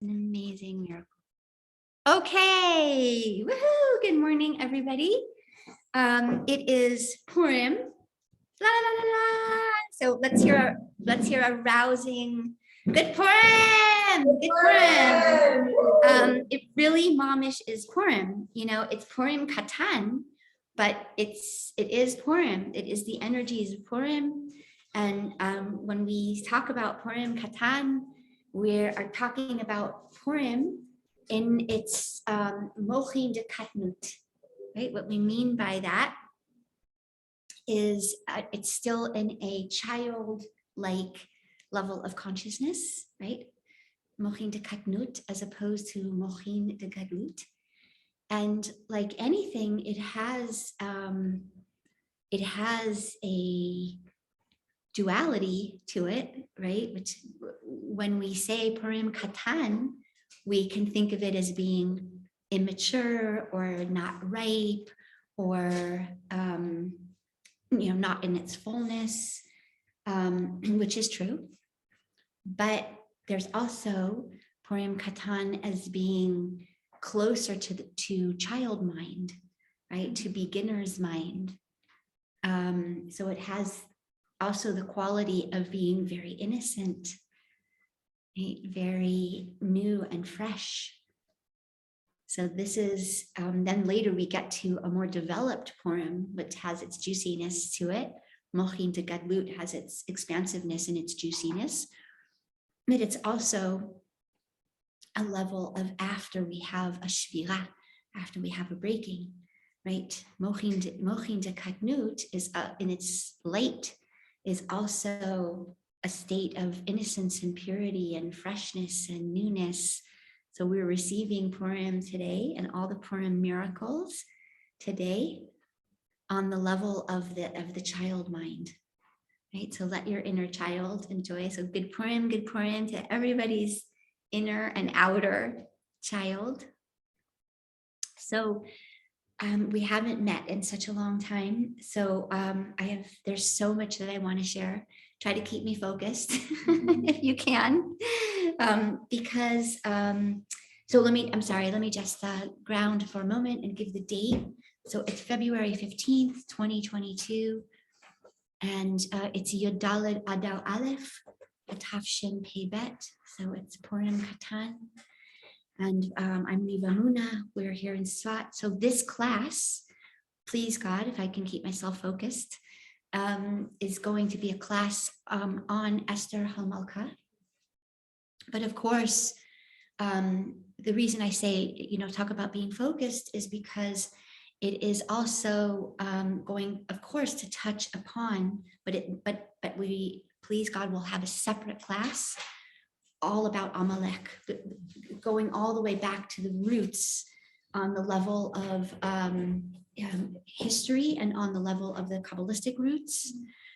An amazing miracle. Okay, woohoo! Good morning, everybody. It is Purim. La la la la la. So let's hear a rousing good Purim. Good Purim. It really momish is Purim. You know, it's Purim Katan, but it is Purim. It is the energies of Purim. And when we talk about Purim Katan, we are talking about Purim in its mochin de katnut, right? What we mean by that is it's still in a childlike level of consciousness, right? Mochin de katnut as opposed to mochin de gadlut. And like anything, it has a duality to it, right? Which when we say Purim Katan, we can think of it as being immature or not ripe or not in its fullness, which is true. But there's also Purim Katan as being closer to child mind, right? To beginner's mind. So it has also the quality of being very innocent, right? Very new and fresh. So this is, then later we get to a more developed Purim, which has its juiciness to it. Mochin de Gadlut has its expansiveness and its juiciness. But it's also a level of after we have a shvira, after we have a breaking, right? Mochin de Katnut is in its light, is also a state of innocence and purity and freshness and newness. So we're receiving Purim today and all the Purim miracles today on the level of the child mind, right? So let your inner child enjoy. So good Purim to everybody's inner and outer child. So we haven't met in such a long time. So there's so much that I want to share. Try to keep me focused if you can, because so let me just ground for a moment and give the date. So it's February 15th, 2022, and it's Yud Daled Adar Aleph, Tafshin Pei Bet. So it's Purim Katan. And I'm Reva Emunah. We're here in Svat. So this class, please God, if I can keep myself focused, is going to be a class on Esther HaMalka. But of course, the reason I say, talk about being focused is because it is also going, of course, to touch upon, but we, please God, will have a separate class all about Amalek, going all the way back to the roots on the level of history and on the level of the Kabbalistic roots.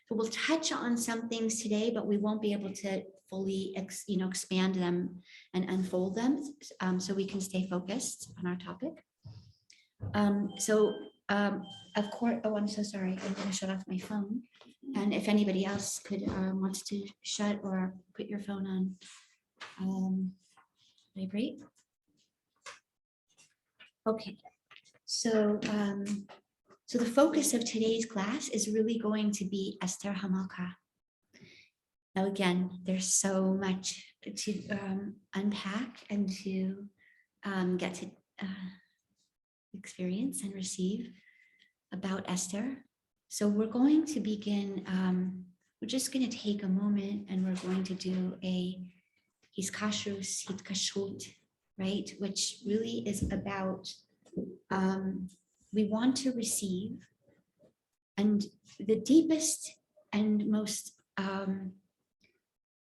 So we'll touch on some things today, but we won't be able to fully expand them and unfold them, so we can stay focused on our topic. Of course, I'm so sorry, I'm going to shut off my phone. And if anybody else wants to shut or put your phone on vibrate. Okay, so the focus of today's class is really going to be Esther HaMalka. Now again, there's so much to unpack and to get to experience and receive about Esther. So we're going to begin, we're just going to take a moment and we're going to do a hiskashrus, hitkashrut, right? Which really is about, we want to receive, and the deepest and most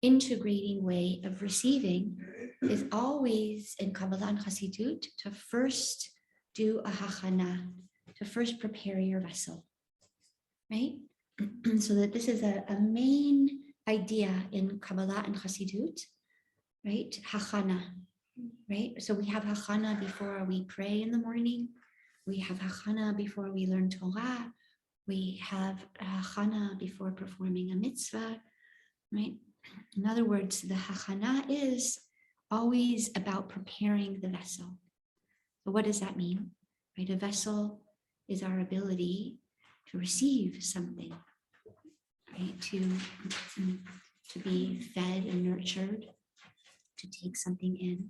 integrating way of receiving is always in Kabbalah and Chassidut to first do a hachana, to first prepare your vessel, right? So that this is a main idea in Kabbalah and Chassidut, right? Hachana, right? So we have hachana before we pray in the morning. We have hachana before we learn Torah. We have hachana before performing a mitzvah, right? In other words, the hachana is always about preparing the vessel. So what does that mean? Right? A vessel is our ability to receive something, right? To be fed and nurtured, to take something in,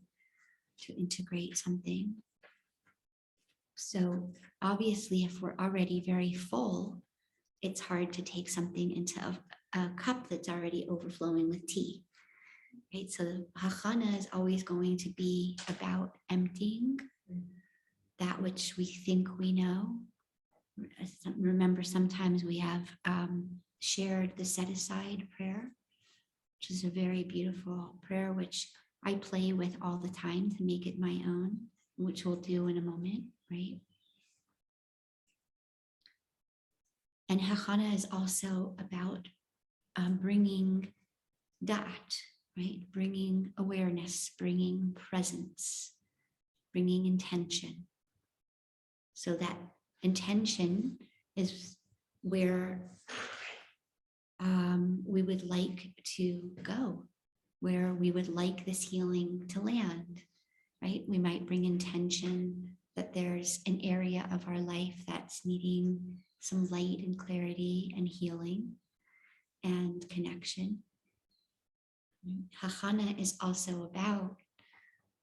to integrate something. So obviously, if we're already very full, it's hard to take something into a cup that's already overflowing with tea. Right? So hachana is always going to be about emptying that which we think we know. Remember, sometimes we have shared the set-aside prayer, which is a very beautiful prayer, which I play with all the time to make it my own, which we'll do in a moment, right? And hachana is also about bringing da'at, right? Bringing awareness, bringing presence, bringing intention. So that intention is where we would like to go, where we would like this healing to land, right? We might bring intention that there's an area of our life that's needing some light and clarity and healing and connection. Hachana is also about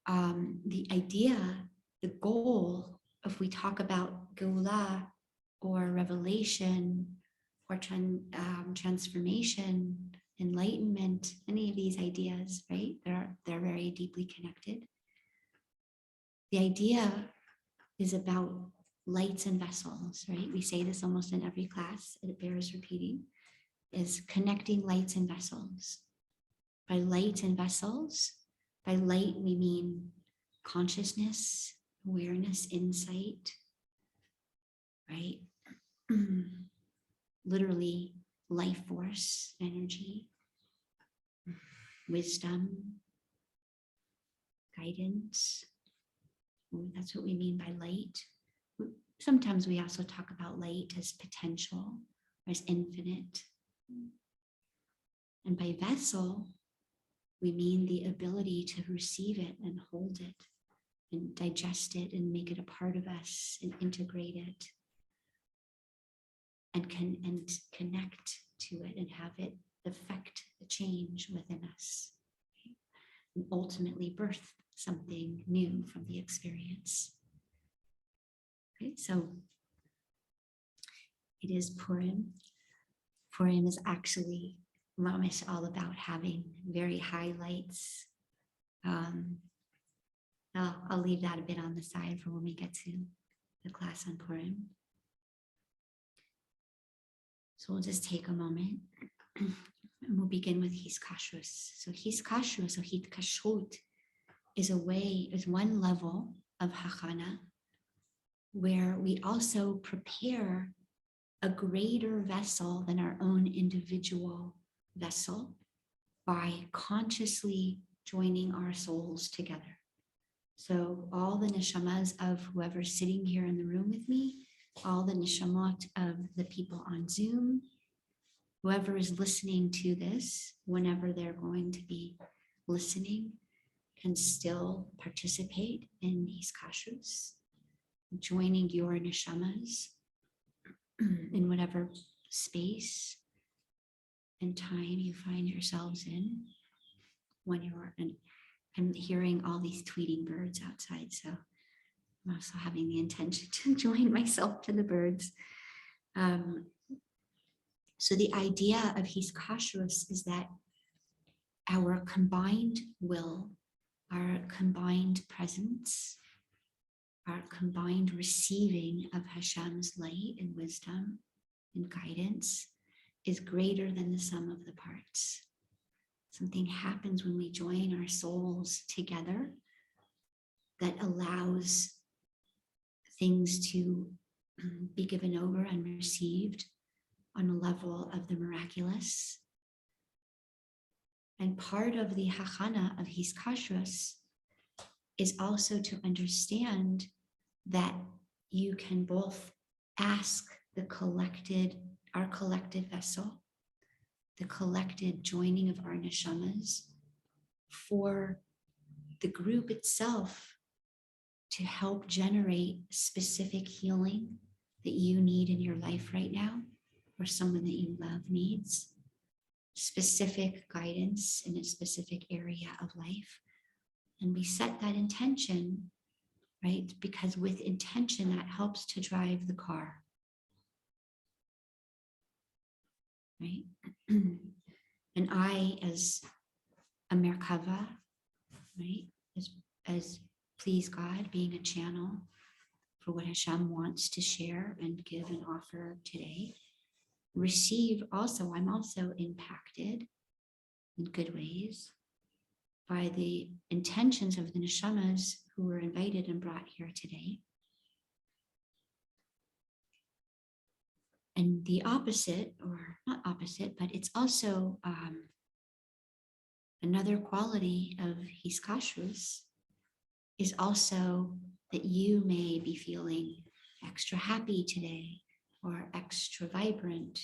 the idea, the goal, if we talk about Geulah or revelation or transformation, enlightenment, any of these ideas, right? They're very deeply connected. The idea is about lights and vessels, right? We say this almost in every class, it bears repeating, is connecting lights and vessels. By light and vessels, by light we mean consciousness, awareness, insight, right? Literally life force, energy, wisdom, guidance. That's what we mean by light. Sometimes we also talk about light as potential, as infinite. And by vessel, we mean the ability to receive it and hold it and digest it and make it a part of us and integrate it and connect to it and have it affect the change within us, okay? And ultimately birth something new from the experience. Okay, so it is Purim. Purim is actually mamish all about having very high lights. I'll leave that a bit on the side for when we get to the class on Purim. So we'll just take a moment and we'll begin with hiskashrus. So hiskashrus, or hitkashrut, is one level of hachana where we also prepare a greater vessel than our own individual vessel by consciously joining our souls together. So all the neshamas of whoever's sitting here in the room with me, all the neshamot of the people on Zoom, whoever is listening to this, whenever they're going to be listening, can still participate in these kashrus, joining your neshamas in whatever space and time you find yourselves in when you're, and I'm hearing all these tweeting birds outside, so I'm also having the intention to join myself to the birds. So the idea of hiskashrus is that our combined will, our combined presence, our combined receiving of Hashem's light and wisdom and guidance is greater than the sum of the parts. Something happens when we join our souls together that allows things to be given over and received on a level of the miraculous. And part of the hachana of hiskashrus is also to understand that you can both ask our collected vessel, the collected joining of our neshamas, for the group itself to help generate specific healing that you need in your life right now, or someone that you love needs, specific guidance in a specific area of life. And we set that intention, right? Because with intention, that helps to drive the car, right? And I, as a Merkava, right, as please God, being a channel for what Hashem wants to share and give and offer today, I'm also impacted in good ways by the intentions of the neshamas who were invited and brought here today. And the opposite, or not opposite, but it's also another quality of hiskashrus is also that you may be feeling extra happy today or extra vibrant,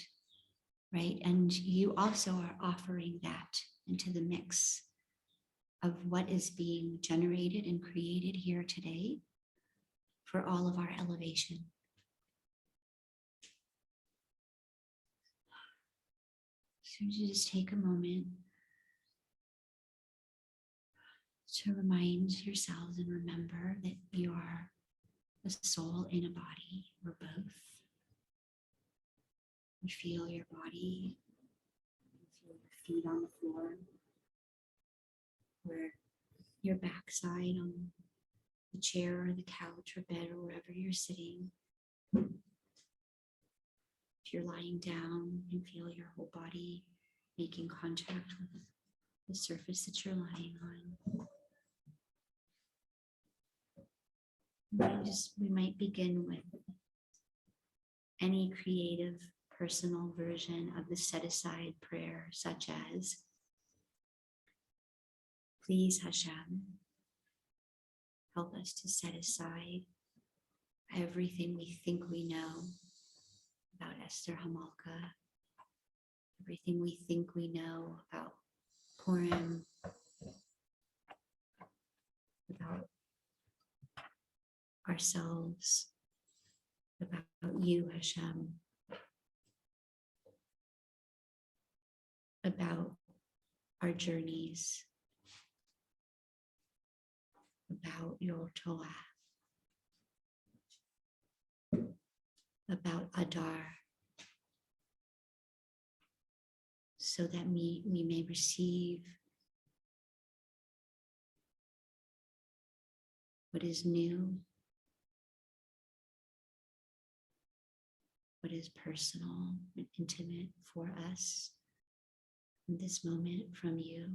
right? And you also are offering that into the mix of what is being generated and created here today for all of our elevation. So just take a moment to remind yourselves and remember that you are a soul in a body, or both. You feel your body, you feel your feet on the floor, or your backside on the chair or the couch or bed or wherever you're sitting. If you're lying down, you feel your whole body making contact with the surface that you're lying on. We might begin with any creative personal version of the set aside prayer, such as, please Hashem, help us to set aside everything we think we know about Esther HaMalka, everything we think we know about Purim, about ourselves, about you, Hashem, about our journeys, about your Torah, about Adar, so that we may receive what is new, what is personal and intimate for us in this moment from you,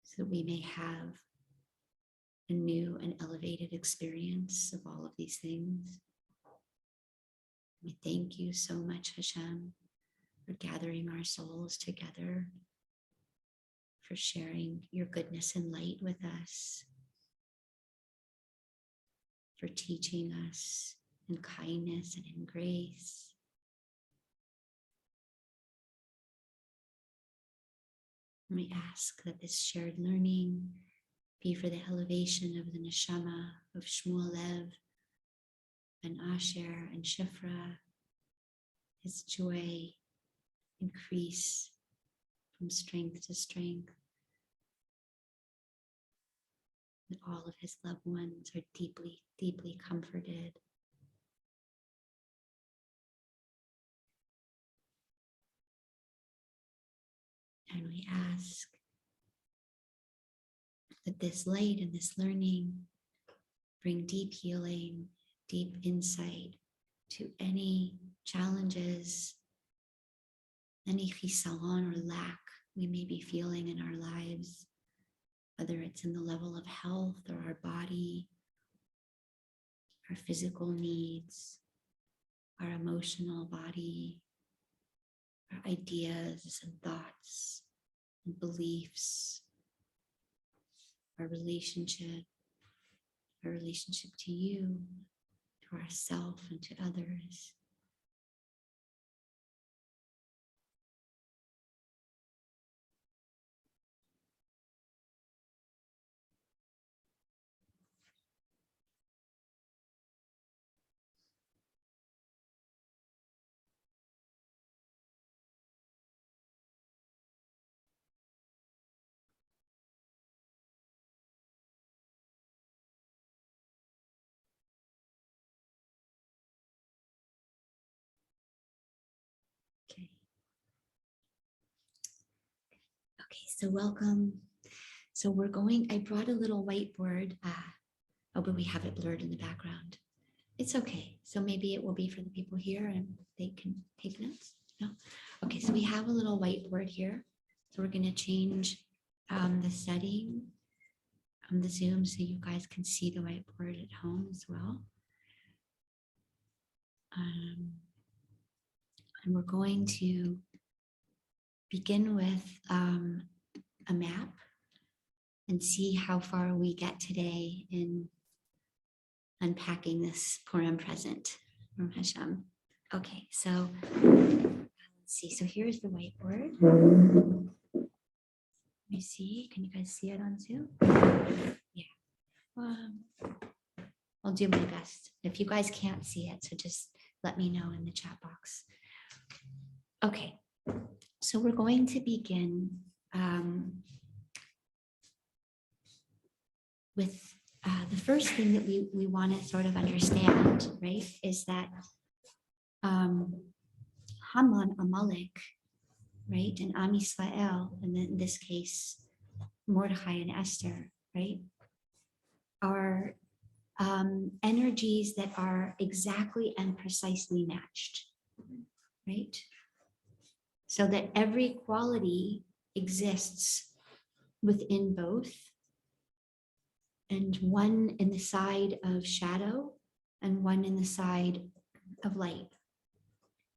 so that we may have a new and elevated experience of all of these things. We thank you so much, Hashem, for gathering our souls together, for sharing your goodness and light with us, for teaching us in kindness and in grace. And we ask that this shared learning be for the elevation of the neshama of Shmuel Lev and Asher and Shifra, his joy increase from strength to strength, that all of his loved ones are deeply, deeply comforted. And we ask that this light and this learning bring deep healing, deep insight to any challenges, any chisaron or lack we may be feeling in our lives, whether it's in the level of health or our body, our physical needs, our emotional body, our ideas and thoughts and beliefs, our relationship to you, to ourselves and to others. Okay, so welcome. So I brought a little whiteboard. But we have it blurred in the background. It's okay. So maybe it will be for the people here and they can take notes. No? Okay, so we have a little whiteboard here. So we're going to change the setting on the Zoom so you guys can see the whiteboard at home as well. And we're going to begin with a map and see how far we get today in unpacking this Purim present from Hashem. Okay, so let's see. So here's the whiteboard. Let me see. Can you guys see it on Zoom? Yeah. I'll do my best. If you guys can't see it, so just let me know in the chat box. Okay, so we're going to begin with the first thing that we want to sort of understand, right, is that Haman, Amalek, right, and Am Yisrael, and then in this case, Mordechai and Esther, right, are energies that are exactly and precisely matched, right? So that every quality exists within both, and one in the side of shadow and one in the side of light.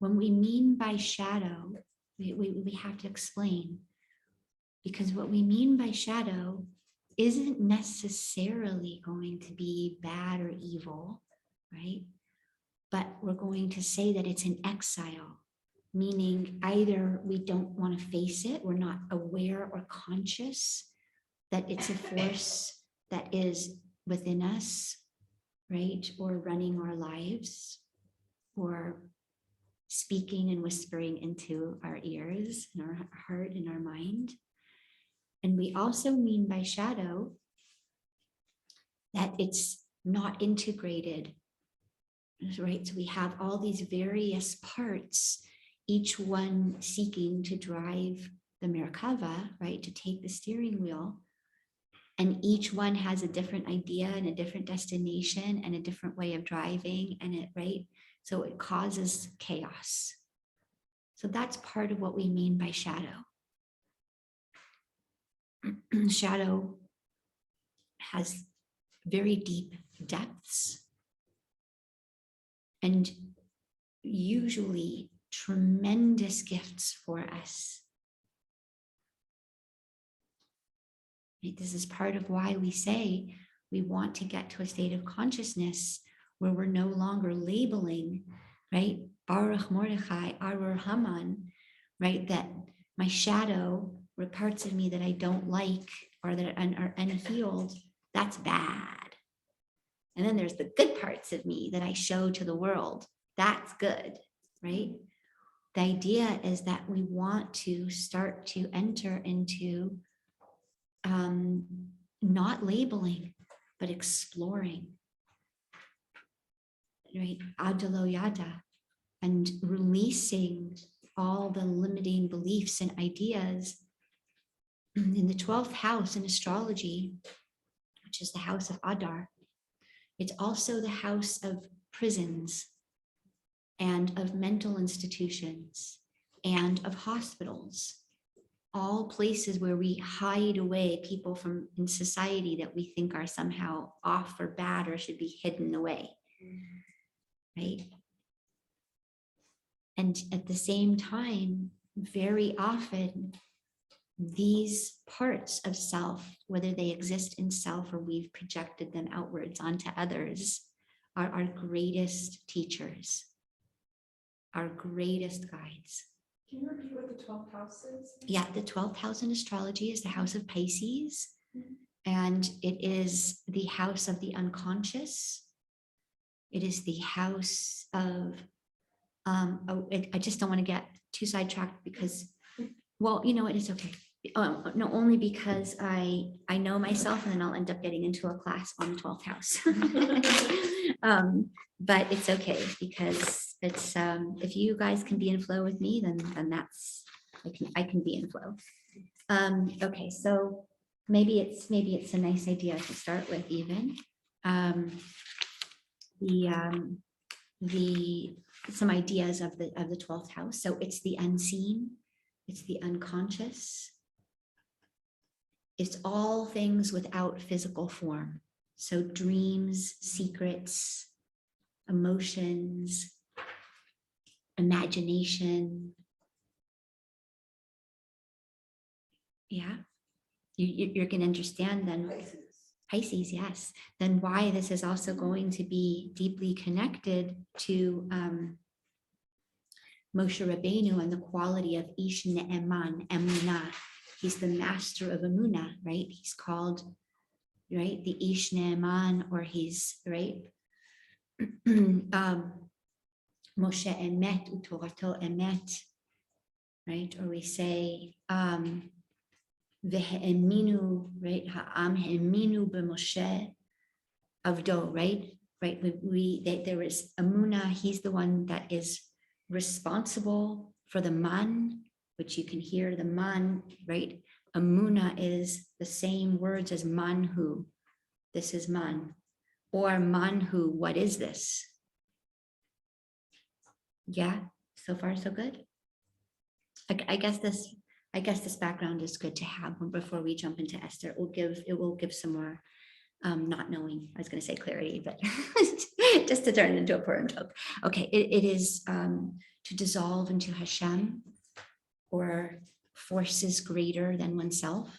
When we mean by shadow, we have to explain, because what we mean by shadow isn't necessarily going to be bad or evil, right? But we're going to say that it's an exile, meaning either we don't want to face it, we're not aware or conscious that it's a force that is within us, right? Or running our lives, or speaking and whispering into our ears and our heart and our mind. And we also mean by shadow that it's not integrated, right? So we have all these various parts, each one seeking to drive the Merkava, right? To take the steering wheel. And each one has a different idea and a different destination and a different way of driving, and it, right? So it causes chaos. So that's part of what we mean by shadow. Shadow has very deep depths and usually tremendous gifts for us. This is part of why we say we want to get to a state of consciousness where we're no longer labeling, right? Baruch Mordechai, Arur Haman, right? That my shadow, or parts of me that I don't like or that are unhealed, that's bad. And then there's the good parts of me that I show to the world. That's good, right? The idea is that we want to start to enter into not labeling, but exploring, right? Adalo Yada, and releasing all the limiting beliefs and ideas. In the 12th house in astrology, which is the house of Adar, it's also the house of prisons and of mental institutions and of hospitals. All places where we hide away people from in society that we think are somehow off or bad or should be hidden away, right? And at the same time, very often, these parts of self, whether they exist in self or we've projected them outwards onto others, are our greatest teachers, our greatest guides. Can you repeat what the 12th house is? Yeah, the 12th house in astrology is the house of Pisces, and it is the house of the unconscious. It is the house of, I just don't want to get too sidetracked because, well, you know what, it's okay. No, only because I know myself and then I'll end up getting into a class on the 12th house. But it's okay because it's, if you guys can be in flow with me, then that's, I can be in flow. Okay, so maybe it's a nice idea to start with even. The some ideas of the 12th house. So it's the unseen, it's the unconscious. It's all things without physical form. So dreams, secrets, emotions, imagination. Yeah, you're going to understand then. Pisces, yes. Then why this is also going to be deeply connected to Moshe Rabbeinu and the quality of Ish Ne'eman, Emunah. He's the master of Emunah, right? He's called, right, the Ish Ne'eman, or he's, right, Moshe Emet, Utorato Emet, right? Or we say, Ve'eminu, right? Ha'am Ha'eminu b'Moshe Avdo, right? Right. There is Emunah. He's the one that is responsible for the man, which you can hear the man, right? Emunah is the same words as manhu. This is man. Or manhu, what is this? Yeah, so far so good. I guess this background is good to have before we jump into Esther. It will give some more not knowing, I was going to say clarity, but just to turn it into a Purim joke. Okay, it is to dissolve into Hashem, or forces greater than oneself.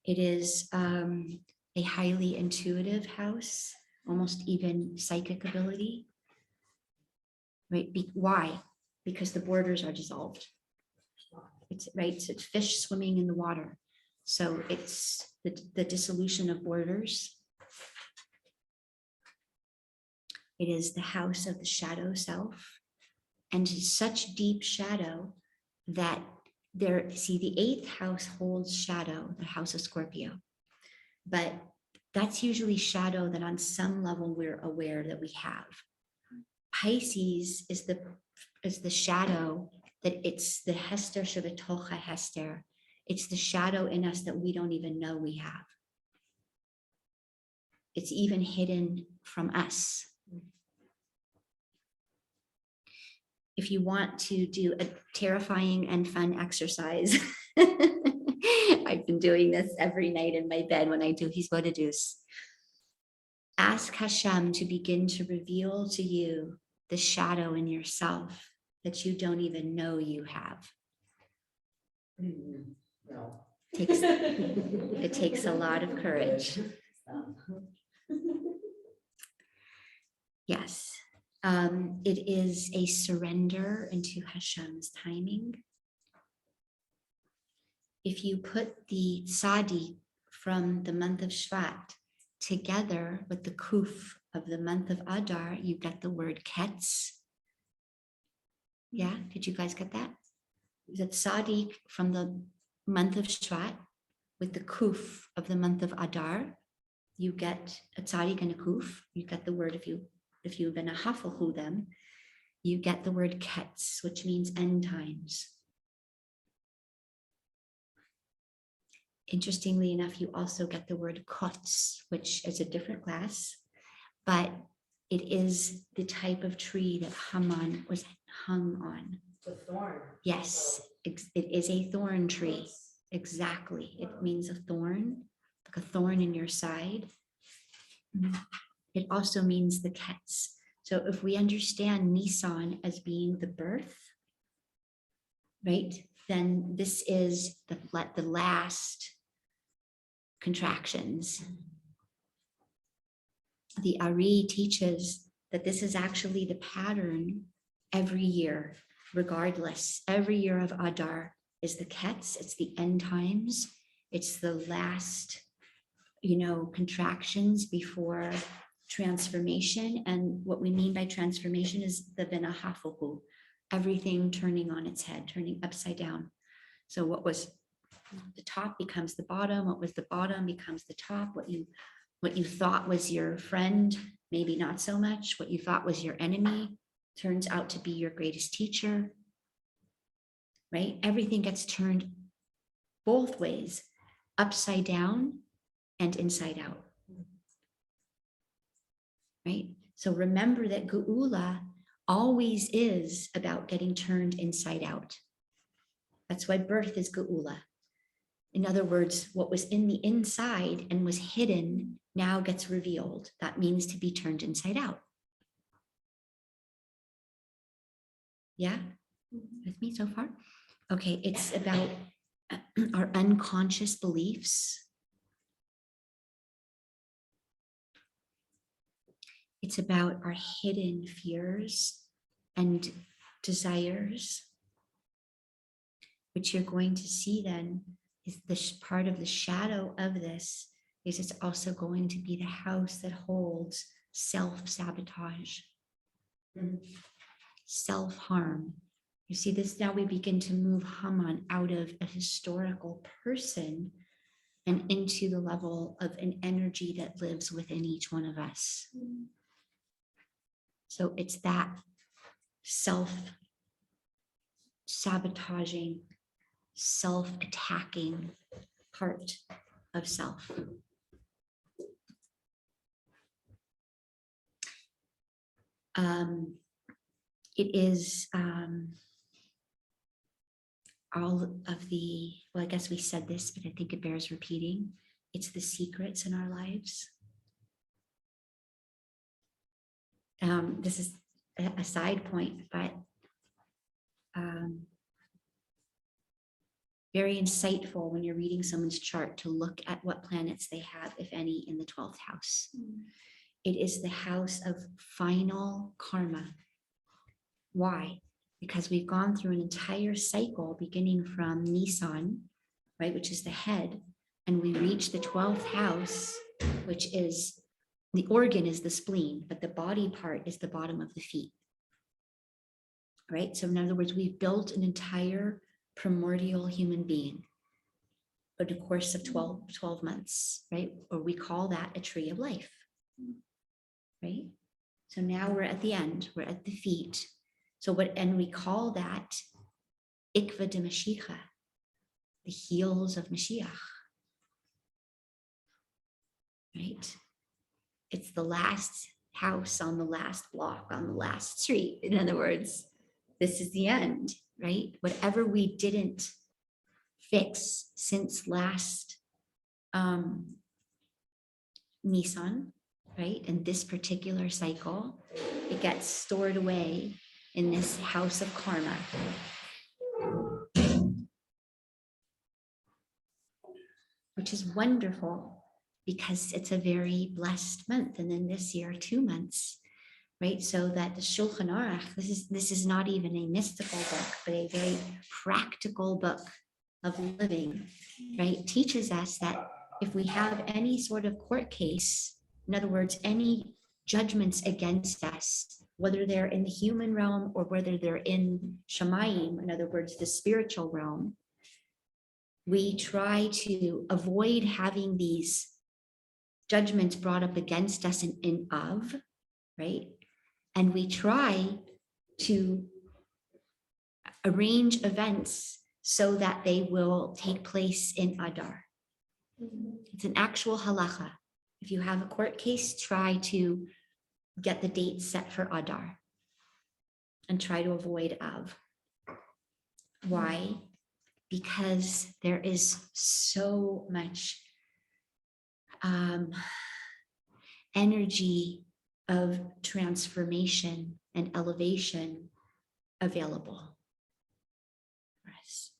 It is a highly intuitive house, almost even psychic ability. Right? Why? Because the borders are dissolved. It's right. It's fish swimming in the water. So it's the dissolution of borders. It is the house of the shadow self. And it's such deep shadow that the 8th house holds shadow, the house of Scorpio. But that's usually shadow that on some level we're aware that we have. Pisces is the shadow that it's the Hester Shabatocha Hester. It's the shadow in us that we don't even know we have. It's even hidden from us. If you want to do a terrifying and fun exercise, I've been doing this every night in my bed when I do Hisbodedus. Ask Hashem to begin to reveal to you the shadow in yourself that you don't even know you have. No. It takes a lot of courage. Yes. It is a surrender into Hashem's timing. If you put the Sadi from the month of Shvat together with the Kuf of the month of Adar, you get the word Ketz. Yeah, did you guys get that? The Sadi from the month of Shvat with the Kuf of the month of Adar, you get a Tzadik and a Kuf. You get the word, if you've been a hafalhu them, you get the word Ketz, which means end times. Interestingly enough, you also get the word Kotz, which is a different class, but it is the type of tree that Haman was hung on. The thorn. Yes, it is a thorn tree. Exactly. It means a thorn, like a thorn in your side. It also means the Ketz. So if we understand Nisan as being the birth, right, then this is the last contractions. The Ari teaches that this is actually the pattern every year, regardless. Every year of Adar is the Ketz, it's the end times, it's the last, contractions before transformation. And what we mean by transformation is the Benahafuku, everything turning on its head, turning upside down. So what was the top becomes the bottom, what was the bottom becomes the top, what you thought was your friend, maybe not so much, what you thought was your enemy turns out to be your greatest teacher. right? Everything gets turned both ways, upside down and inside out, right? So remember that Geula always is about getting turned inside out. That's why birth is Geula. In other words, what was in the inside and was hidden now gets revealed. That means to be turned inside out. Yeah? With me so far? Okay, it's about our unconscious beliefs. It's about our hidden fears and desires, which you're going to see then is the part of the shadow of this is it's also going to be the house that holds self-sabotage, self-harm. You see this, now we begin to move Haman out of a historical person and into the level of an energy that lives within each one of us. So it's that self-sabotaging, self-attacking part of self. It is all of the, well, I guess we said this, but I think it bears repeating. It's the secrets in our lives. This is a side point, but very insightful when you're reading someone's chart to look at what planets they have, if any, in the 12th house. It is the house of final karma. Why? Because we've gone through an entire cycle beginning from Nisan, right, which is the head, and we reach the 12th house, which is the organ is the spleen, but the body part is the bottom of the feet, right? So in other words, we've built an entire primordial human being over the course of 12 months, right? Or we call that a tree of life, right? So now we're at the end, we're at the feet. So and we call that Ikva de Mashiach, the heels of Mashiach, right? It's the last house on the last block, on the last street. In other words, this is the end, right? Whatever we didn't fix since last Nisan, right? In this particular cycle, it gets stored away in this house of karma. Which is wonderful because it's a very blessed month. And then this year, 2 months, right? So that the Shulchan Aruch, this is not even a mystical book, but a very practical book of living, right? Teaches us that if we have any sort of court case, in other words, any judgments against us, whether they're in the human realm or whether they're in Shamayim, in other words, the spiritual realm, we try to avoid having these judgments brought up against us in Av, right? And we try to arrange events so that they will take place in Adar. It's an actual halacha. If you have a court case, try to get the date set for Adar and try to avoid Av. Why? Because there is so much energy of transformation and elevation available for us.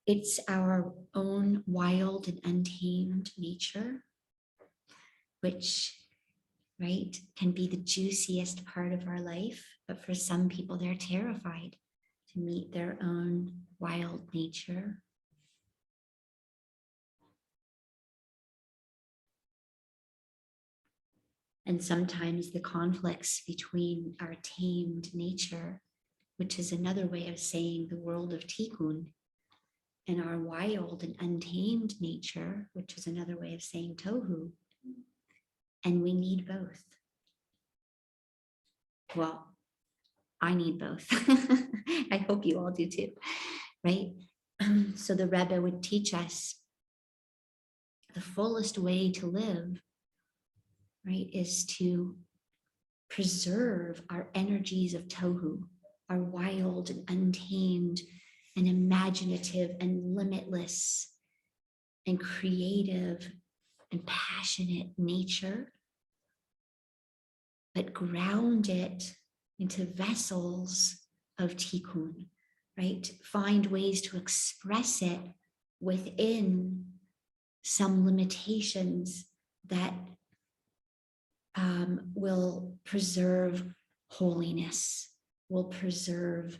It's our own wild and untamed nature, which, right, can be the juiciest part of our life, but for some people, they're terrified to meet their own wild nature. And sometimes the conflicts between our tamed nature, which is another way of saying the world of tikkun, and our wild and untamed nature, which is another way of saying tohu. And we need both. Well, I need both. I hope you all do too, right? So the Rebbe would teach us the fullest way to live, right, is to preserve our energies of tohu, our wild and untamed and imaginative and limitless and creative and passionate nature, but ground it into vessels of tikkun, right? Find ways to express it within some limitations that will preserve holiness, will preserve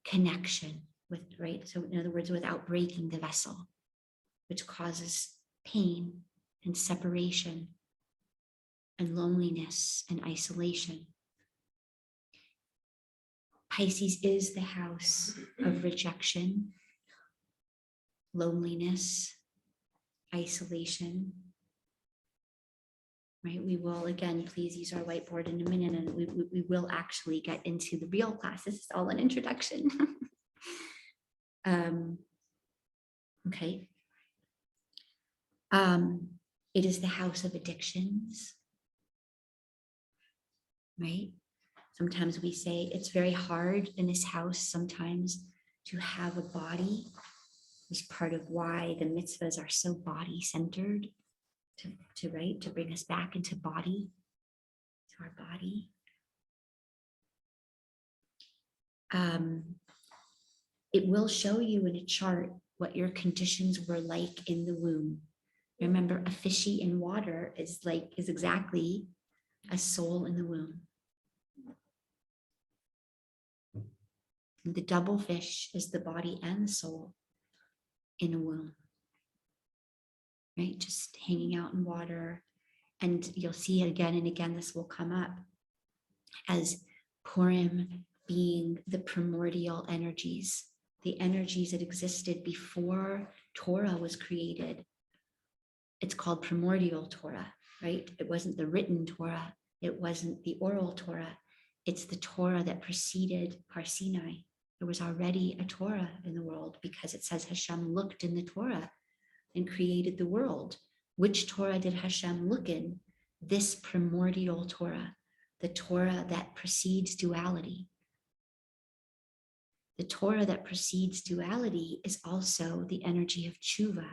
connection with, right? So in other words, without breaking the vessel, which causes pain and separation and loneliness and isolation. Pisces is the house of rejection, loneliness, isolation, right? We will, again, please use our whiteboard in a minute, and we will actually get into the real class. This is all an introduction. Okay. It is the house of addictions, right? Sometimes we say it's very hard in this house sometimes to have a body. It's part of why the mitzvahs are so body centered, to bring us back into body, to our body. It will show you in a chart what your conditions were like in the womb. Remember, a fishy in water is exactly a soul in the womb. The double fish is the body and the soul in a womb, right? Just hanging out in water. And you'll see again and again, this will come up as Purim being the primordial energies, the energies that existed before Torah was created. It's called primordial Torah, right? It wasn't the written Torah. It wasn't the oral Torah. It's the Torah that preceded Har Sinai. There was already a Torah in the world because it says Hashem looked in the Torah and created the world. Which Torah did Hashem look in? This primordial Torah, the Torah that precedes duality. The Torah that precedes duality is also the energy of tshuva.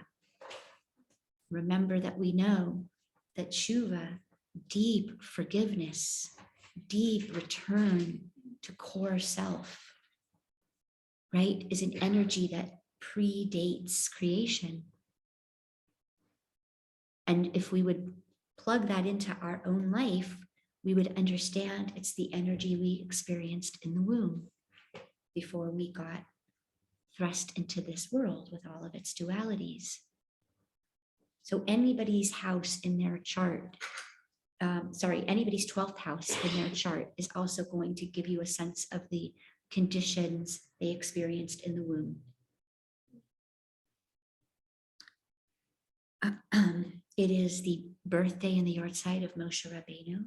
Remember that we know that tshuva, deep forgiveness, deep return to core self, right, is an energy that predates creation. And if we would plug that into our own life, we would understand it's the energy we experienced in the womb before we got thrust into this world with all of its dualities. So anybody's house in their chart, anybody's 12th house in their chart is also going to give you a sense of the conditions they experienced in the womb. It is the birthday and the yahrzeit of Moshe Rabbeinu.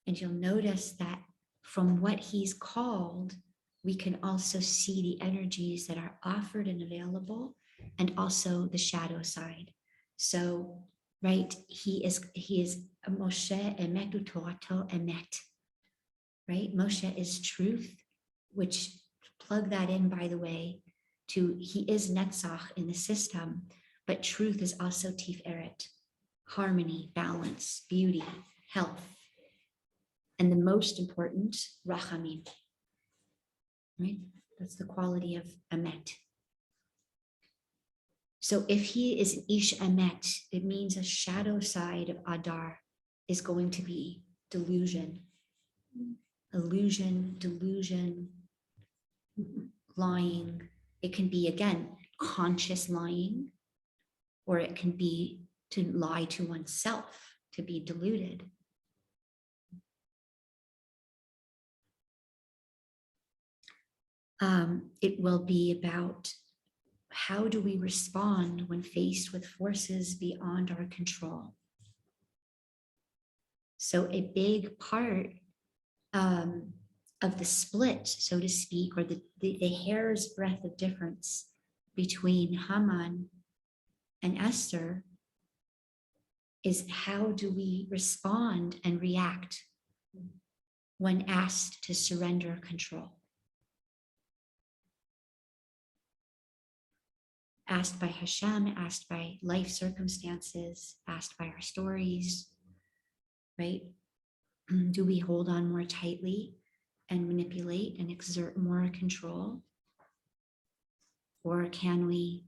And you'll notice that from what he's called, we can also see the energies that are offered and available, and also the shadow side. So, right, he is Moshe emet u'torato emet, right? Moshe is truth, which plug that in, by the way, to he is Netzach in the system, but truth is also Tiferet, harmony, balance, beauty, health. And the most important, Rachamim, right? That's the quality of Emet. So if he is an Ish Emet, it means a shadow side of Adar is going to be delusion, illusion, delusion, lying. It can be, again, conscious lying, or it can be to lie to oneself, to be deluded. It will be about how do we respond when faced with forces beyond our control. So a big part of the split, so to speak, or the hair's breadth of difference between Haman and Esther is how do we respond and react when asked to surrender control? Asked by Hashem, asked by life circumstances, asked by our stories, right? Do we hold on more tightly and manipulate and exert more control? Or can we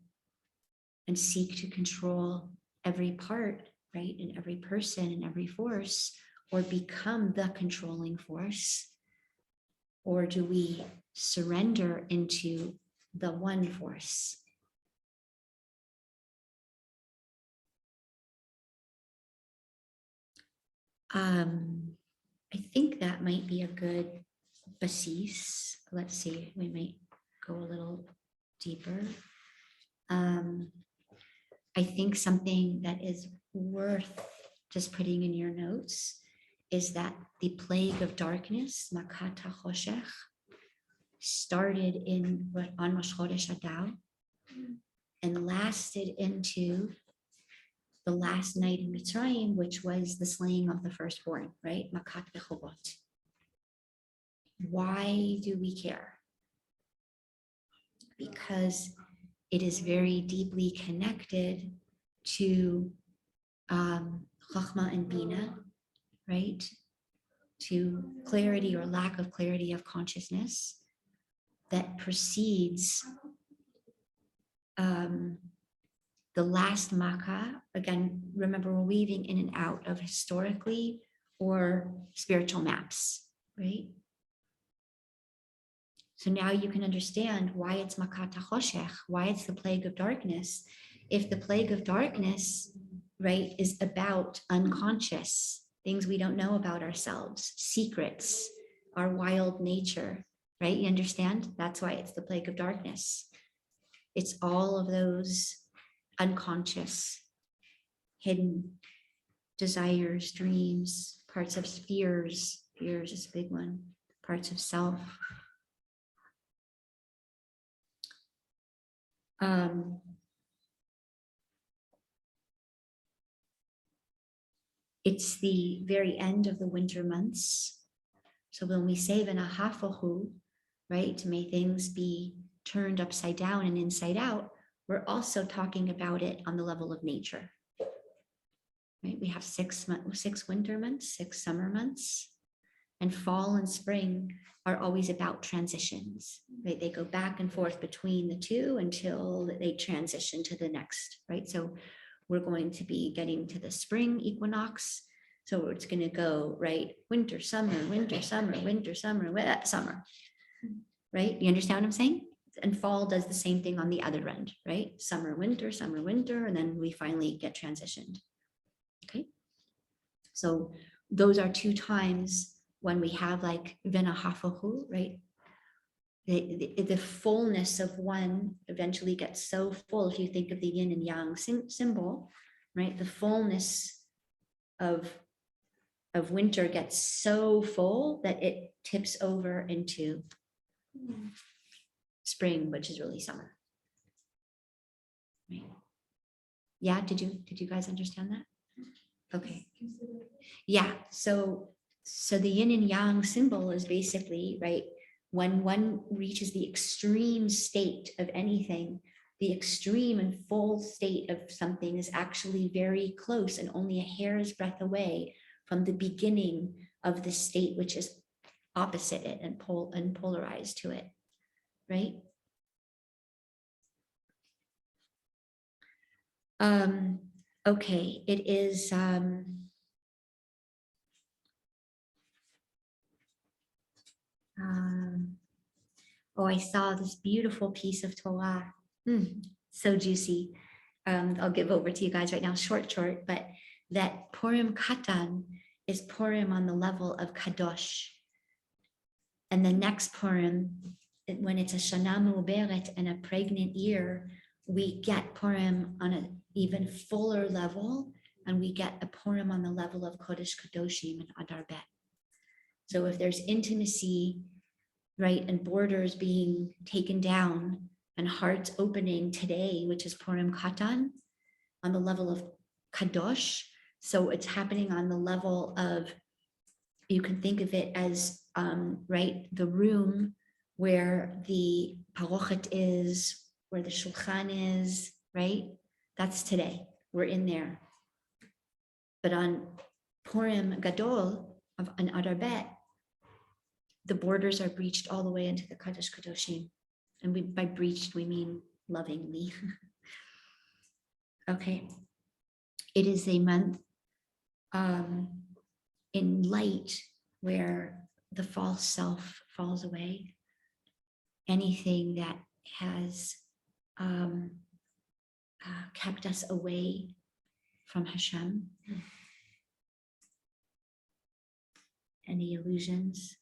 and seek to control every part, right? And every person and every force, or become the controlling force? Or do we surrender into the one force? I think that might be a good basis. Let's see, we might go a little deeper. I think something that is worth just putting in your notes is that the plague of darkness, Makat HaChoshech, started on Rosh Chodesh Adar and lasted into the last night in Mitzrayim, which was the slaying of the firstborn, right? Makat Bechobot. Why do we care? Because it is very deeply connected to Chachma and Bina, right? To clarity or lack of clarity of consciousness that precedes the last Makkah. Again, remember, we're weaving in and out of historically or spiritual maps, right? So now you can understand why it's Makat HaChoshech, why it's the plague of darkness. If the plague of darkness, right, is about unconscious things we don't know about ourselves, secrets, our wild nature, right? You understand? That's why it's the plague of darkness. It's all of those unconscious, hidden desires, dreams, parts of fears. Fears is a big one. Parts of self. It's the very end of the winter months. So when we say v'nahafohu, right, may things be turned upside down and inside out, we're also talking about it on the level of nature. Right? We have 6 winter months, 6 summer months, and fall and spring are always about transitions, right? They go back and forth between the two until they transition to the next, right? So we're going to be getting to the spring equinox. So it's going to go, right? Winter, summer, winter, summer, winter, summer, summer, right? You understand what I'm saying? And fall does the same thing on the other end, right? Summer, winter, and then we finally get transitioned. Okay. So those are 2 times when we have like v'nahafohu, right? The fullness of one eventually gets so full. If you think of the yin and yang symbol, right? The fullness of winter gets so full that it tips over into spring, which is really summer. Right? Yeah, did you guys understand that? Okay. Yeah, so the yin and yang symbol is basically, right, when one reaches the extreme state of anything, the extreme and full state of something is actually very close and only a hair's breadth away from the beginning of the state, which is opposite it and polarized to it, right? Okay, it is I saw this beautiful piece of Torah. So juicy. I'll give over to you guys right now, short, but that Purim Katan is Purim on the level of Kadosh. And the next Purim, when it's a Shana Mu'beret and a pregnant year, we get Purim on an even fuller level, and we get a Purim on the level of Kodesh Kadoshim and Adar Bet. So if there's intimacy, right, and borders being taken down and hearts opening today, which is Purim Katan, on the level of Kadosh. So it's happening on the level of, you can think of it as, right, the room where the parochet is, where the shulchan is, right? That's today. We're in there. But on Purim Gadol of an Adar Bet, the borders are breached all the way into the Kadosh Kadoshim. And by breached, we mean lovingly. Okay. It is a month in light where the false self falls away. Anything that has kept us away from Hashem. Any illusions.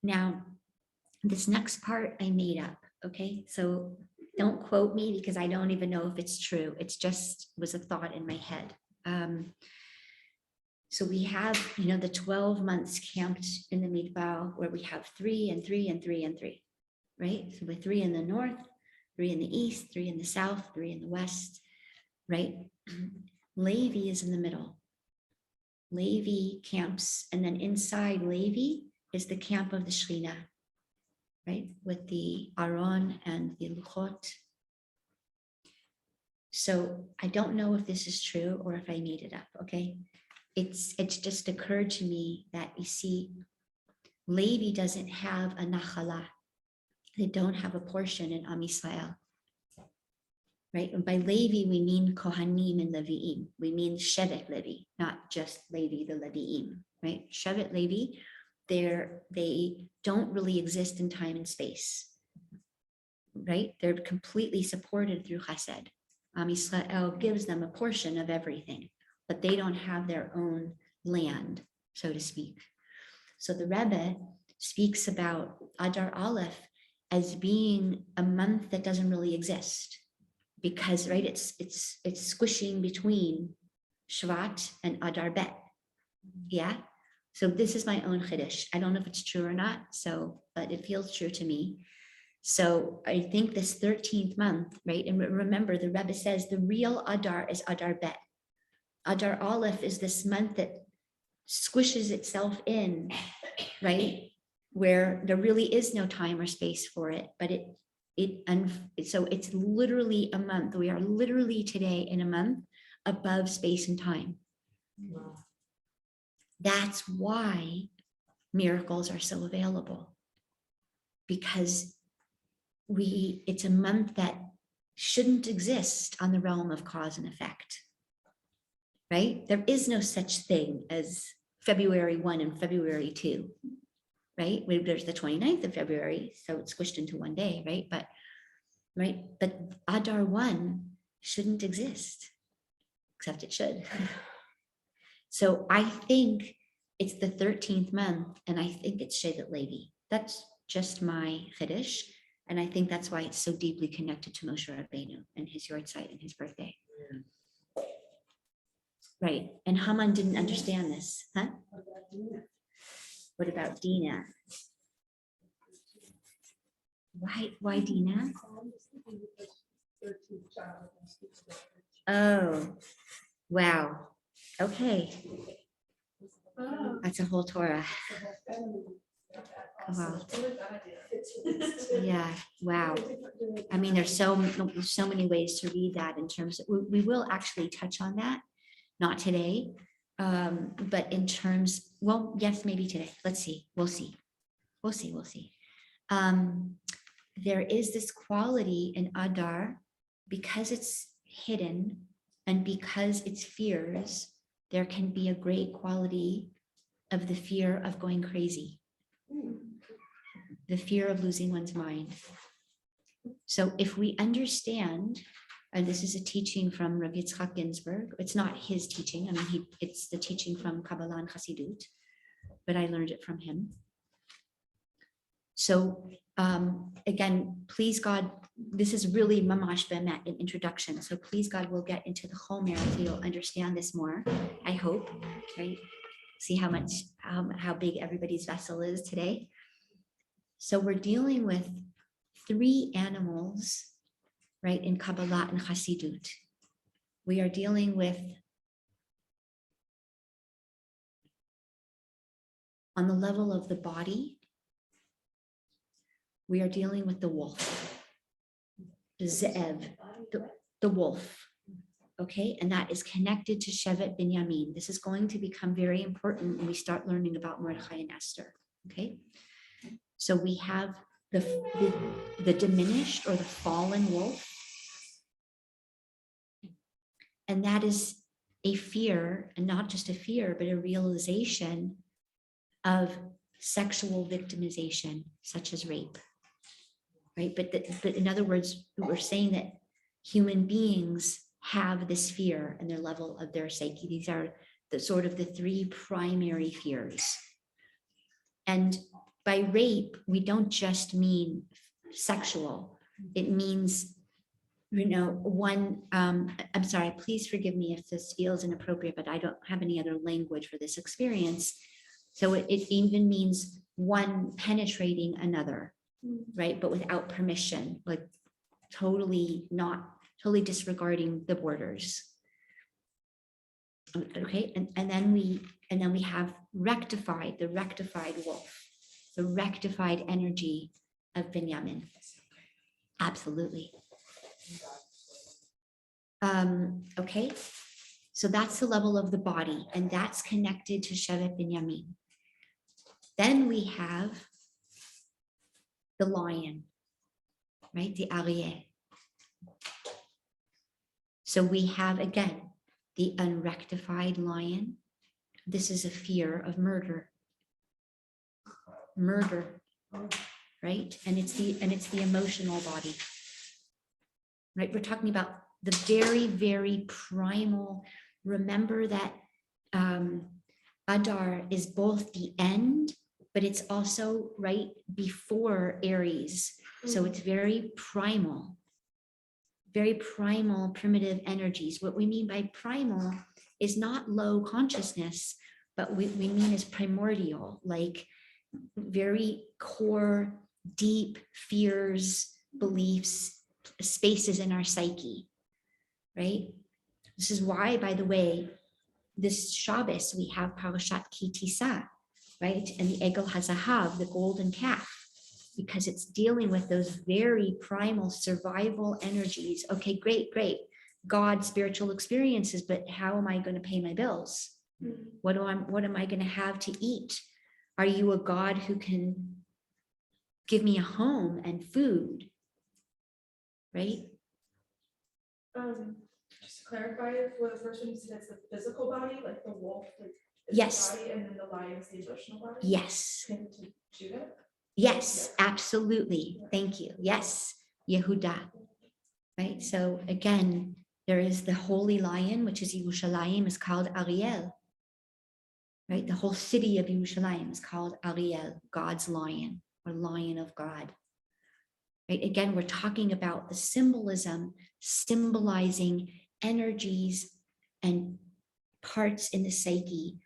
Now, this next part I made up, okay? So don't quote me because I don't even know if it's true. It's just was a thought in my head. So we have, the 12 months camped in the Midbar where we have 3 and 3 and 3 and 3, right? So with 3 in the north, 3 in the east, 3 in the south, 3 in the west, right? Levi is in the middle. Levi camps, and then inside Levi is the camp of the Shekhinah, right? With the Aron and the Luchot. So I don't know if this is true or if I made it up, okay? It's just occurred to me that, you see, Levi doesn't have a Nachala. They don't have a portion in Am Yisrael, right? And by Levi, we mean Kohanim and Levi'im. We mean Shevet Levi, not just Levi, the Levi'im, right? Shevet Levi, they don't really exist in time and space, right? They're completely supported through Chesed. Am Yisrael gives them a portion of everything, but they don't have their own land, so to speak. So the Rebbe speaks about Adar Aleph as being a month that doesn't really exist, because, right, it's squishing between Shvat and Adar Bet. Yeah. So this is my own chiddush. I don't know if it's true or not. But it feels true to me. So I think this 13th month, right? And remember, the Rebbe says the real Adar is Adar Bet. Adar Aleph is this month that squishes itself in, right? Where there really is no time or space for it, but so it's literally a month. We are literally today in a month above space and time. Wow. That's why miracles are so available, because it's a month that shouldn't exist on the realm of cause and effect, right? There is no such thing as February 1 and February 2, right? There's the 29th of February, so it's squished into one day, right? But Adar 1 shouldn't exist, except it should. So I think it's the 13th month, and I think it's Shevet Levi. That's just my chiddush, and I think that's why it's so deeply connected to Moshe Rabbeinu and his yortzeit and his birthday. Yeah. Right, and Haman didn't understand this, huh? What about Dinah? Why Dinah? Oh, wow. Okay. That's a whole Torah. Wow. Yeah, wow. I mean, there's so many ways to read that in terms of, we will actually touch on that, not today, but in terms, well, yes, maybe today. Let's see. We'll see. There is this quality in Adar, because it's hidden and because it's fears, there can be a great quality of the fear of going crazy, the fear of losing one's mind. So if we understand, and this is a teaching from Rabbi Yitzchak Ginsburg, it's not his teaching, I mean, it's the teaching from Kabbalah and Chassidut, but I learned it from him. So again, please God, this is really mamash be'emet, an introduction. So please God, we'll get into the Chomer so you'll understand this more, I hope, right? See how much, how big everybody's vessel is today. So we're dealing with 3 animals, right, in Kabbalah and Chassidut. We are dealing with, on the level of the body, we are dealing with the wolf, Ze'ev, the wolf, okay? And that is connected to Shevet Binyamin. This is going to become very important when we start learning about Mordechai and Esther, okay? So we have the diminished or the fallen wolf, and that is a fear, and not just a fear, but a realization of sexual victimization, such as rape, right? But in other words, we're saying that human beings have this fear and their level of their psyche. These are the sort of the 3 primary fears. And by rape, we don't just mean sexual. It means, I'm sorry, please forgive me if this feels inappropriate, but I don't have any other language for this experience. So it even means one penetrating another, right? But without permission, like totally disregarding the borders. Okay, and then we have the rectified wolf, the rectified energy of Binyamin. Absolutely. Okay, so that's the level of the body, and that's connected to Shevet Binyamin. Then we have the lion, right? The Aryeh. So we have, again, the unrectified lion. This is a fear of murder, right? And it's the emotional body, right? We're talking about the very, very primal. Remember that Adar is both the end, but it's also right before Aries. So it's very primal, primitive energies. What we mean by primal is not low consciousness, but we mean is primordial, like very core, deep fears, beliefs, spaces in our psyche, right? This is why, by the way, this Shabbos, we have Parashat Ki Tisa, right? And the Egel HaZahav, the golden calf, because it's dealing with those very primal survival energies. Okay, great. God, spiritual experiences, but how am I going to pay my bills? What am I going to have to eat? Are you a God who can give me a home and food? Right? Just to clarify, for the first one, you said it's the physical body, like the wolf, like is Yes. the body, and then the lion is the emotional body? Yes. Akin to Judah? Yes, absolutely. Thank you. Yes, Yehuda. Right. So again, there is the holy lion, which is Yerushalayim, is called Ariel. Right. The whole city of Yerushalayim is called Ariel, God's lion, or lion of God. Right. Again, we're talking about the symbolism, symbolizing energies and parts in the psyche,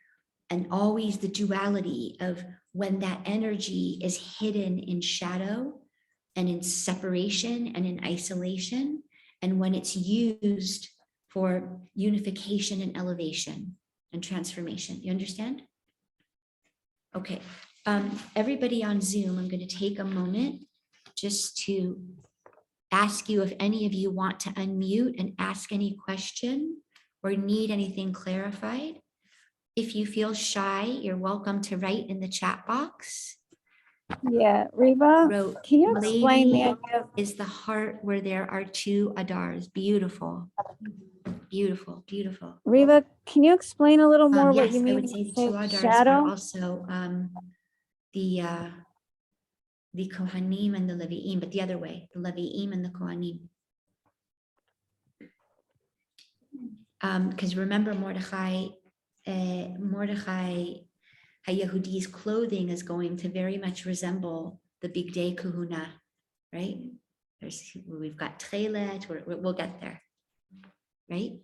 and always the duality of when that energy is hidden in shadow and in separation and in isolation, and when it's used for unification and elevation and transformation. You understand? Okay. Everybody on Zoom, I'm going to take a moment just to ask you if any of you want to unmute and ask any question or need anything clarified. If you feel shy, you're welcome to write in the chat box. Yeah, Reva, can you explain the Lady idea of, is the heart where there are 2 Adars. Beautiful, beautiful, beautiful. Reva, can you explain a little more what Yes, you I mean would when say you the say 2 Adars shadow? are also the Kohanim and the Levi'im, but the other way, the Levi'im and the Kohanim. Because remember, Mordechai HaYehudi's clothing is going to very much resemble the Big Day Kahuna, right? We've got Tchelet, we'll get there, right?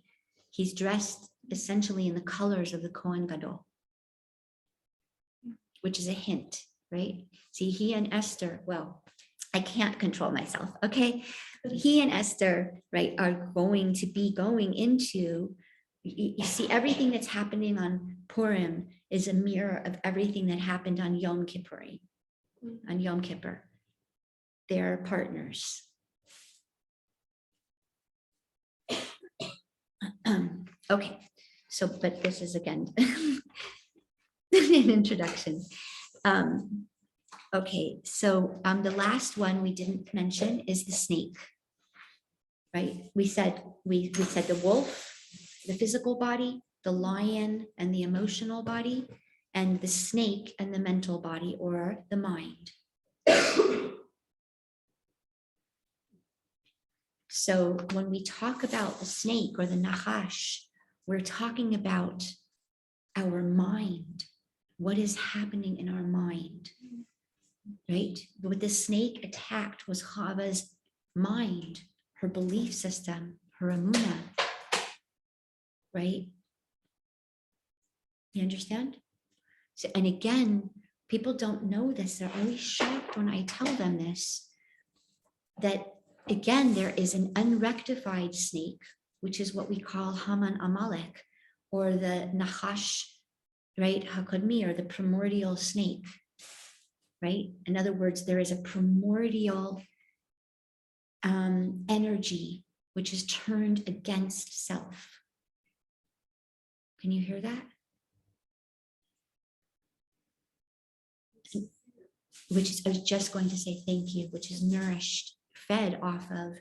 He's dressed essentially in the colors of the Kohen Gadol. which is a hint, right? See, he and Esther, well, I can't control myself, okay? He and Esther, right, are going to be going into, you see, everything that's happening on Purim is a mirror of everything that happened on Yom Kippurim, on Yom Kippur. They're partners. Okay, so, but this is again an introduction. Okay, so the last one we didn't mention is the snake, right? We said the wolf, the physical body, the lion and the emotional body, and the snake and the mental body or the mind. So when we talk about the snake or the nachash, we're talking about our mind. What is happening in our mind, right? What the snake attacked was Chava's mind, her belief system, her Emunah, right? You understand? So, and again, people don't know this. They're always shocked when I tell them this, that again, there is an unrectified snake, which is what we call Haman Amalek, or the Nachash, right? Hakodmi, or the primordial snake, right? In other words, there is a primordial energy which is turned against self. Can you hear that? Which is, I was just going to say thank you, which is nourished, fed off of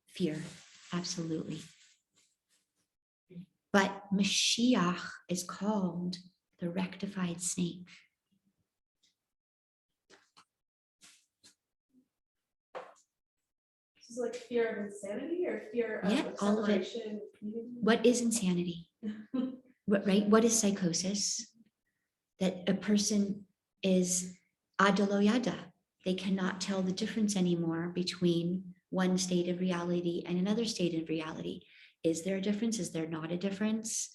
fear, absolutely. But Mashiach is called the rectified snake. This is like fear of insanity or fear of Yeah, all of it. separation? What is insanity? Right? What is psychosis? That a person is adaloyada. They cannot tell the difference anymore between one state of reality and another state of reality. Is there a difference? Is there not a difference?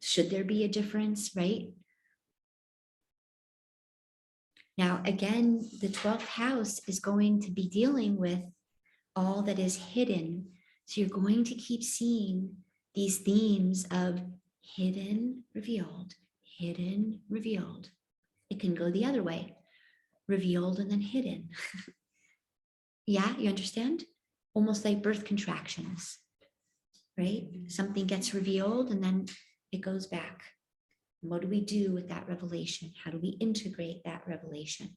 Should there be a difference, right? Now, again, the 12th house is going to be dealing with all that is hidden. So you're going to keep seeing these themes of hidden, revealed, hidden, revealed. It can go the other way, revealed and then hidden. Yeah, you understand? Almost like birth contractions, right? Something gets revealed and then it goes back. What do we do with that revelation? How do we integrate that revelation?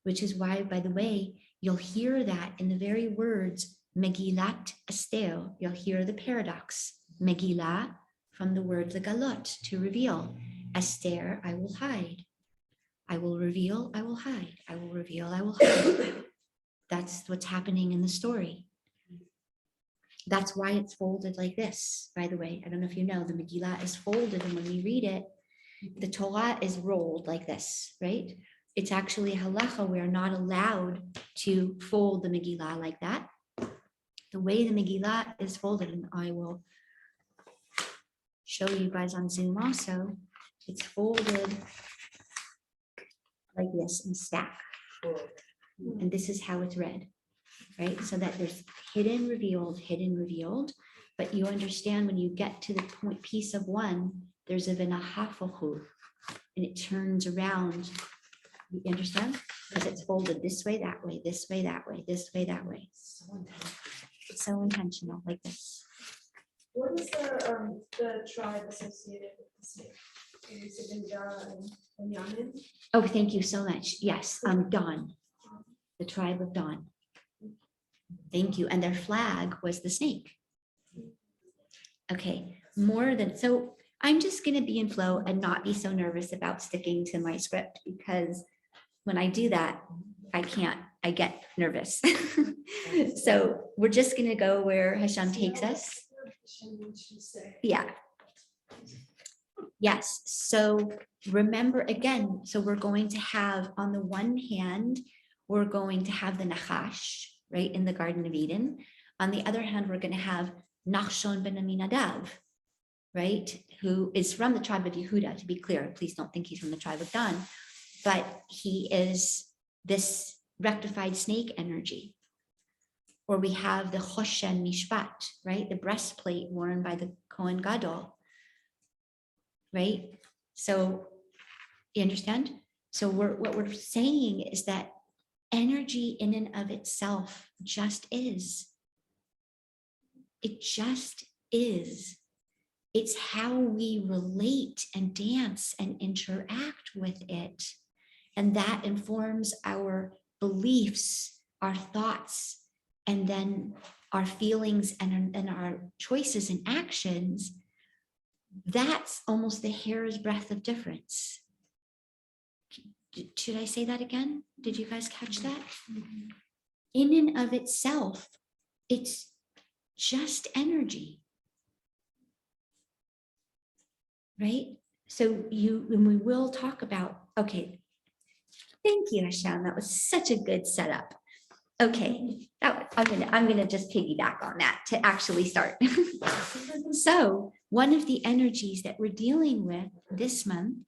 Which is why, by the way, you'll hear that in the very words, Megillat Esther, you'll hear the paradox. Megillah, from the word legalot, to reveal. Esther, I will hide. I will reveal, I will hide. I will reveal, I will hide. That's what's happening in the story. That's why it's folded like this, by the way. I don't know if you know, the Megillah is folded, and when we read it, the Torah is rolled like this, right? It's actually halacha. We are not allowed to fold the Megillah like that. The way the Megillah is folded, and I will show you guys on Zoom also, it's folded like this in stack. And this is how it's read, right? So that there's hidden, revealed. But you understand when you get to the point piece of one, there's a v'nahafahu, and it turns around. You understand? Because it's folded this way, that way, this way, that way, this way, that way. It's so intentional, like this. What is the tribe associated with the snake? Is it Judah and Yamin? Oh, thank you so much. Yes, Don, the tribe of Don. Thank you. And their flag was the snake. Okay, so I'm just going to be in flow and not be so nervous about sticking to my script, because when I do that, I get nervous. So we're just going to go where Hashem takes us. Yeah. Yes. So remember again, so we're going to have, on the one hand, we're going to have the Nachash, right, in the Garden of Eden. On the other hand, we're going to have Nachshon ben Aminadav, right? Who is from the tribe of Yehuda, to be clear. Please don't think he's from the tribe of Dan, but he is this rectified snake energy. Or we have the Choshen Mishpat, right? The breastplate worn by the Kohen Gadol, right? So you understand? So what we're saying is that energy in and of itself just is. It just is. It's how we relate and dance and interact with it. And that informs our beliefs, our thoughts, and then our feelings and our choices and actions. That's almost the hair's breadth of difference. Should I say that again? Did you guys catch that? In and of itself, it's just energy, right? So and we will talk about, okay, thank you, Hashem. That was such a good setup. Okay, I'm gonna just piggyback on that to actually start. So one of the energies that we're dealing with this month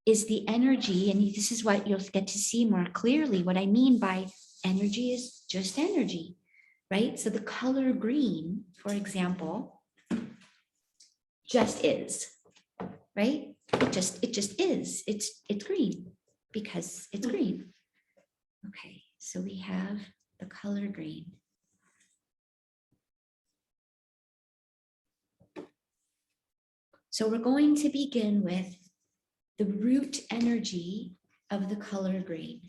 is the energy, and this is what you'll get to see more clearly. What I mean by energy is just energy, right? So the color green, for example, just is, right? It just is. It's green because it's green. Okay, so we have the color green. So we're going to begin with the root energy of the color green.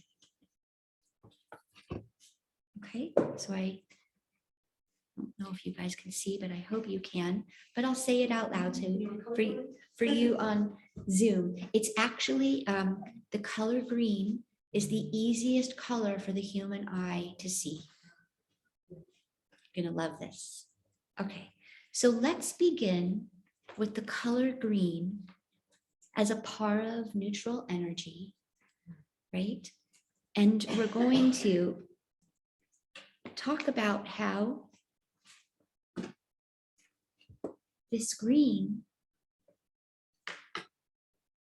Okay, so I don't know if you guys can see, but I hope you can, but I'll say it out loud for you on Zoom. It's actually, the color green is the easiest color for the human eye to see. You're gonna love this. Okay, so let's begin with the color green as a Parav neutral energy, right? And we're going to talk about how this green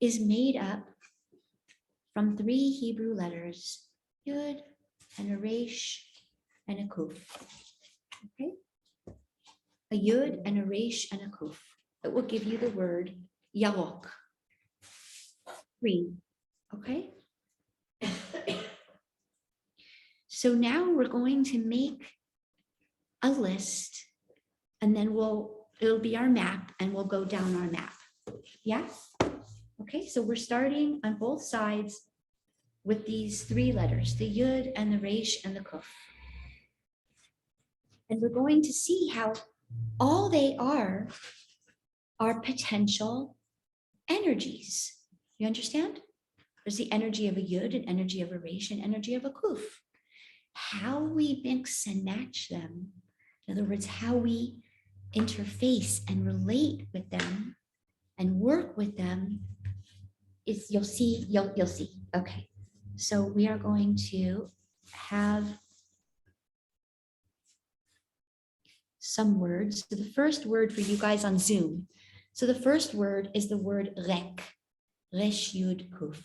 is made up from 3 Hebrew letters, Yud and a Resh and a Kuf. Okay? A Yud and a Resh and a Kuf. It will give you the word Yarok, green. Okay? So now we're going to make a list, and then it'll be our map, and we'll go down our map. Yeah? Okay, so we're starting on both sides with these 3 letters, the Yud and the Resh and the Kuf. And we're going to see how all they are potential energies. You understand? There's the energy of a Yud, an energy of a Resh, an energy of a Kuf. How we mix and match them, in other words, how we interface and relate with them and work with them, is you'll see. Okay, so we are going to have some words. So the first word for you guys on Zoom. So the first word is the word rek, resh yud kuf.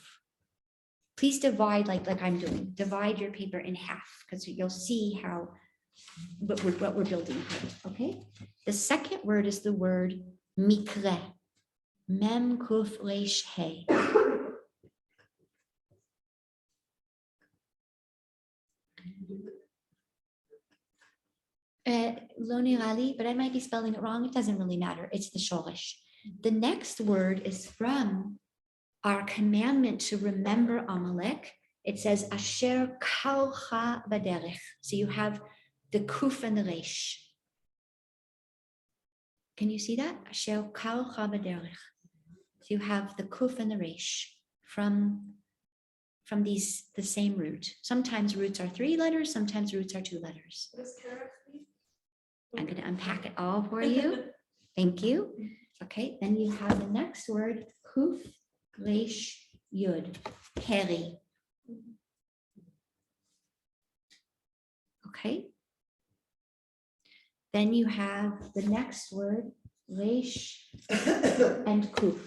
Please divide like I'm doing. Divide your paper in half because you'll see how what we're building here. Okay. The second word is the word mikre, mem kuf resh he. Lo nirali, but I might be spelling it wrong. It doesn't really matter. It's the shoresh. The next word is from our commandment to remember Amalek. It says asher kalcha baderech. So you have the kuf and the resh. Can you see that? Asher kalcha baderech. So you have the kuf and the resh from the same root. Sometimes roots are 3 letters, sometimes roots are 2 letters. I'm going to unpack it all for you. Thank you. Okay, then you have the next word, kuf, resh, yud, peri. Okay. Then you have the next word, Resh and Kuf.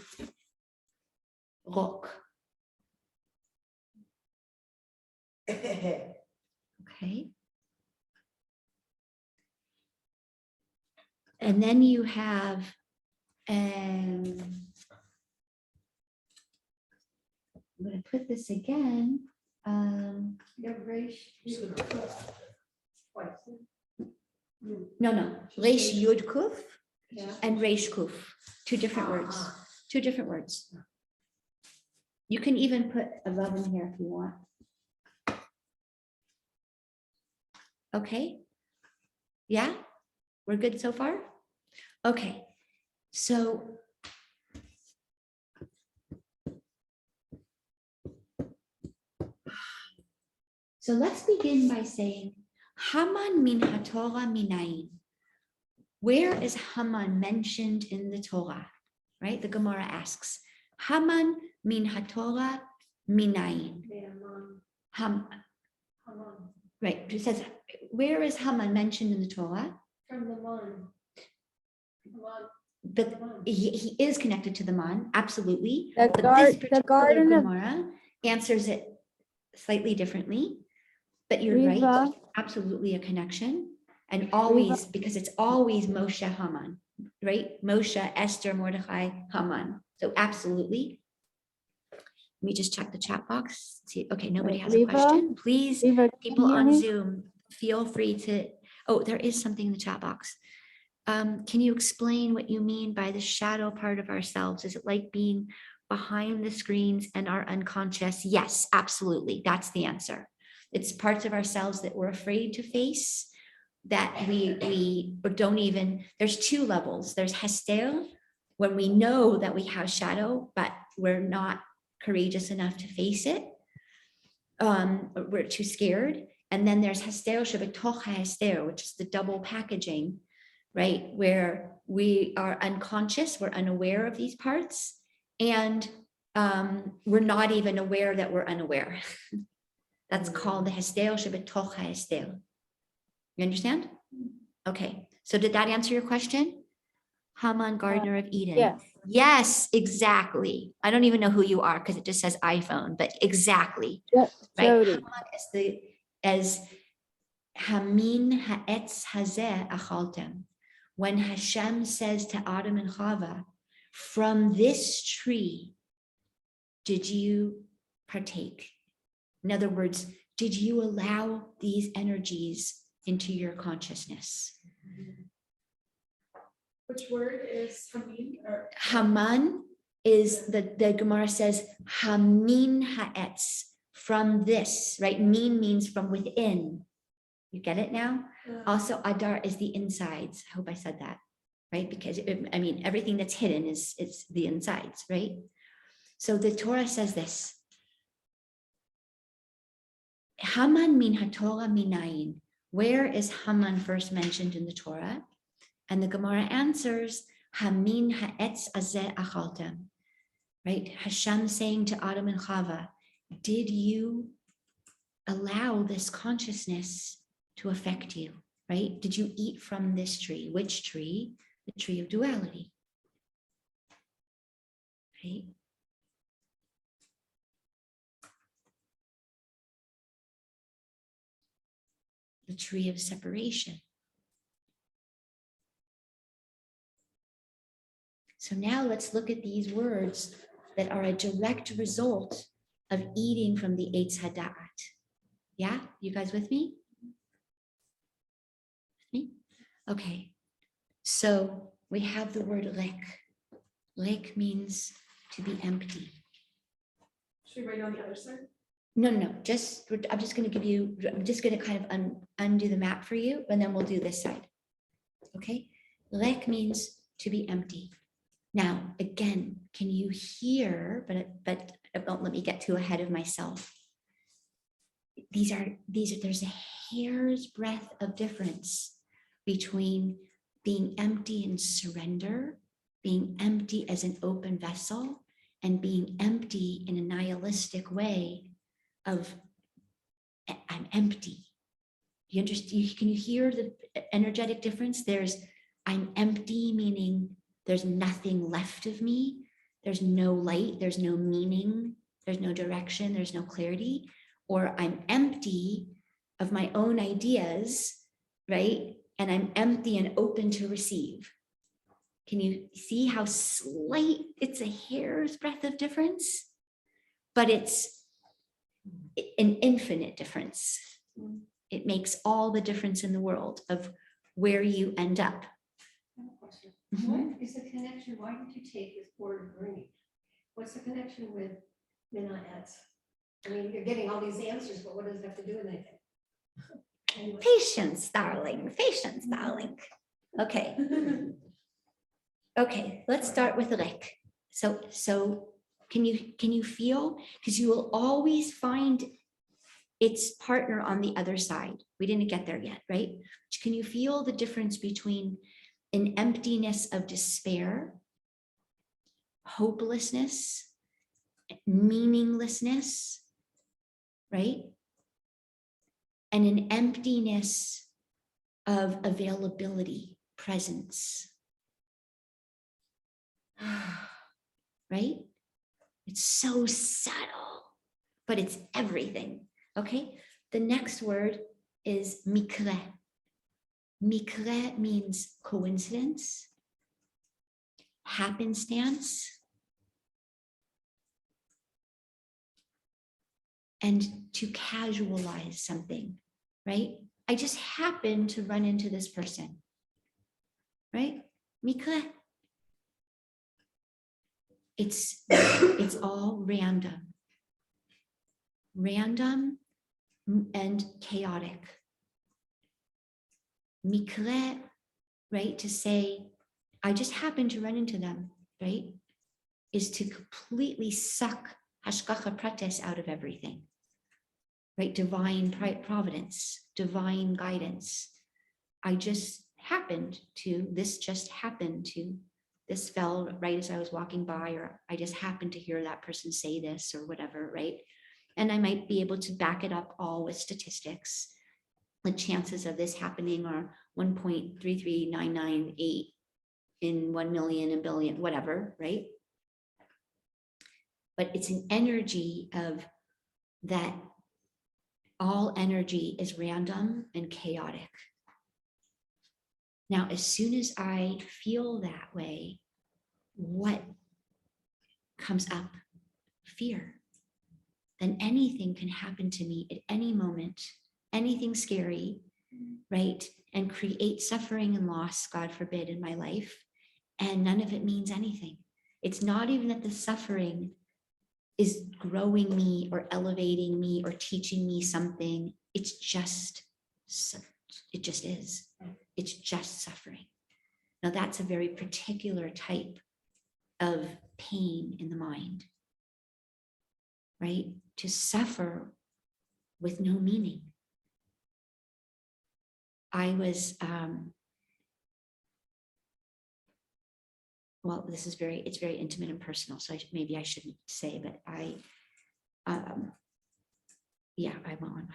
Rok. Okay. And then you have, I'm going to put this again. No. Resh Yud Kuf and Resh Kuf. Two different words. Two different words. You can even put a rub in here if you want. Okay. Yeah, we're good so far? Okay. So let's begin by saying, Haman min haTorah minayin. Where is Haman mentioned in the Torah? Right? The Gemara asks, Haman min haTorah minayin. Right. It says, where is Haman mentioned in the Torah? From the man. But he is connected to the man, absolutely. The But this particular garden of Gemara answers it slightly differently. But you're right, Reva. absolutely a connection. And always, because it's always Moshe Haman, right? Moshe, Esther, Mordechai, Haman. So absolutely. Let me just check the chat box. See, okay, nobody has a Reva? question. Please, Reva, can people you hear on me? Zoom, feel free to, oh, there is something in the chat box. Can you explain what you mean by the shadow part of ourselves? Is it like being behind the screens and our unconscious? Yes, absolutely. That's the answer. It's parts of ourselves that we're afraid to face, that we don't even, there's two levels. There's Hester, when we know that we have shadow, but we're not courageous enough to face it. We're too scared. And then there's Hester Shebetoch Hester, which is the double packaging, right? Where we are unconscious, we're unaware of these parts, and we're not even aware that we're unaware. That's called the Hester Shebetoch Hester. You understand? Okay, so did that answer your question? Haman, gardener of Eden. Yes. Yes, exactly. I don't even know who you are because it just says iPhone, but exactly. Yep, Right? Jody. Haman as Hamin ha'etz hazeh achaltem. When Hashem says to Adam and Chava, from this tree did you partake? In other words, did you allow these energies into your consciousness? Which word is Hamin? Or Haman is the Gemara says Hamin ha'etz, from this, right? Min means from within. You get it now? Also, Adar is the insides. I hope I said that, right? Because I mean, everything that's hidden is the insides, right? So the Torah says this. Haman min haTorah minayin. Where is Haman first mentioned in the Torah? And the Gemara answers, Hamin ha'etz azeh achaltem. Right? Hashem saying to Adam and Chava, did you allow this consciousness to affect you? Right? Did you eat from this tree? Which tree? The tree of duality. Right? The tree of separation. So now let's look at these words that are a direct result of eating from the Eitz Hada'at. Yeah, you guys with me? Okay, so we have the word rik. Rik means to be empty. should we write on the other side? No, I'm just going to kind of undo the map for you, and then we'll do this side. Okay, rik means to be empty. Now, again, can you hear, but don't let me get too ahead of myself. There's a hair's breadth of difference between being empty and surrender, being empty as an open vessel, and being empty in a nihilistic way of I'm empty. You understand? Can you hear the energetic difference? There's I'm empty, meaning There's nothing left of me. There's no light, there's no meaning, there's no direction, there's no clarity, or I'm empty of my own ideas, right? And I'm empty and open to receive. Can you see how slight, it's a hair's breadth of difference, but it's an infinite difference. It makes all the difference in the world of where you end up. I have a question. Mhm. What is the connection? Why did you take this word green? What's the connection with Mina'etz? I mean, you're getting all these answers, but what does it have to do with anything? Anyway. Patience, darling, patience, darling. Okay. Okay, let's start with Rick. So can you feel, because you will always find its partner on the other side. We didn't get there yet, right? Can you feel the difference between an emptiness of despair, hopelessness, meaninglessness, right? And an emptiness of availability, presence. Right? It's so subtle, but it's everything. Okay. The next word is mikre. Mikre means coincidence, happenstance, and to casualize something, right? I just happened to run into this person, right? Mikre. It's all random and chaotic. Mikre, right? To say, I just happened to run into them, right? Is to completely suck hashgacha pratis out of everything, right? Divine providence, divine guidance. This just happened to, this fell right as I was walking by, or I just happened to hear that person say this or whatever, right? And I might be able to back it up all with statistics. The chances of this happening are 1.33998 in 1 million, a billion, whatever, right? But it's an energy of that all energy is random and chaotic. Now, as soon as I feel that way, what comes up? Fear. Then anything can happen to me at any moment, anything scary, right? And create suffering and loss, God forbid, in my life. And none of it means anything. It's not even that the suffering is growing me or elevating me or teaching me something. It just is. It's just suffering. Now that's a very particular type of pain in the mind, right? To suffer with no meaning. Well, it's very intimate and personal, so maybe I shouldn't say, but I'm not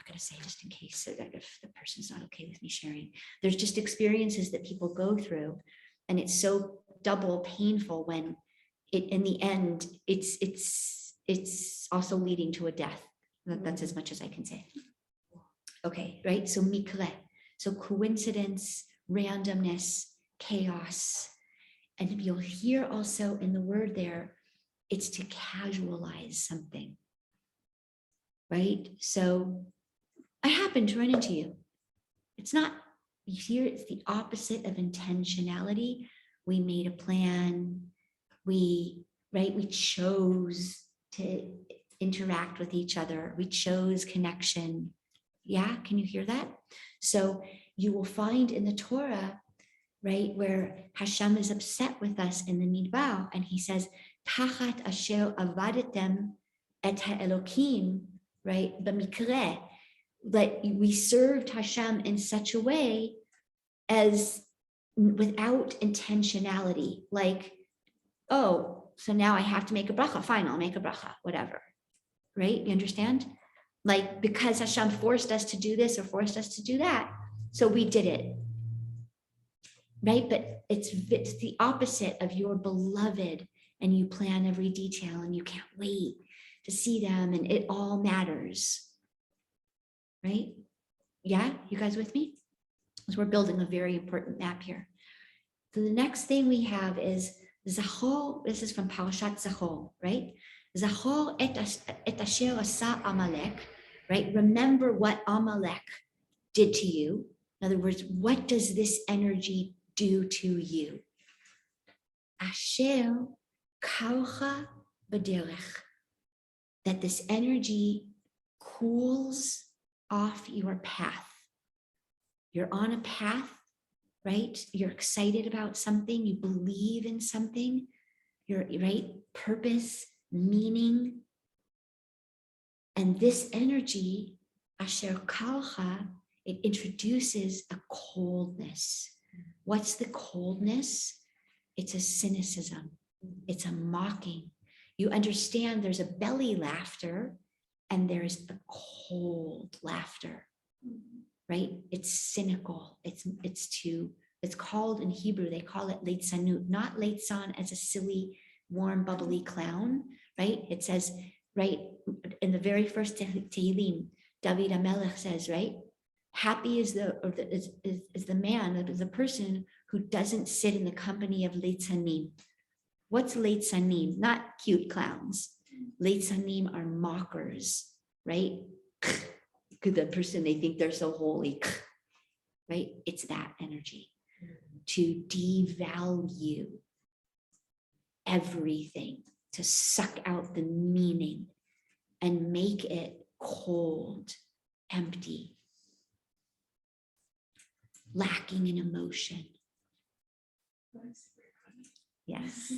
going to say, just in case, so that if the person's not okay with me sharing. There's just experiences that people go through, and it's so double painful when in the end, it's also leading to a death. That's as much as I can say. Okay, right? So mikre, so coincidence, randomness, chaos. And you'll hear also in the word there, it's to casualize something, right? So I happen to run into you. It's not, here it's the opposite of intentionality. We made a plan, we chose to interact with each other. We chose connection. Yeah, can you hear that? So you will find in the Torah, right, where Hashem is upset with us in the Midbar, and he says, Tachat asher avadetem et ha'elokim, right, b'mikre, that we served Hashem in such a way as without intentionality, like, oh, so now I have to make a bracha, fine, I'll make a bracha, whatever, right? You understand? Like, because Hashem forced us to do this or forced us to do that, so we did it. right? But it's the opposite of your beloved, and you plan every detail and you can't wait to see them and it all matters, right? Yeah, you guys with me? So we're building a very important map here. So the next thing we have is Zachor. This is from Parashat Zachor, right? Zachor et asher asa Amalek, right? Remember what Amalek did to you. In other words, what does this energy do to you? Asher kaucha b'derech, that this energy cools off your path. You're on a path, right? You're excited about something, you believe in something, you're right, purpose, meaning. And this energy, asher kalcha, it introduces a coldness. What's the coldness? It's a cynicism. It's a mocking. You understand there's a belly laughter and there's a cold laughter, right? It's cynical. It's called in Hebrew, they call it leitzanut, not leitzan as a silly, warm, bubbly clown, right? It says, right, in the very first Tehillim, David HaMelech says, right, happy is the man, is the person who doesn't sit in the company of leitzanim. What's leitzanim? Not cute clowns. Leitzanim are mockers, right? The person, they think they're so holy, right? It's that energy to devalue everything, to suck out the meaning and make it cold, empty, lacking in emotion. Yes,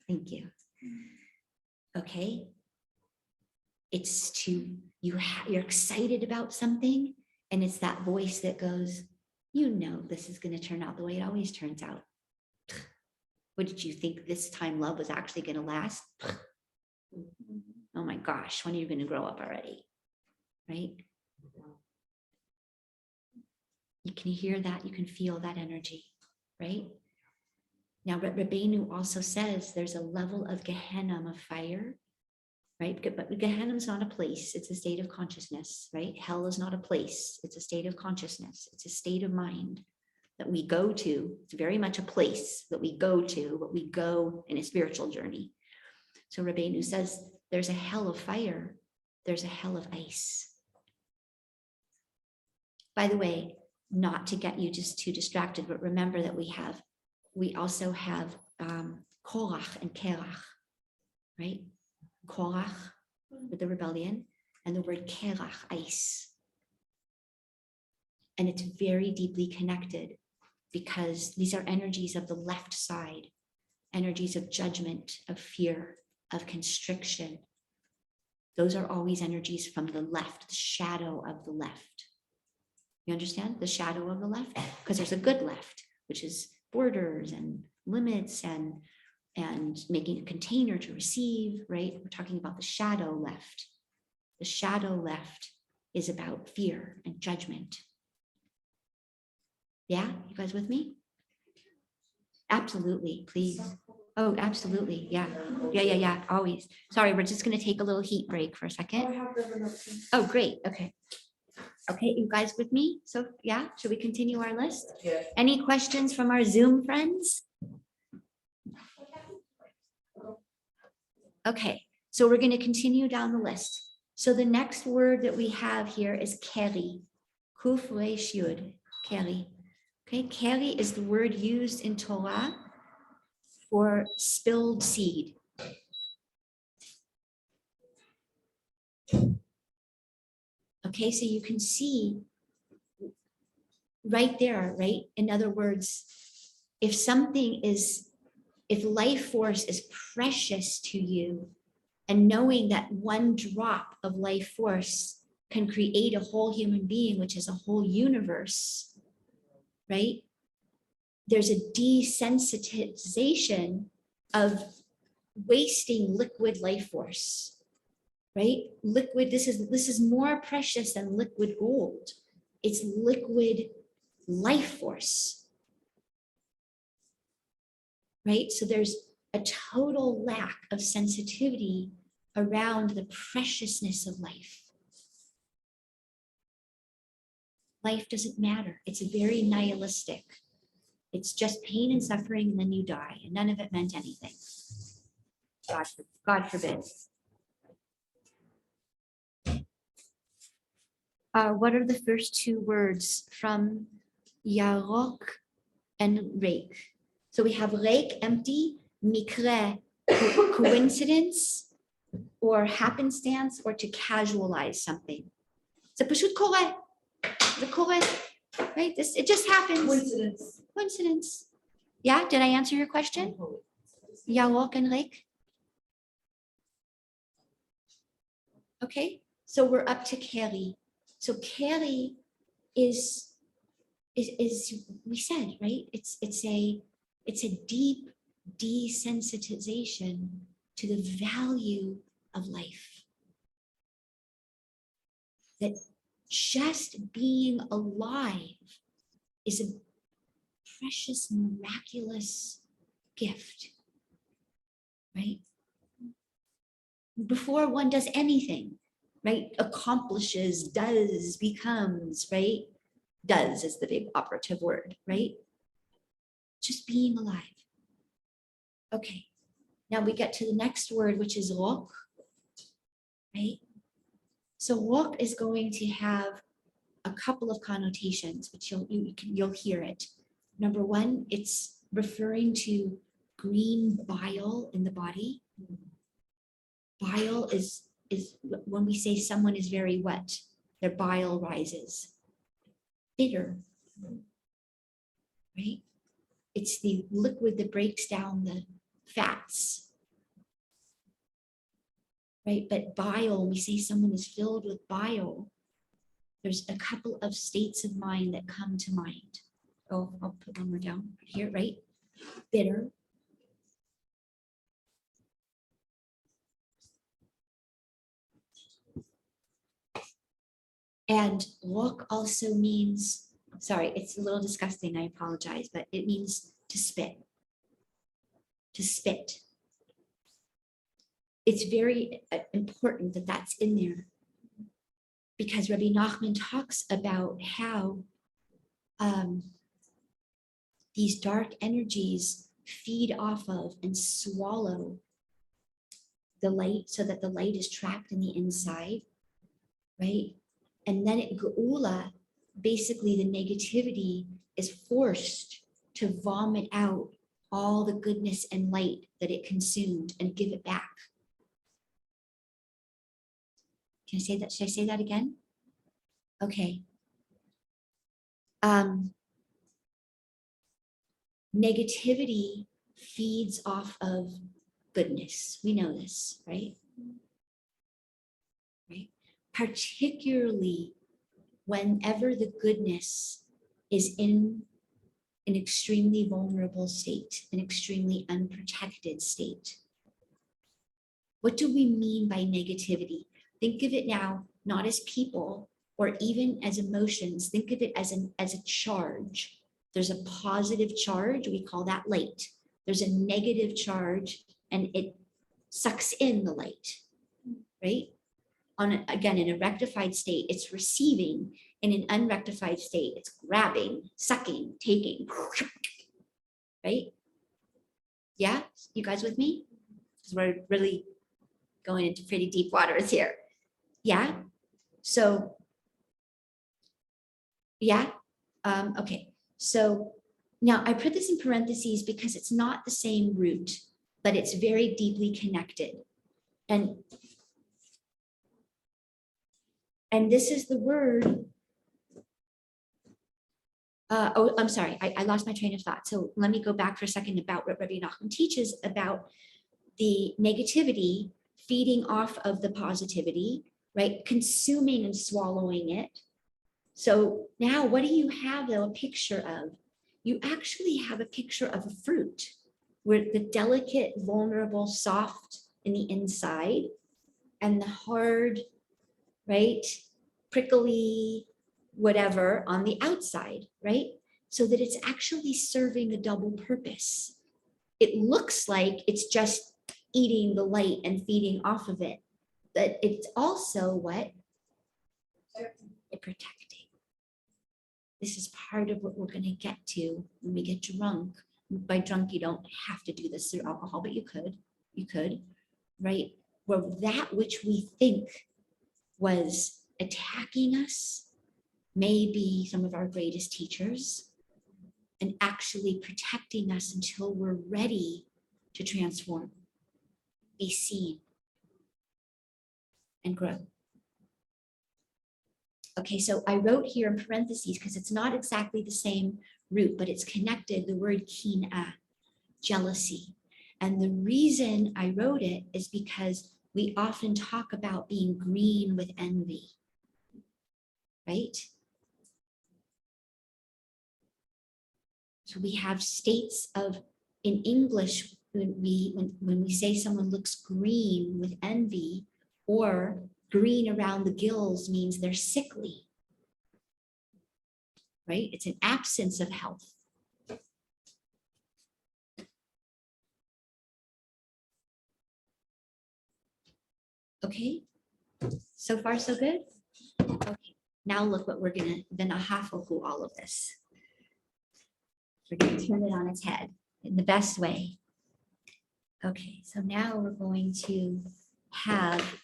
thank you. Okay. It's you're excited about something, and it's that voice that goes, you know, this is going to turn out the way it always turns out. What did you think this time love was actually going to last? Oh my gosh, when are you going to grow up already? Right? You can hear that, you can feel that energy, right? Now, Rabbeinu also says there's a level of Gehenna, of fire, right? But Gehenna is not a place, it's a state of consciousness, right? Hell is not a place, it's a state of consciousness. It's a state of mind that we go to. It's very much a place that we go to, but we go in a spiritual journey. So Rabbeinu says there's a hell of fire, there's a hell of ice. By the way, not to get you just too distracted, but remember that we also have Korach and Kerach, right? Korach with the rebellion, and the word Kerach, ice. And it's very deeply connected because these are energies of the left side, energies of judgment, of fear, of constriction. Those are always energies from the left, the shadow of the left. You understand? The shadow of the left? Because there's a good left, which is borders and limits and making a container to receive, right? We're talking about the shadow left. The shadow left is about fear and judgment. Yeah, you guys with me? Absolutely, please. Oh, absolutely, yeah. Yeah, always. Sorry, we're just gonna take a little heat break for a second. Oh, great, okay. Okay, you guys with me? So yeah, should we continue our list? Yeah. Any questions from our Zoom friends? Okay, so we're going to continue down the list. So the next word that we have here is keri. Kuf resh yud, keri. Okay, keri is the word used in Torah for spilled seed. Okay, so you can see right there, right? In other words, if life force is precious to you, and knowing that one drop of life force can create a whole human being, which is a whole universe, right? There's a desensitization of wasting liquid life force, right? Liquid, this is more precious than liquid gold. It's liquid life force. right? So there's a total lack of sensitivity around the preciousness of life. Life doesn't matter. It's very nihilistic. It's just pain and suffering, and then you die, and none of it meant anything. God forbid. What are the first two words from yarok and reik? So we have reik, empty, mikre, coincidence, or happenstance, or to casualize something. זה פשוט קורה. זה קורה, right? It just happens. Coincidence. Yeah, did I answer your question? Yarok and reik. Okay, so we're up to Keri. So Keri is we said, right? It's a deep desensitization to the value of life. That just being alive is a precious, miraculous gift, right? Before one does anything, right? Accomplishes, does, becomes, right? Does is the big operative word, right? Just being alive. Okay, now we get to the next word, which is rok, right? So rok is going to have a couple of connotations, which you'll hear it. Number one, it's referring to green bile in the body. Bile is when we say someone is very wet, their bile rises. Bitter, right? It's the liquid that breaks down the fats, right? But bile, when we say someone is filled with bile, there's a couple of states of mind that come to mind. Oh, I'll put one more down here, right? Bitter. And rok also means, sorry, it's a little disgusting, I apologize, but it means to spit. To spit. It's very important that that's in there, because Rabbi Nachman talks about how these dark energies feed off of and swallow the light, so that the light is trapped in the inside, right? And then at Geula, basically the negativity is forced to vomit out all the goodness and light that it consumed and give it back. Can I say that? Should I say that again? Okay. Negativity feeds off of goodness. We know this, right? Right? Particularly whenever the goodness is in an extremely vulnerable state, an extremely unprotected state. What do we mean by negativity? Think of it now, not as people or even as emotions. Think of it as a charge. There's a positive charge, we call that light. There's a negative charge, and it sucks in the light, right? Again, in a rectified state, it's receiving. In an unrectified state, it's grabbing, sucking, taking, right? Yeah, you guys with me? Because we're really going into pretty deep waters here. Yeah, so, yeah, okay. So now I put this in parentheses because it's not the same root, but it's very deeply connected. And this is the word. Oh, I'm sorry, I lost my train of thought. So let me go back for a second about what Rabbi Nachman teaches about the negativity feeding off of the positivity, right? Consuming and swallowing it. So now what do you have though a picture of? You actually have a picture of a fruit where the delicate, vulnerable, soft in the inside and the hard, right, prickly, whatever on the outside, right? So that it's actually serving a double purpose. it looks like it's just eating the light and feeding off of it, but it's also what? It protecting. This is part of what we're going to get to when we get drunk. By drunk, you don't have to do this through alcohol, but you could, right? Where that which we think was attacking us may be some of our greatest teachers and actually protecting us until we're ready to transform, be seen, and grow. Okay, so I wrote here in parentheses because it's not exactly the same root, but it's connected, the word kina, jealousy. And the reason I wrote it is because we often talk about being green with envy, right? So we have states of, in English, when we say someone looks green with envy, or green around the gills means they're sickly, right? It's an absence of health. Okay, so far so good? Okay, now look what we're gonna, v'nahafahu all of this. We're gonna turn it on its head in the best way. Okay, so now we're going to have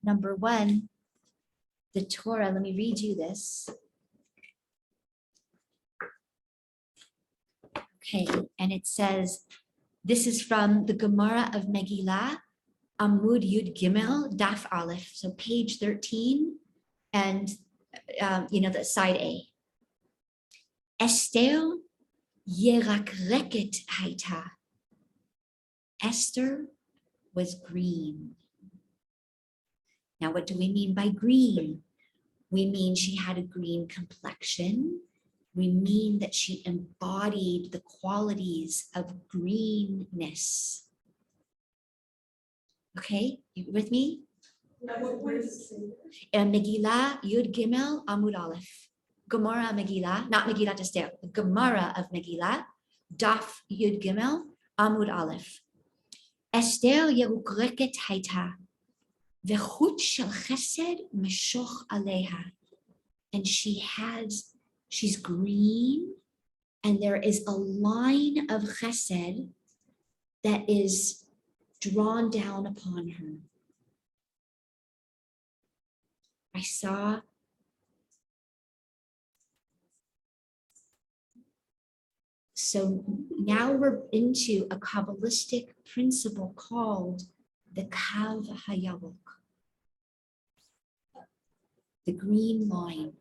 number one, the Torah. Let me read you this. Okay, and it says, this is from the Gemara of Megillah, Amud Yud Gimel, Daf Aleph, so page 13, and the side A. Esther yerakreket haita. Esther was green. Now, what do we mean by green? We mean she had a green complexion. We mean that she embodied the qualities of greenness. Okay, you with me? Megillah Yud Gimel Amud Aleph. Gemara Megillah, not Megillah Esther, the Gemara of Megillah, Daf Yud Gimel Amud Aleph. Esther yerukreket haita, v'chut shel chesed meshoch aleha. And she's green, and there is a line of chesed that is drawn down upon her. I saw so now we're into a Kabbalistic principle called the Kav HaYavuk, the green line,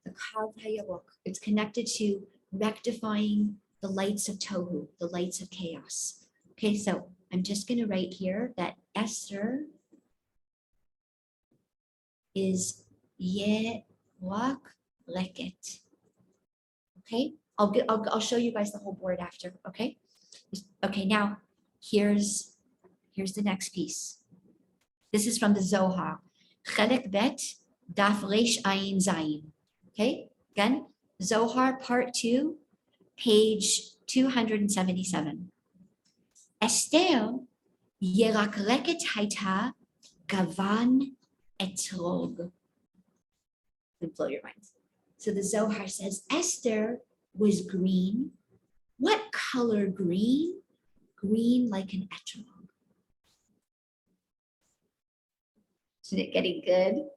the Kav HaYavuk. It's connected to rectifying the lights of Tohu, the lights of chaos. Okay, so I'm just going to write here that Esther is Yeruk Leket. Okay, I'll show you guys the whole board after. Okay, okay. Now here's the next piece. This is from the Zohar, Chelek Bet Daf Reish Ayin Zayin. Okay, again, Zohar Part 2, page 277. Esther yerakreket haita gavan etrog. It'll blow your minds. So the Zohar says Esther was green. What color green? Green like an etrog. Isn't it getting good?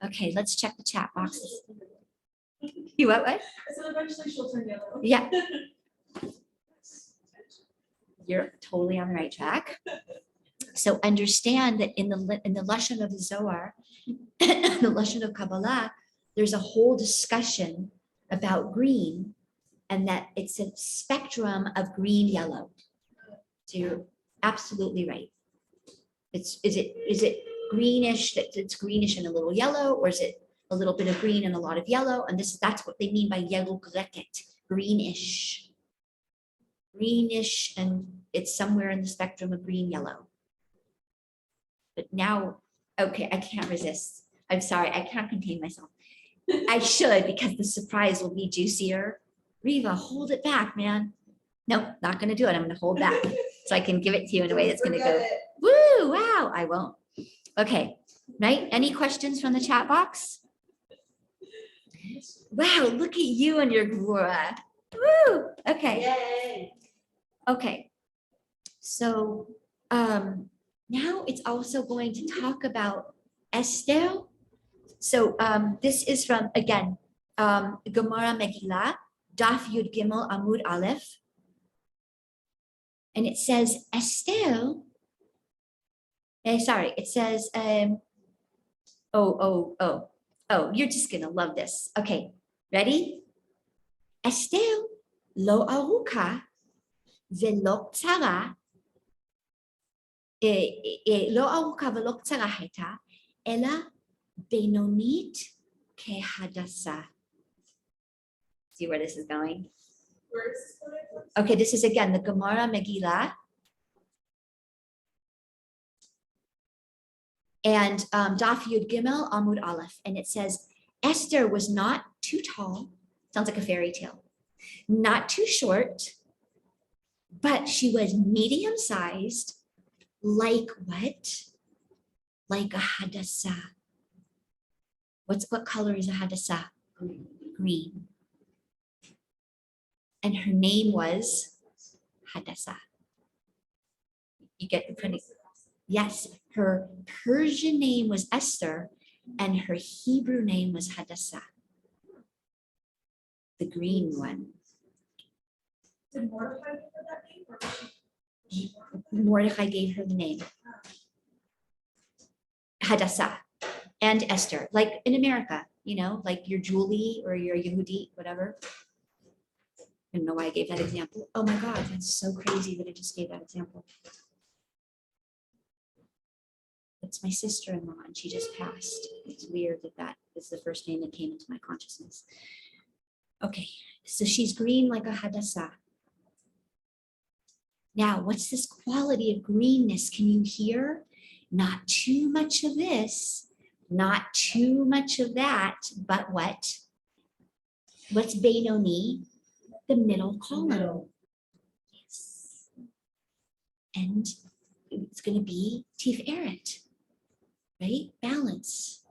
Okay, let's check the chat boxes. You what? I said eventually she'll turn yellow. Yeah. You're totally on the right track. So understand that in the Lashon of the Zohar, the Lashon of Kabbalah, there's a whole discussion about green, and that it's a spectrum of green yellow. So you're absolutely right. Is it greenish, that it's greenish and a little yellow, or is it a little bit of green and a lot of yellow? And that's what they mean by yeruk leket, greenish. Greenish, and it's somewhere in the spectrum of green yellow. But now, okay, I can't resist. I'm sorry, I can't contain myself. I should, because the surprise will be juicier. Reva, hold it back, man. Nope, not gonna do it. I'm gonna hold back so I can give it to you in a way that's gonna go, woo, wow, I won't. Okay, right? Any questions from the chat box? Wow, look at you and your Gvura. Woo, okay. Yay. Okay, so now it's also going to talk about Esther. So this is from, again, Gemara Megillah, Daf Yud Gimel Amud Aleph. And it says, Esther, sorry, it says, you're just gonna love this. Okay, ready? Esther lo aruka velo tzara, לא ארוכה ולא קצרה הייתה, אלא בינונית כהדסה. See where this is going? Where is this coming from? Okay, this is again the Gemara Megillah. And Daf Yud Gimel Amud Aleph. And it says, Esther was not too tall, sounds like a fairy tale, not too short, but she was medium-sized, like what? Like a hadassa. What color is a hadassa? Green. And her name was Hadassa. You get the pretty. Yes, her Persian name was Esther, and her Hebrew name was Hadassa. The green one. Did Mordecai give her that name, or was she Mordecai gave her the name. Hadassa and Esther, like in America, you know, like your Julie or your Yehudi, whatever. I don't know why I gave that example. Oh my God, that's so crazy that I just gave that example. It's my sister-in-law and she just passed. It's weird that that is the first name that came into my consciousness. Okay, so she's green like a Hadassa. Now, what's this quality of greenness? Can you hear? Not too much of this, not too much of that, but what? What's Benoni? The middle column. Yes. And it's going to be Tiferet, right? Balance.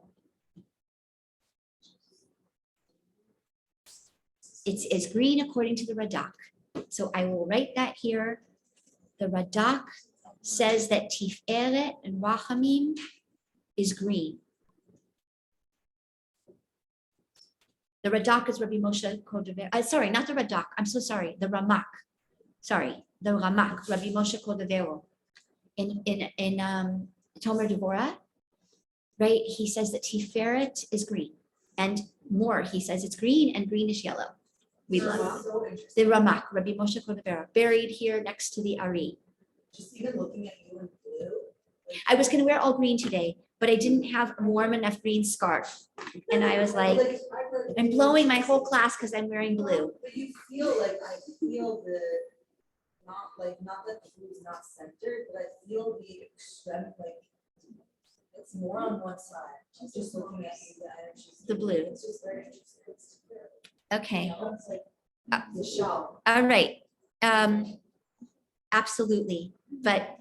It's green according to the Radak. So I will write that here. The Radak says that Tiferet and Rachamim is green. The Radak is Rabbi Moshe Cordovero. Sorry, not the Radak. I'm so sorry. The Ramak. Sorry, the Ramak, Rabbi Moshe Cordovero. In Tomer Devorah, right? He says that Tiferet is green, and more. He says it's green and greenish yellow. We love the Ramak, Rabbi Moshe Cordovero, buried here next to the Ari. just even looking at you in blue? I was going to wear all green today, but I didn't have a warm enough green scarf. And I was like, I'm blowing my whole class because I'm wearing blue. But you feel like, I feel the, not that the blue is not centered, but I feel the extreme, like, it's more on one side, just looking at you, the energy. The blue. It's just very interesting. Okay. You know, it's like the shell. All right. Absolutely. But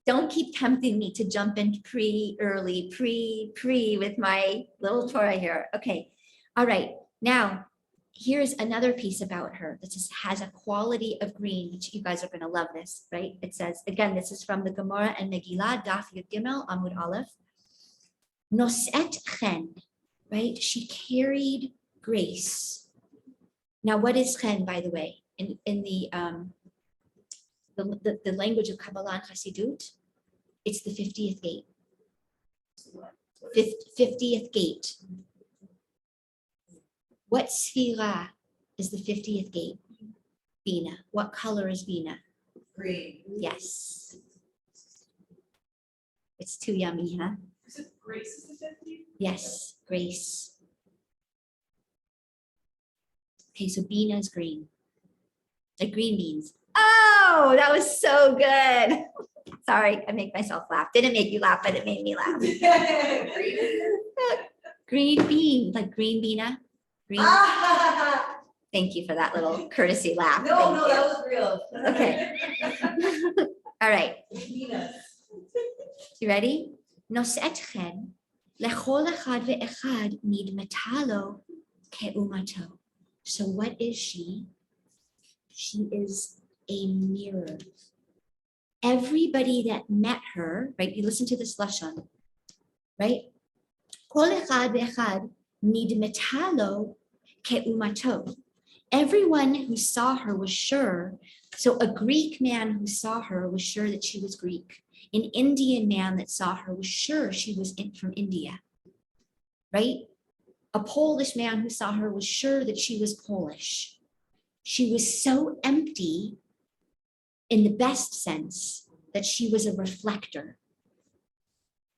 don't keep tempting me to jump in early, with my little Torah here. Okay. All right. Now, here's another piece about her that just has a quality of green, which you guys are going to love this, right? It says, again, this is from the Gemara and Megillah, Daf Yud Gimel, Amud Aleph. Noset chen, right? She carried grace. Now, what is chen, by the way? In the language of Kabbalah and Hasidut, it's the 50th gate. 50th gate. What sphira is the 50th gate? Bina. What color is Bina? Green. Yes. It's too yummy, huh? Is it Grace is the 50? Yes, grace. Okay, so Bina is green. Like green beans. Oh, that was so good. Sorry, I make myself laugh. Didn't make you laugh, but it made me laugh. Green bean, like green beana. Green. Ah, Thank you for that little courtesy laugh. no, Thank no, you. that was real. Okay. All right. Venus. You ready? נושאתכן לכל אחד ואחד נדמתה לו כאומתו. So what is she? She is a mirror. Everybody that met her, right? You listen to this lashon, right? כל אחד ואחד נדמתה לו כאומתו. Everyone who saw her was sure. So a Greek man who saw her was sure that she was Greek. An Indian man that saw her was sure she was from India, right? A Polish man who saw her was sure that she was Polish. She was so empty in the best sense that she was a reflector.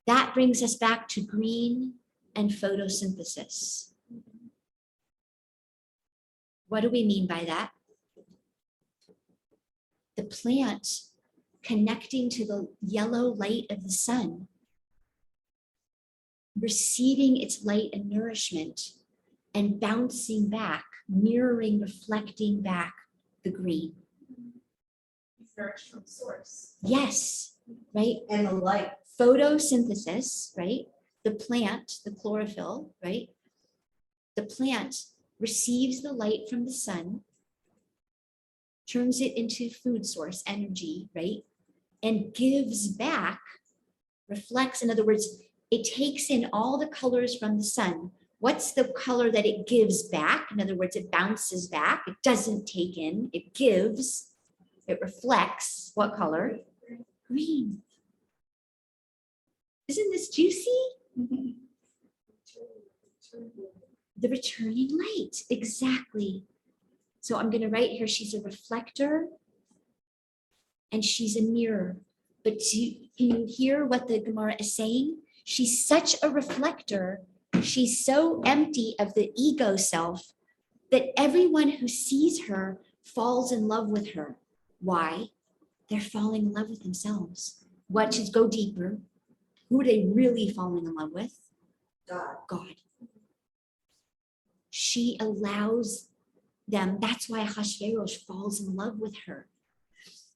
That brings us back to green and photosynthesis. What do we mean by that? The plant connecting to the yellow light of the sun, receiving its light and nourishment, and bouncing back, mirroring, reflecting back the green. Nourished from source. Yes, right? And the light. Photosynthesis, right? The plant, the chlorophyll, right? The plant receives the light from the sun, turns it into food source energy, right? And gives back, reflects, in other words, it takes in all the colors from the sun. What's the color that it gives back? In other words, it bounces back. It doesn't take in, it gives, it reflects. What color? Green. Isn't this juicy? The returning light, exactly. So I'm going to write here, she's a reflector and she's a mirror. But can you hear what the Gemara is saying? She's such a reflector. She's so empty of the ego self that everyone who sees her falls in love with her. Why? They're falling in love with themselves. What should go deeper? Who are they really falling in love with? God. God. She allows them. That's why Ahasuerus falls in love with her.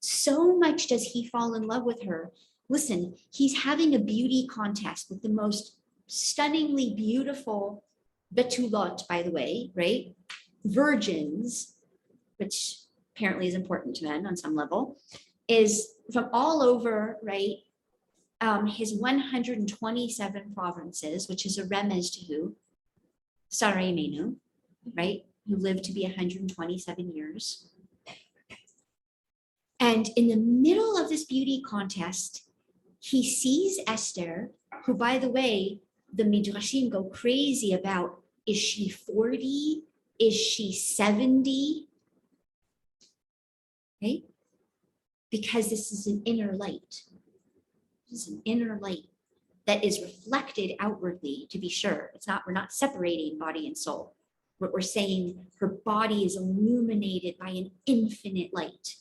So much does he fall in love with her. Listen, he's having a beauty contest with the most stunningly beautiful betulot, by the way, right? Virgins, which apparently is important to men on some level, is from all over, right? His 127 provinces, which is a remez to who? Sarai Menu, right? Who lived to be 127 years. And in the middle of this beauty contest, he sees Esther, who, by the way, the Midrashim go crazy about, is she 40? Is she 70? Okay? Because this is an inner light. This is an inner light that is reflected outwardly, to be sure. It's not, we're not separating body and soul. But we're saying her body is illuminated by an infinite light,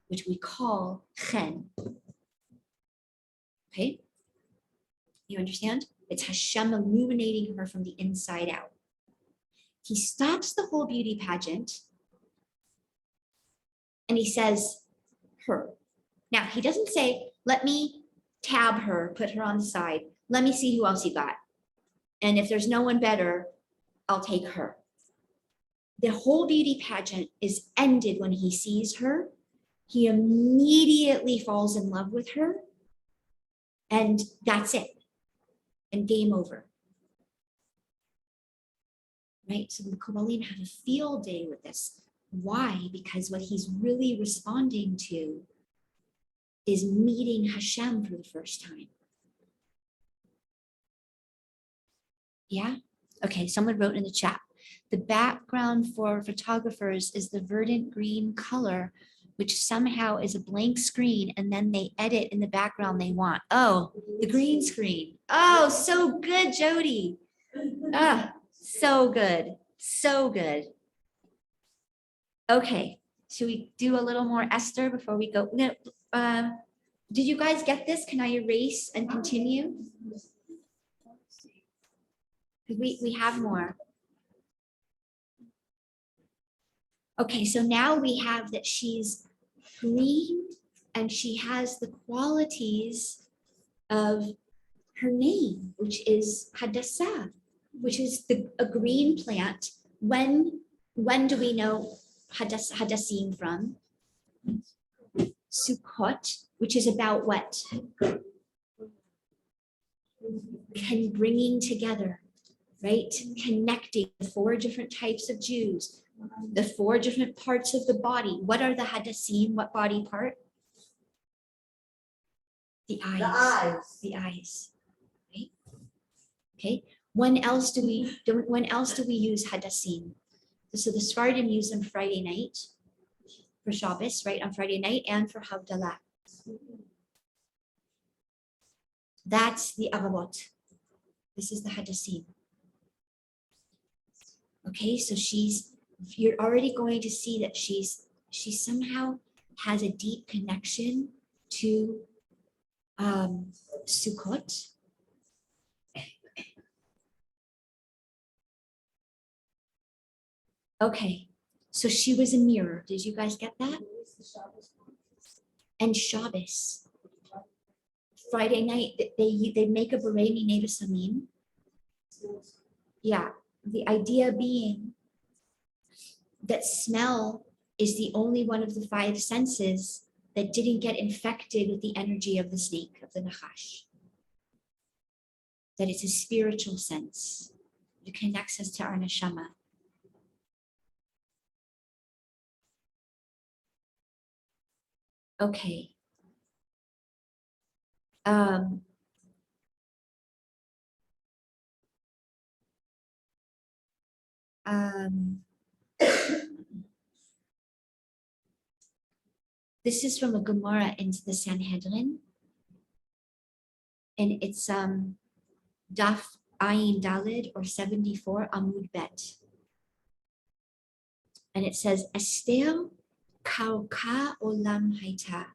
which we call chen. Okay? You understand? It's Hashem illuminating her from the inside out. He stops the whole beauty pageant and he says, her. Now, he doesn't say, let me tab her, put her on the side. Let me see who else you got. And if there's no one better, I'll take her. The whole beauty pageant is ended when he sees her. He immediately falls in love with her. And that's it. And game over. Right? So the Kabbalim have a field day with this. Why? Because what he's really responding to is meeting Hashem for the first time. Yeah? Okay, someone wrote in the chat. The background for photographers is the verdant green color, which somehow is a blank screen, and then they edit in the background they want. Oh, the green screen. Oh, so good, Jody. Ah, so good. So good. Okay, should we do a little more Esther before we go? Did you guys get this? Can I erase and continue? We have more. Okay, so now we have that she's green and she has the qualities of her name, which is Hadassah, which is a green plant. When do we know Hadassim from? Sukkot, which is about what? Bringing together, right? Connecting the 4 different types of Jews, the 4 different parts of the body. What are the Hadassim? What body part? The eyes. The eyes. The eyes. Right? Okay. When else do we use Hadassim? So the Sephardim use them Friday night for Shabbos, right? On Friday night, and for Havdalah. That's the Avavot. This is the Hadassim. Okay, so you're already going to see that she somehow has a deep connection to Sukkot. Okay, so she was a mirror. Did you guys get that? And Shabbos. Friday night, they make a Berei Minei B'Samim. Yeah, the idea being that smell is the only one of the 5 senses that didn't get infected with the energy of the snake, of the Nachash. That it's a spiritual sense. It connects us to our neshama. Okay. This is from a Gemara into the Sanhedrin, and it's Daf Ayin Dalid or 74 Amud Bet, and it says Esther Kauka Olam Haita.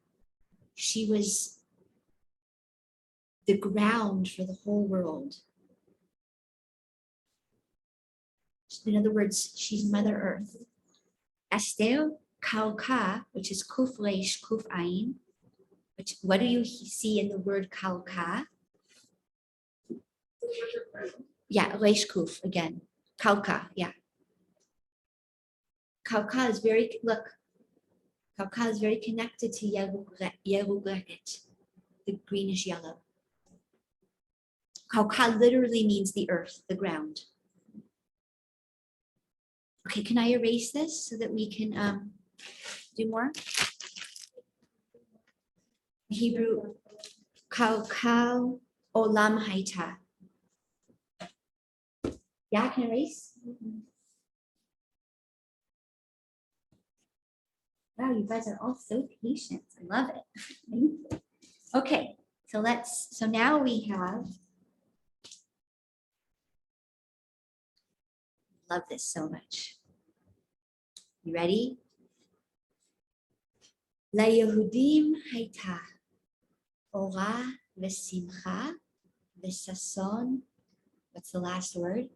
She was the ground for the whole world. In other words, she's Mother Earth. Esther Kauka, which is Kuf Reish Kuf Ayin. Which, what do you see in the word Kauka? Yeah, Reish Kuf again. Kauka, yeah. Kauka is very connected to Yerugret, the greenish yellow. Kauka literally means the earth, the ground. Okay, can I erase this so that we can do more? Hebrew, Kau Olam Haita. Yeah, can I erase? Wow, you guys are all so patient. I love it. Thank you. Okay, so now we have, love this so much. You ready? La Yehudim Haita Ora V'Simcha V'Sason. What's the last word?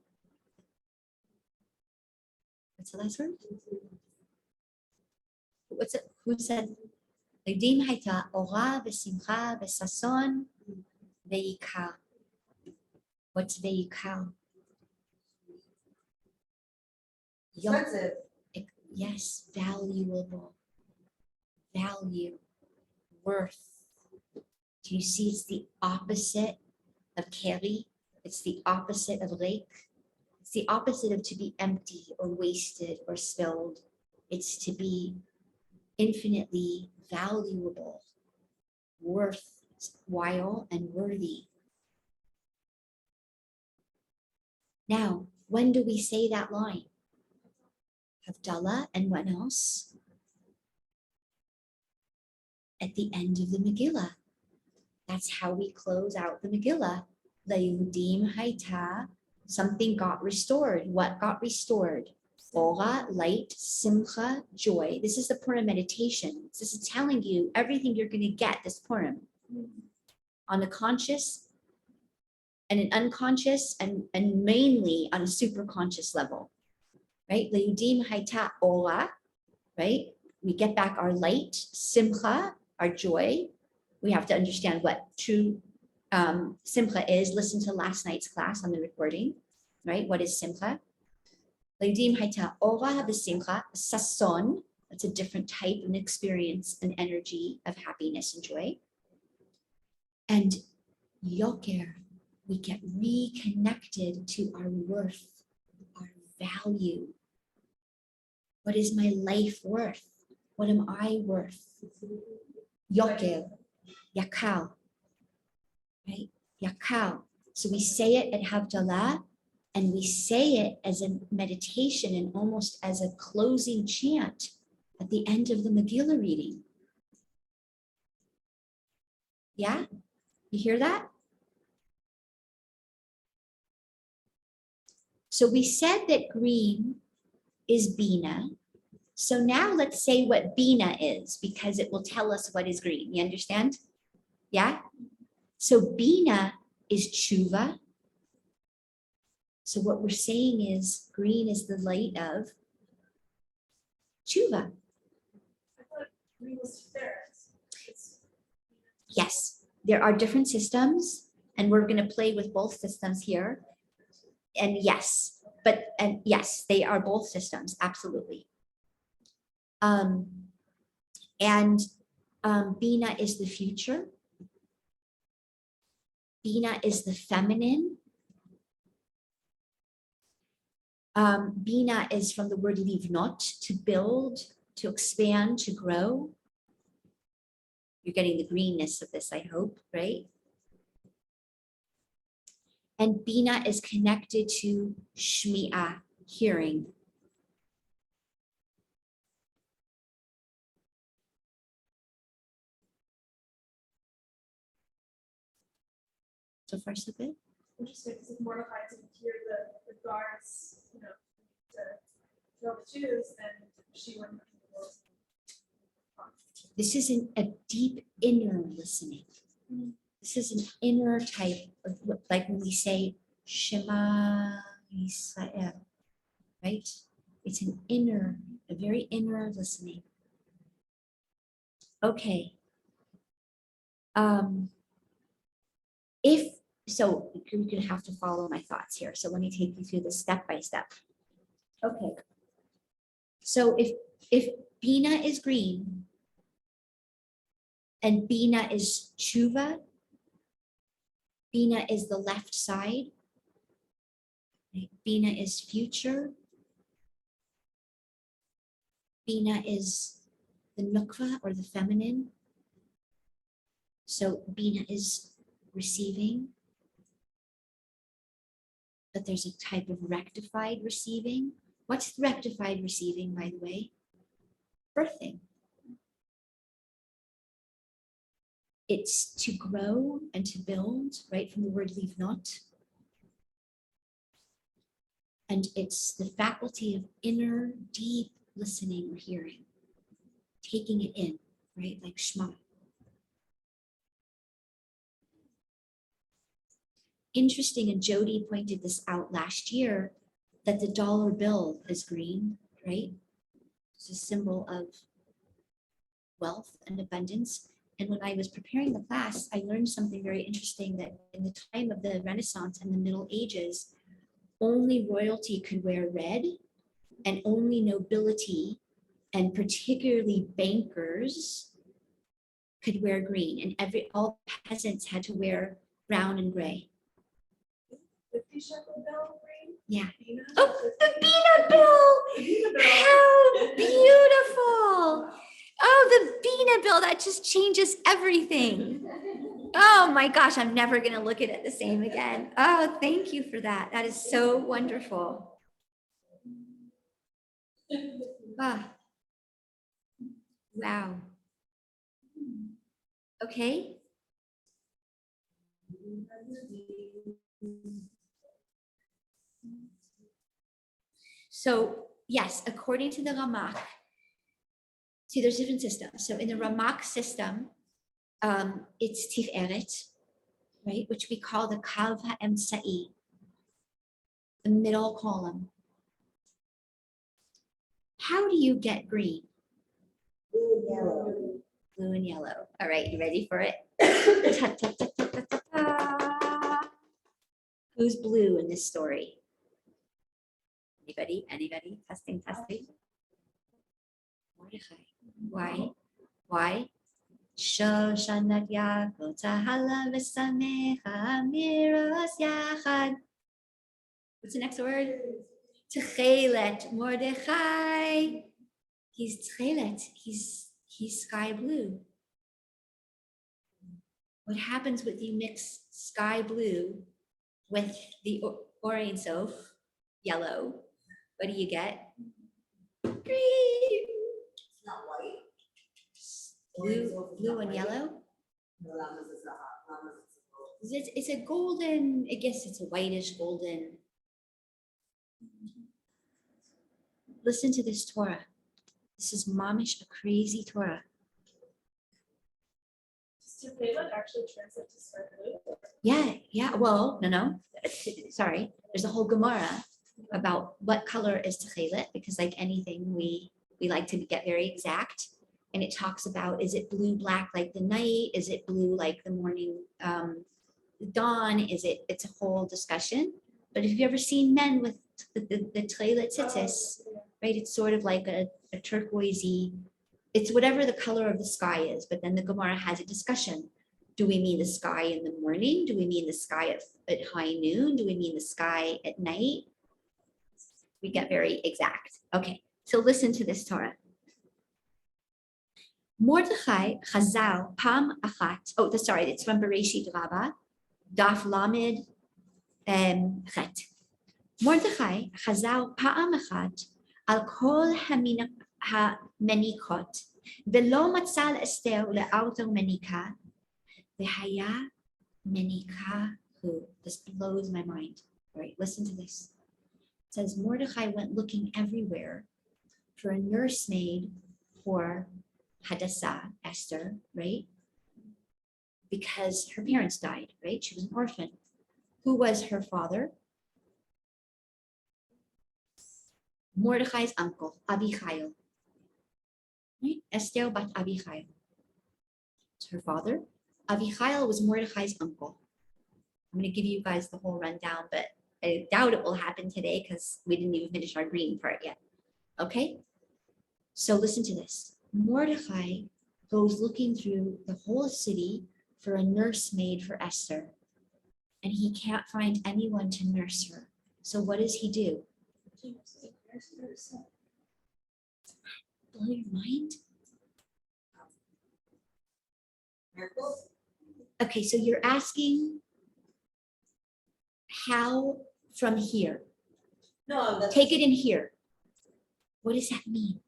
What's the last word? What's it? Who said? Yehudim Haita Ora V'Simcha V'Sason Ve'ikar. What's Ve'ikar? Expensive. Yes, valuable. Value, worth. Do you see it's the opposite of keri? It's the opposite of lake. It's the opposite of to be empty or wasted or spilled. It's to be infinitely valuable, worthwhile, and worthy. Now, when do we say that line? Havdalah, and when else? At the end of the Megillah. That's how we close out the Megillah. Le'udim Haita, something got restored. What got restored? Ora, light, Simcha, joy. This is the Purim meditation. This is telling you everything you're going to get this Purim. On the conscious, and an unconscious and mainly on a super conscious level, right? Leudim haita ora, right? We get back our light, simcha, our joy. We have to understand what true simcha is. Listen to last night's class on the recording, right? What is simcha? Leudim haita ora v'simcha, sason. That's a different type of experience and energy of happiness and joy. And yoker, we get reconnected to our worth, our value. What is my life worth? What am I worth? Yoker, yakal, right? Yakal. So we say it at Havdalah, and we say it as a meditation and almost as a closing chant at the end of the Megillah reading. Yeah? You hear that? So we said that green is Bina. So now let's say what Bina is, because it will tell us what is green. You understand? Yeah? So Bina is tshuva. So what we're saying is green is the light of tshuva. I thought green was fair. Yes, there are different systems, and we're going to play with both systems here. And yes, they are both systems, absolutely. And Bina is the future. Bina is the feminine. Bina is from the word livnot, to build, to expand, to grow. You're getting the greenness of this, I hope, right? And Bina is connected to Shmi'ah, hearing. So far, so good. Interesting, because it's mortified to hear the guards, to throw the shoes, and she went. This is a deep inner listening. This is an inner type of, like when we say Shema Yisrael, right? It's an inner, a very inner listening. Okay. So you're going to have to follow my thoughts here. So let me take you through this step by step. Okay. So if Bina is green and Bina is tshuva, Bina is the left side. Right? Bina is future. Bina is the nukva or the feminine. So Bina is receiving. But there's a type of rectified receiving. What's rectified receiving, by the way? Birthing. It's to grow and to build, right, from the word livnot. And it's the faculty of inner, deep listening or hearing, taking it in, right, like Shema. Interesting, and Jody pointed this out last year, that the dollar bill is green, right? It's a symbol of wealth and abundance. And when I was preparing the class, I learned something very interesting, that in the time of the Renaissance and the Middle Ages, only royalty could wear red, and only nobility and particularly bankers could wear green, and all peasants had to wear brown and gray. 50 shekel bill green? Yeah. Bina? Oh, the Bina bill! How beautiful! Oh, the Bina bill, that just changes everything. Oh my gosh, I'm never gonna look at it the same again. Oh, thank you for that. That is so wonderful. Ah. Wow. Okay. So yes, according to the Ramak, see, there's different systems. So in the Ramak system, it's Tiferet, right? Which we call the Kav HaEmtsa'i, the middle column. How do you get green? Blue and yellow. Blue and yellow. All right, you ready for it? Ta, ta, ta, ta, ta, ta, ta. Who's blue in this story? Anybody? Anybody? Testing, testing. Mordechai. Why? Why? Shoshanat Yaakov Tahala V'Samecha Miros Yachad. What's the next word? Tchelet Mordechai. He's tchelet. He's sky blue. What happens when you mix sky blue with the orange soap, yellow? What do you get? Green. It's not white. Blue and yellow. No, llamas is not hot. Llamas is gold. It's a golden, I guess it's a whitish golden. Listen to this Torah. This is mamish, a crazy Torah. Does Reva actually translate to sky blue? Yeah. Well, no. Sorry. There's a whole Gemara about what color is techelet, because like anything, we like to get very exact. And it talks about, is it blue black like the night? Is it blue like the morning dawn? It's a whole discussion. But if you've ever seen men with the techelet tzitzis, right? It's sort of like a turquoisey, it's whatever the color of the sky is, but then the Gemara has a discussion. Do we mean the sky in the morning? Do we mean the sky at high noon? Do we mean the sky at night? We get very exact. Okay, so listen to this Torah. Mordechai chazal pam achat. Oh, sorry, it's from Bereshit Rabbah, Daf Lamed Chet. Mordechai chazal pam achat al kol hamenikot velo matzal Esther le'auto menika v'haya menika hu. This blows my mind. All right, listen to this. It says Mordechai went looking everywhere for a nursemaid for Hadassah, Esther, right? Because her parents died, right? She was an orphan. Who was her father? Mordechai's uncle, Abichail. Right? Esther bat Abichail. It's her father. Abichail was Mordechai's uncle. I'm going to give you guys the whole rundown, but I doubt it will happen today because we didn't even finish our green part yet. Okay? So listen to this. Mordechai goes looking through the whole city for a nursemaid for Esther, and he can't find anyone to nurse her. So what does he do? Blow your mind? Miracles? Okay, so you're asking how from here. No, that's. Take it in here. What does that mean?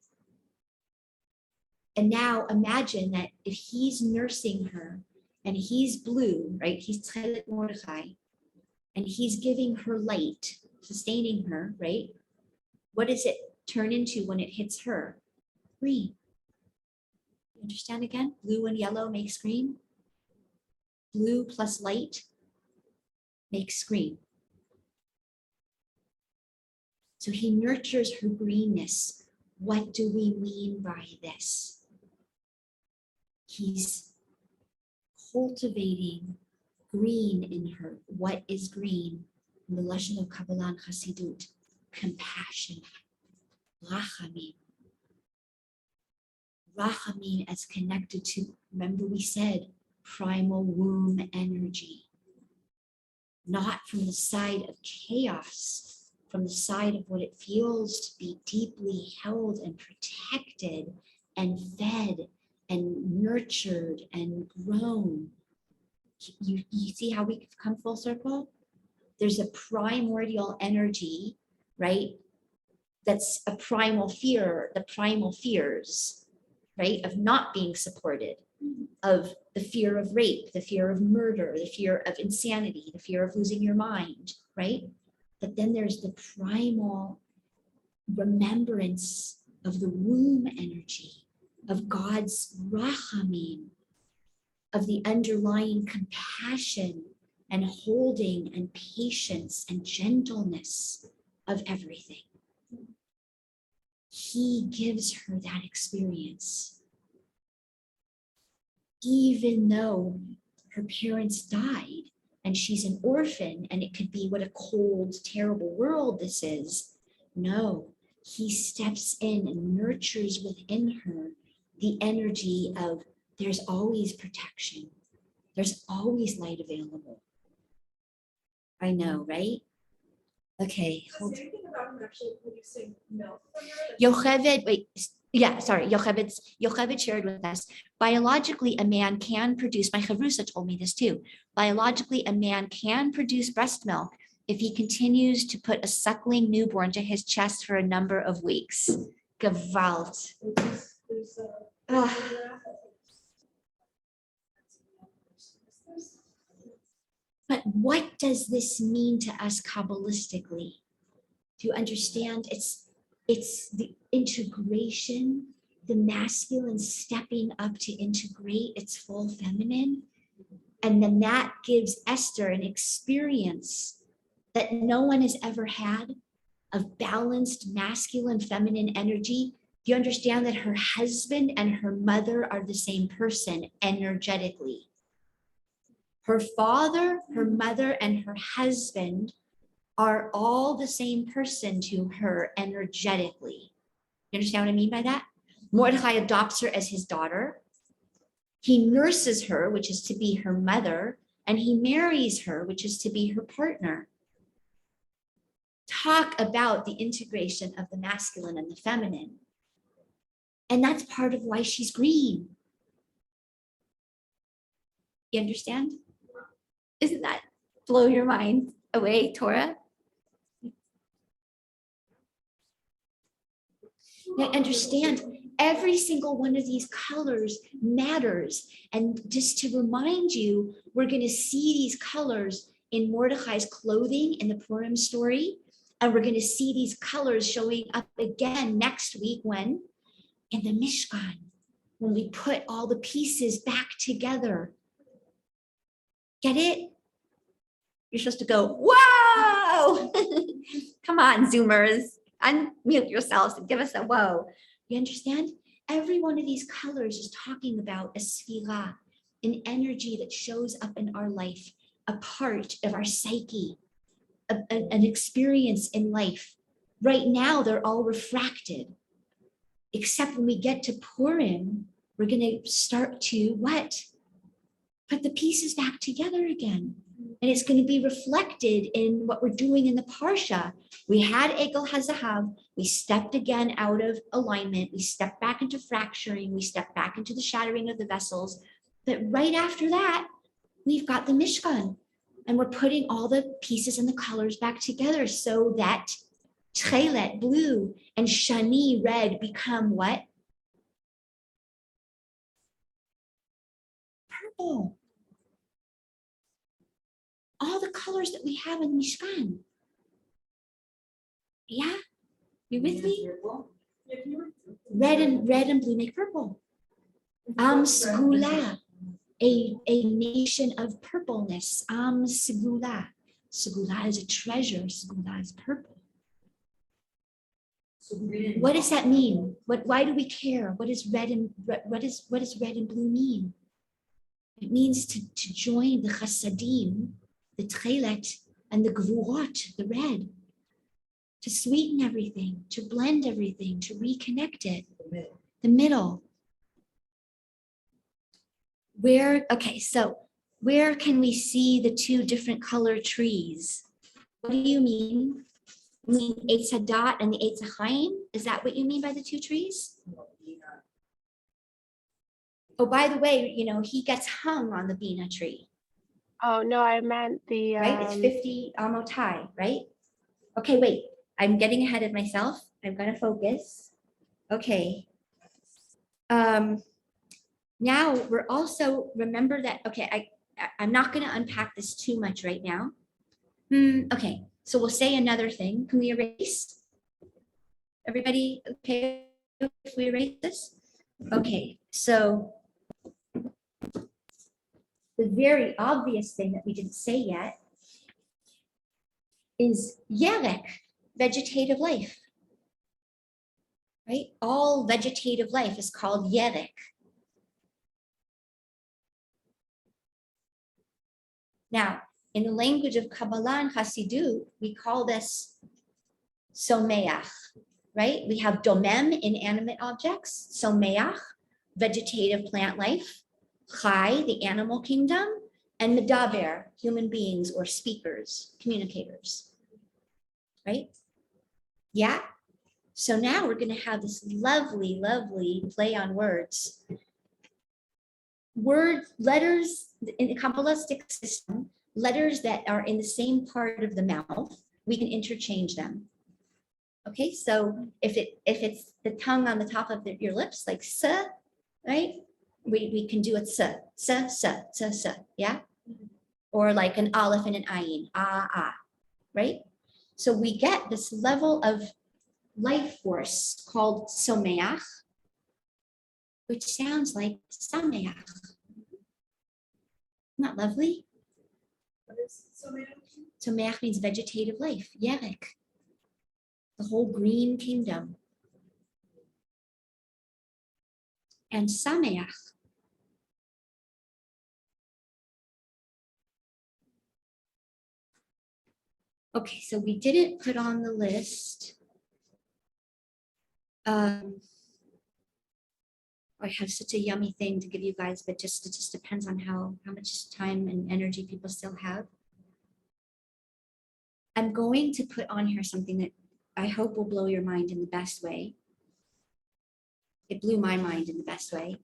And now imagine that if he's nursing her and he's blue, right? He's Tchelet Mordechai, and he's giving her light, sustaining her, right? What does it turn into when it hits her? Green. You understand again? Blue and yellow makes green. Blue plus light makes green. So he nurtures her greenness. What do we mean by this? He's cultivating green in her. What is green? In the Lashon of Kabbalah and Chassidut, compassion, rachamim. Rachamim as connected to, remember we said, primal womb energy. Not from the side of chaos, from the side of what it feels to be deeply held and protected and fed and nurtured and grown. You see how we've come full circle? There's a primordial energy, right? That's a primal fear, the primal fears, right? Of not being supported, of the fear of rape, the fear of murder, the fear of insanity, the fear of losing your mind, right? But then there's the primal remembrance of the womb energy, of God's rachamim, of the underlying compassion and holding and patience and gentleness of everything. He gives her that experience. Even though her parents died and she's an orphan, and it could be what a cold, terrible world this is. No, he steps in and nurtures within her the energy of there's always protection. There's always light available. I know, right? Okay. Does anything about him actually producing milk for her? Yocheved shared with us, biologically, a man can produce, my chavrusa told me this too, biologically, a man can produce breast milk if he continues to put a suckling newborn to his chest for a number of weeks. Gewalt. Ugh. But what does this mean to us Kabbalistically? Do you understand? It's the integration, the masculine stepping up to integrate its full feminine. And then that gives Esther an experience that no one has ever had of balanced masculine feminine energy. Do you understand that her husband and her mother are the same person energetically? Her father, her mother, and her husband are all the same person to her energetically. You understand what I mean by that? Mordechai adopts her as his daughter. He nurses her, which is to be her mother, and he marries her, which is to be her partner. Talk about the integration of the masculine and the feminine. And that's part of why she's green. You understand? Isn't that blow your mind away, Torah? Now understand, every single one of these colors matters. And just to remind you, we're going to see these colors in Mordechai's clothing in the Purim story. And we're going to see these colors showing up again next week when? In the Mishkan, when we put all the pieces back together. Get it? You're supposed to go, whoa! Come on, Zoomers. Unmute yourselves and give us a whoa. You understand? Every one of these colors is talking about a sphira, an energy that shows up in our life, a part of our psyche, an experience in life. Right now, they're all refracted. Except when we get to Purim, we're going to start to what? Put the pieces back together again. And it's going to be reflected in what we're doing in the Parsha. We had Egel HaZahav. We stepped again out of alignment. We stepped back into fracturing. We stepped back into the shattering of the vessels. But right after that, we've got the Mishkan. And we're putting all the pieces and the colors back together so that Tchelet, blue, and Shani, red, become what? Purple. All the colors that we have in Mishkan. Yeah? You with me? Red and blue make purple. Am Segula, a nation of purpleness. Am Segula. Segula is a treasure. Segula is purple. What does that mean? Why do we care? What does red and blue mean? It means to join the chasadim, the tchelet, and the gvurot, the red, to sweeten everything, to blend everything, to reconnect it. The middle. So where can we see the two different color trees? What do you mean? You mean Eitz Hadat and the Eitz HaChaim? Is that what you mean by the two trees? Oh, by the way, he gets hung on the Bina tree. Oh, no, I meant the. Right? It's 50 Amotai, right? Okay, wait. I'm getting ahead of myself. I'm going to focus. Okay. Now we're also, remember that, okay, I'm not going to unpack this too much right now. Okay, so we'll say another thing. Can we erase? Everybody okay if we erase this? Okay, so the very obvious thing that we didn't say yet is yerek, vegetative life. Right? All vegetative life is called yerek. Now, in the language of Kabbalah and Hasidut, we call this someach, right? We have domem, inanimate objects, someach, vegetative plant life, chai, the animal kingdom, and medaber, human beings or speakers, communicators, right? Yeah. So now we're going to have this lovely, lovely play on words. Letters in the Kabbalistic system, letters that are in the same part of the mouth, we can interchange them. Okay, so if it's the tongue on the top of your lips, like s, right? We can do it s, yeah? Or like an aleph and an ayin, right? So we get this level of life force called someach, which sounds like sameach. Not lovely? What is someach? Someach means vegetative life, yerek, the whole green kingdom. And sameach. Okay, so we didn't put on the list. I have such a yummy thing to give you guys, but it just depends on how much time and energy people still have. I'm going to put on here something that I hope will blow your mind in the best way. It blew my mind in the best way.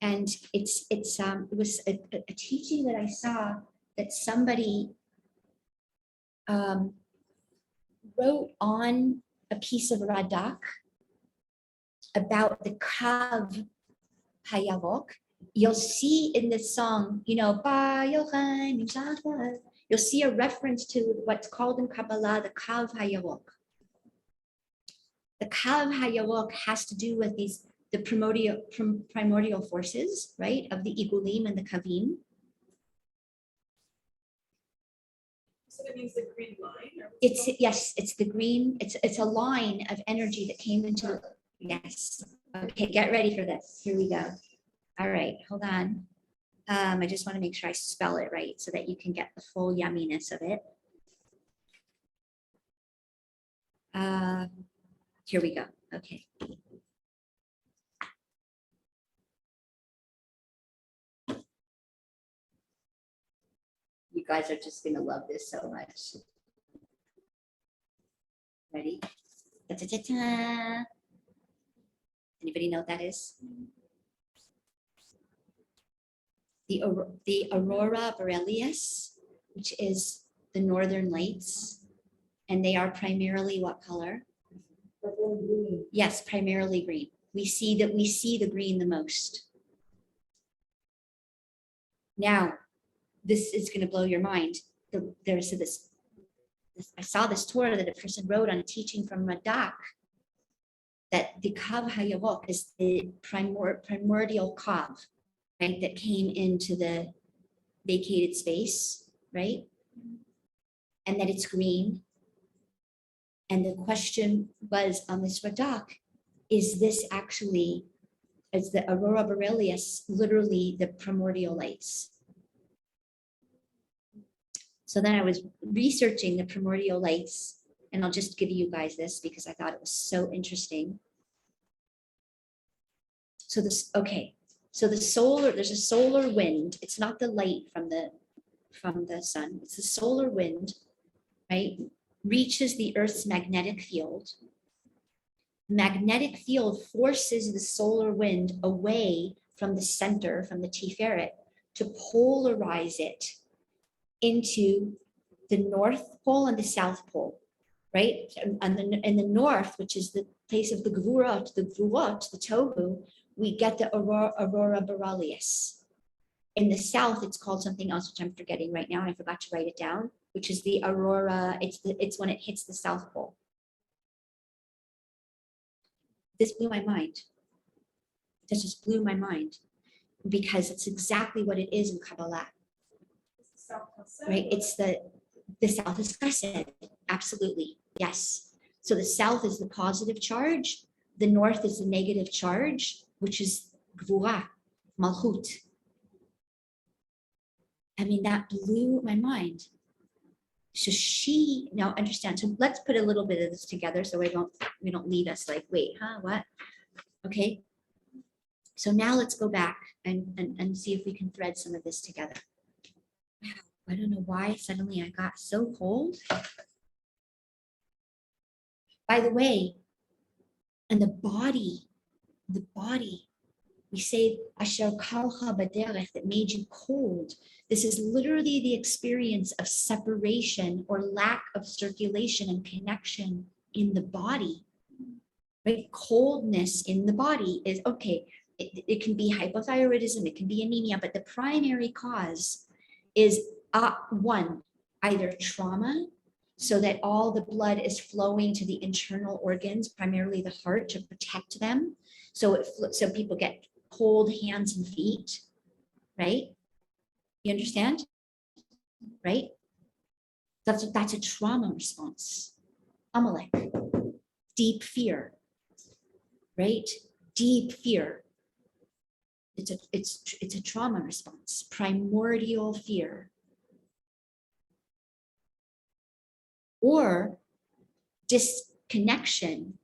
And it was a teaching that I saw that somebody wrote on a piece of radak about the kav hayavok. You'll see in this song, you'll see a reference to what's called in Kabbalah the kav hayavok. The kav hayavok has to do with the primordial forces, right, of the igulim and the kavim. So it means the green line? It's the green, it's a line of energy that came into, yes. Okay, get ready for this. Here we go. All right, hold on. I just want to make sure I spell it right so that you can get the full yumminess of it. Here we go. Okay. You guys are just going to love this so much. Ready? Da-da-da-da. Anybody know what that is? The Aurora Borealis, which is the northern lights, and they are primarily what color? Green. Yes, primarily green. We see the green the most. Now, this is going to blow your mind. I saw this Torah that a person wrote on a teaching from Radak that the Kav Hayavok is the primordial Kav, right, that came into the vacated space, right? And that it's green. And the question was on this Radak, is the Aurora Borealis literally the primordial lights? So then I was researching the primordial lights, and I'll just give you guys this because I thought it was so interesting. So there's a solar wind. It's not the light from the sun. It's the solar wind, right? Reaches the Earth's magnetic field. The magnetic field forces the solar wind away from the center, from the Tiferet, to polarize it into the North Pole and the South Pole, right? And in the north, which is the place of the Gvurot, the Tohu, we get the Aurora Borealis. In the south, it's called something else, which I'm forgetting right now, and I forgot to write it down, which is the Aurora, it's when it hits the South Pole. This blew my mind. This just blew my mind. because it's exactly what it is in Kabbalah, right? It's the south is chesed, absolutely, yes. So the south is the positive charge, the north is the negative charge, which is gvura, malchut. I mean, that blew my mind. So she now understand. So let's put a little bit of this together so we don't lead us like, wait, huh, what? Okay. So now let's go back and see if we can thread some of this together. Wow, I don't know why suddenly I got so cold. By the way, and the body, we say asher kalcha baderech, that made you cold. This is literally the experience of separation or lack of circulation and connection in the body. Right? Coldness in the body is okay. It can be hypothyroidism, it can be anemia, but the primary cause is one, either trauma, so that all the blood is flowing to the internal organs, primarily the heart, to protect them. So people get cold hands and feet, right? You understand? Right? That's a trauma response. Amalek, deep fear, right? Deep fear. It's a trauma response, primordial fear. Or disconnection,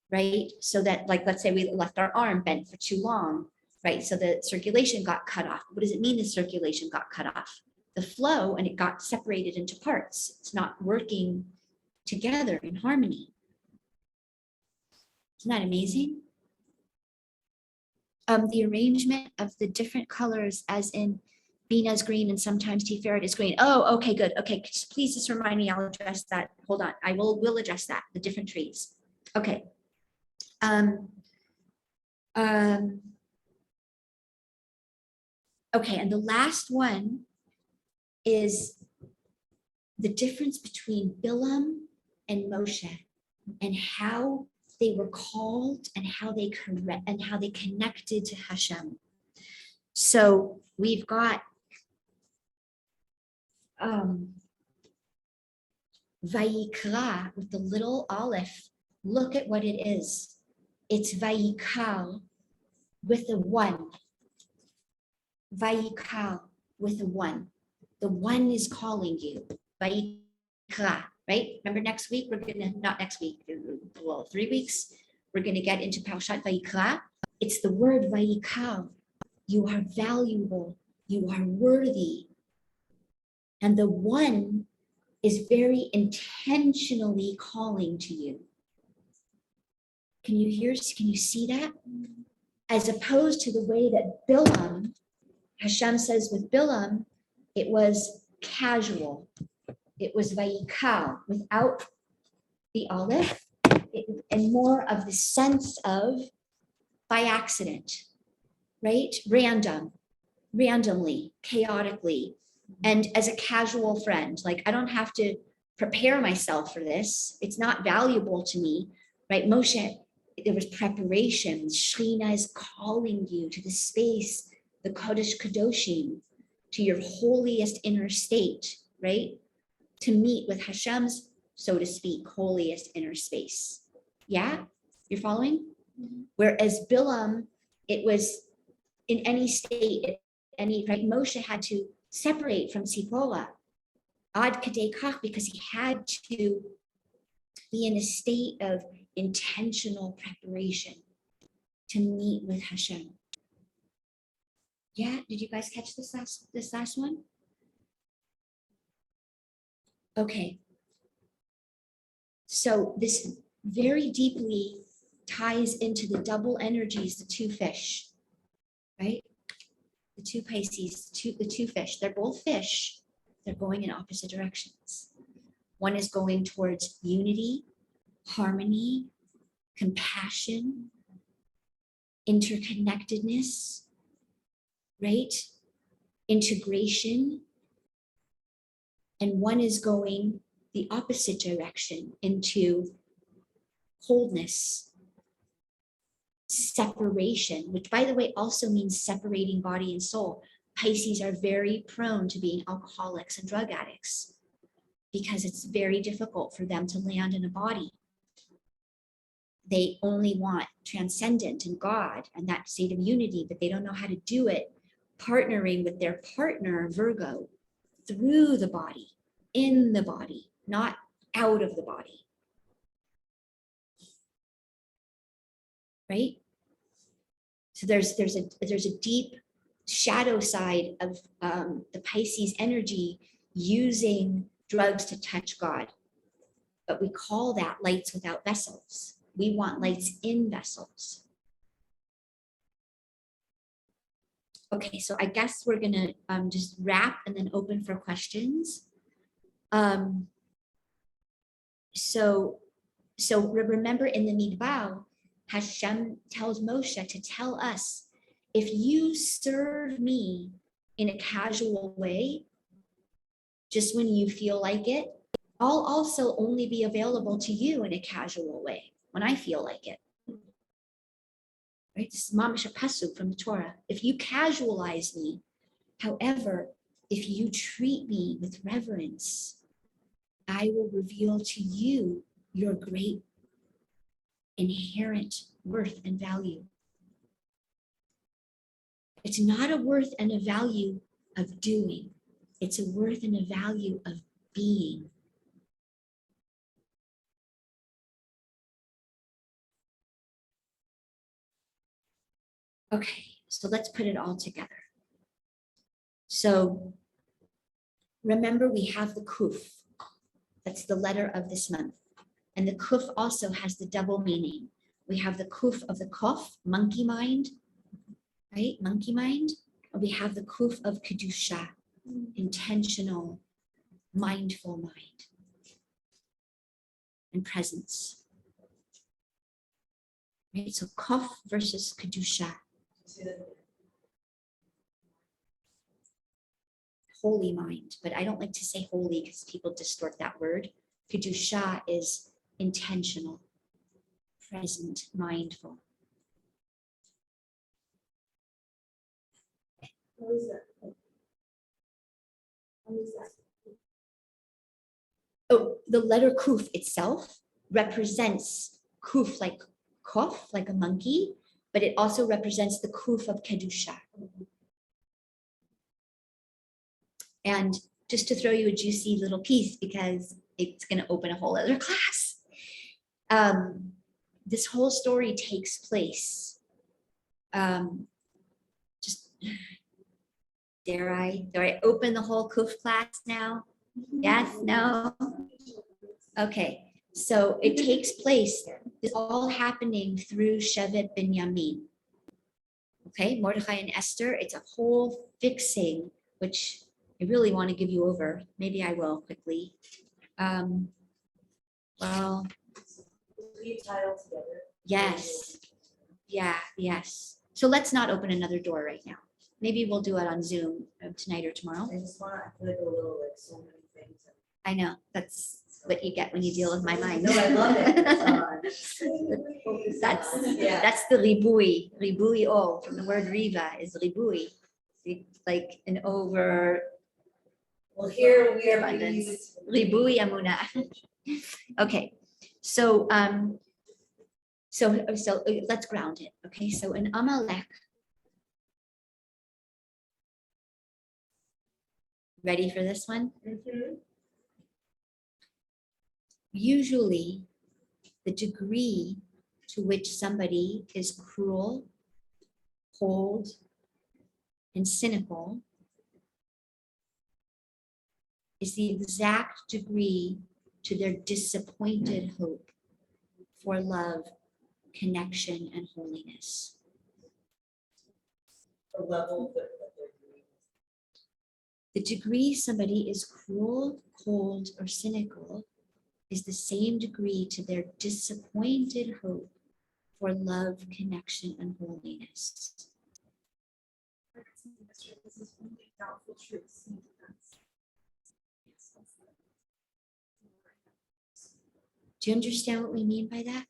right? So that, like, let's say we left our arm bent for too long, right? So the circulation got cut off. What does it mean the circulation got cut off? The flow, and it got separated into parts. It's not working together in harmony. Isn't that amazing? The arrangement of the different colors, as in Bina's green and sometimes Tiferet is green. Oh, okay, good. Okay, please just remind me. I'll address that. Hold on. I will address that. The different trees. Okay. Okay, and the last one is the difference between Bilam and Moshe, and how they were called and how they connected to Hashem. So we've got Vayikra with the little aleph. Look at what it is. It's Vayikal with a one. Vayikal with a one. The one is calling you. Vayikra, right? Remember next week, not next week, well, 3 weeks, we're gonna get into Parshat Vayikra. It's the word Vayikal. You are valuable. You are worthy. And the one is very intentionally calling to you. Can you see that? As opposed to the way that Bilam, Hashem says with Bilam, it was casual. It was vayikal, without the aleph, and more of the sense of by accident, right? Randomly, chaotically, and as a casual friend. Like, I don't have to prepare myself for this. It's not valuable to me, right? Moshe, there was preparation. Shekhinah is calling you to the space, the Kodesh Kadoshim, to your holiest inner state, right? To meet with Hashem's, so to speak, holiest inner space. Yeah? You're following? Mm-hmm. Whereas Bilam, it was in any state, right? Moshe had to separate from Tzipora, ad kadei kach, because he had to be in a state of intentional preparation to meet with Hashem. Yeah, did you guys catch this last one? Okay. So this very deeply ties into the double energies, the two fish, right? The two Pisces, the two fish. They're both fish. They're going in opposite directions. One is going towards unity, harmony, compassion, interconnectedness, right? Integration. And one is going the opposite direction into coldness, separation, which by the way also means separating body and soul. Pisces are very prone to being alcoholics and drug addicts because it's very difficult for them to land in a body. They only want transcendent and God and that state of unity, but they don't know how to do it partnering with their partner, Virgo, through the body, in the body, not out of the body. Right? So there's a deep shadow side of the Pisces energy using drugs to touch God. But we call that lights without vessels. We want lights in vessels. Okay, so I guess we're gonna just wrap and then open for questions. So remember in the Midbar, Hashem tells Moshe to tell us, if you serve me in a casual way, just when you feel like it, I'll also only be available to you in a casual way when I feel like it. Right? This is mamash a pasuk from the Torah. If you casualize me, however, if you treat me with reverence, I will reveal to you your great inherent worth and value. It's not a worth and a value of doing. It's a worth and a value of being. Okay, so let's put it all together. So remember, we have the kuf. That's the letter of this month. And the kuf also has the double meaning. We have the kuf of the kof, monkey mind, right? Monkey mind. And we have the kuf of kedusha, intentional, mindful mind and presence. Right? So kof versus kedusha. Holy mind, but I don't like to say holy because people distort that word. Kedusha is intentional, present, mindful. What is that? What is that? Oh, the letter kuf itself represents kuf like kof, like a monkey, but it also represents the kuf of kedusha. And just to throw you a juicy little piece, because it's going to open a whole other class. This whole story takes place. Just dare I open the whole kuf class now? Yes, no? Okay, so it takes place, it's all happening through Shevet Binyamin. Okay, Mordechai and Esther, it's a whole fixing, which I really want to give you over. Maybe I will quickly. Well, yes, yeah, yes. So let's not open another door right now. Maybe we'll do it on Zoom tonight or tomorrow. I just want to, I feel like a little, like so many things. I know, that's what you get when you deal with my mind. No, I love it. That's the ribui all from the word Reva is ribui, like an over. Well, here we are. Abundance. Ribui Emunah. Okay, so let's ground it. Okay, so in Amalek, ready for this one? Usually, the degree to which somebody is cruel, cold, and cynical is the exact degree to their disappointed hope for love, connection, and holiness. The level that they're doing. The degree somebody is cruel, cold, or cynical is the same degree to their disappointed hope for love, connection, and holiness. This is only doubtful truths. Do you understand what we mean by that?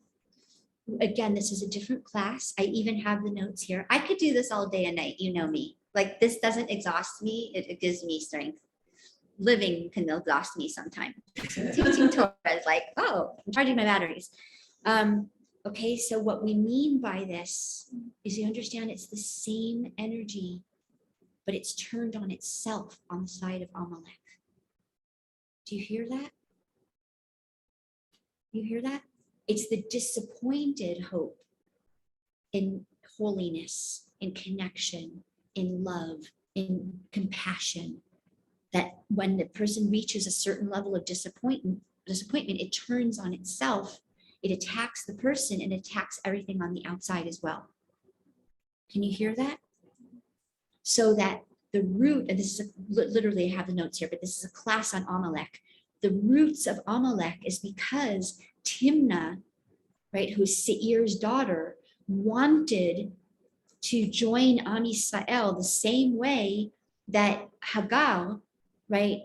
again, this is a different class. I even have the notes here. I could do this all day and night. You know me. Like this doesn't exhaust me. It gives me strength. Living can exhaust me sometimes. Teaching Torah is like, oh, I'm charging my batteries. Okay, so what we mean by this is you understand it's the same energy, but it's turned on itself on the side of Amalek. Do you hear that? You hear that? It's the disappointed hope in holiness, in connection, in love, in compassion, that when the person reaches a certain level of disappointment, it turns on itself. It attacks the person and attacks everything on the outside as well. Can you hear that? So that the root, and this is literally I have the notes here, but this is a class on Amalek. The roots of Amalek is because Timnah, right, who's Seir's daughter, wanted to join Am Yisrael the same way that Hagar, right,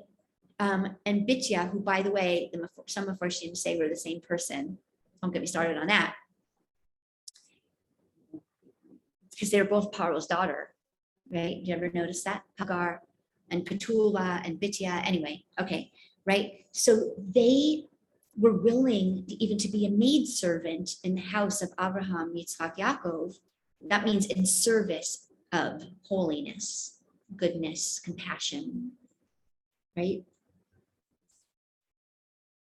and Bitya, who, by the way, some of us didn't say we're the same person. Don't get me started on that. Because they're both Paro's daughter, right? You ever notice that? Hagar and Keturah and Bitya. Anyway, okay, right? So they were willing even to be a maidservant in the house of Abraham, Yitzhak, Yaakov. That means in service of holiness, goodness, compassion, right?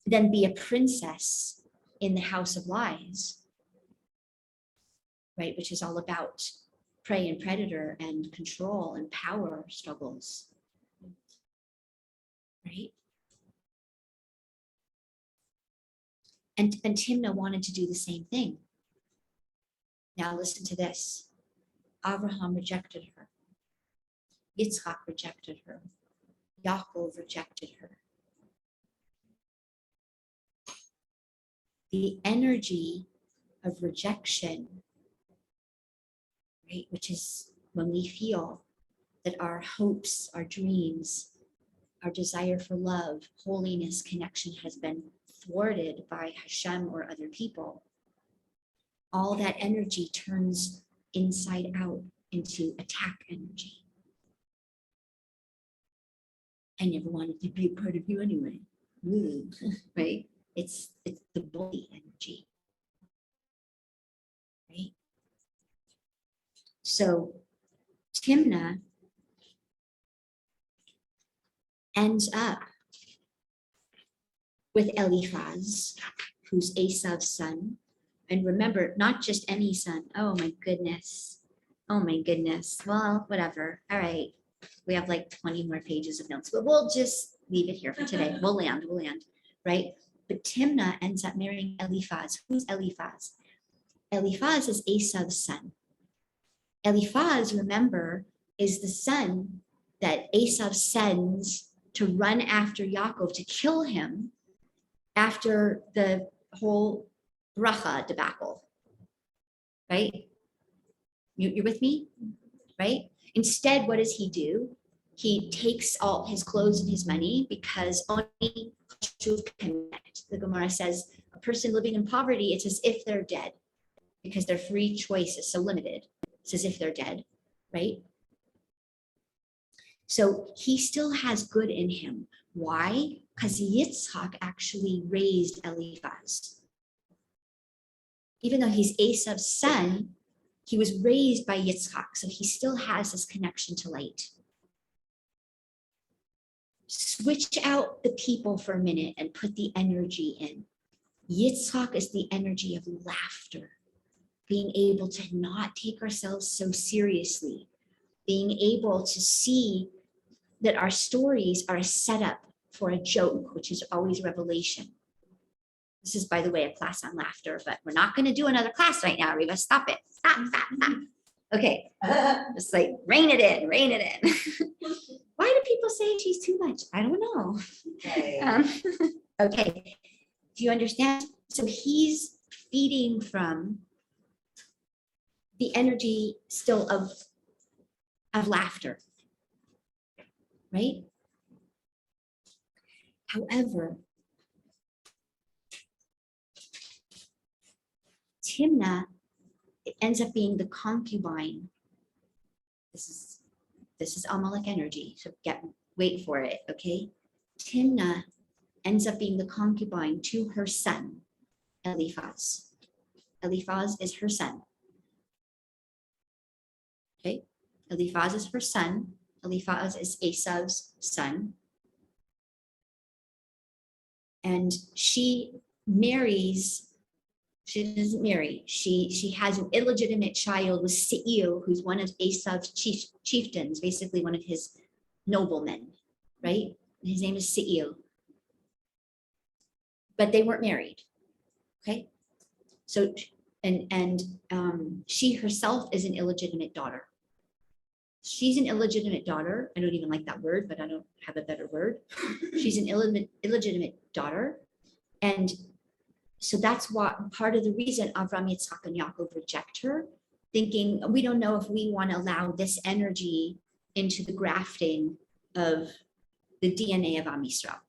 Then be a princess in the house of lies, right? Which is all about prey and predator and control and power struggles, right? And Timnah wanted to do the same thing. Now listen to this. Abraham rejected her. Yitzchak rejected her. Yaakov rejected her. The energy of rejection, right, which is when we feel that our hopes, our dreams, our desire for love, holiness, connection has been thwarted by Hashem or other people, all that energy turns inside out into attack energy. I never wanted to be a part of you anyway, right? It's the bully energy, right? So Timnah ends up with Eliphaz, who's Esav's son. And remember, not just any son. Oh my goodness. Oh my goodness. Well, whatever. All right. We have like 20 more pages of notes, but we'll just leave it here for today. We'll land, right? But Timnah ends up marrying Eliphaz. Who's Eliphaz? Eliphaz is Esav's son. Eliphaz, remember, is the son that Esav sends to run after Yaakov to kill him after the whole bracha debacle, right? You're with me, right? Instead, what does he do? He takes all his clothes and his money because only the Gemara says a person living in poverty, it's as if they're dead because their free choice is so limited. It's as if they're dead, right? So he still has good in him. Why? Because Yitzhak actually raised Eliphaz. Even though he's Esav's son, he was raised by Yitzhak, so he still has this connection to light. Switch out the people for a minute and put the energy in. Yitzhak is the energy of laughter, being able to not take ourselves so seriously, being able to see that our stories are a setup for a joke, which is always revelation. This is, by the way, a class on laughter, but we're not going to do another class right now, Reva. Stop it. Stop. Okay, just like rein it in. Why do people say she's too much? I don't know. Okay, do you understand? So he's feeding from the energy still of laughter, right? However, Timnah, it ends up being the concubine. This is Amalek energy, so wait for it, okay? Timnah ends up being the concubine to her son, Eliphaz. Eliphaz is her son. Okay, Eliphaz is her son. Eliphaz is Esau's son. And she doesn't marry, she has an illegitimate child with Seir, who's one of Esau's chieftains, basically one of his noblemen, right? His name is Seir. But they weren't married, okay? So, she herself is an illegitimate daughter. She's an illegitimate daughter. I don't even like that word, but I don't have a better word. She's an illegitimate daughter. And so that's what part of the reason Avram, Yitzhak, and Yaakov reject her, thinking, we don't know if we want to allow this energy into the grafting of the DNA of Am Yisrael.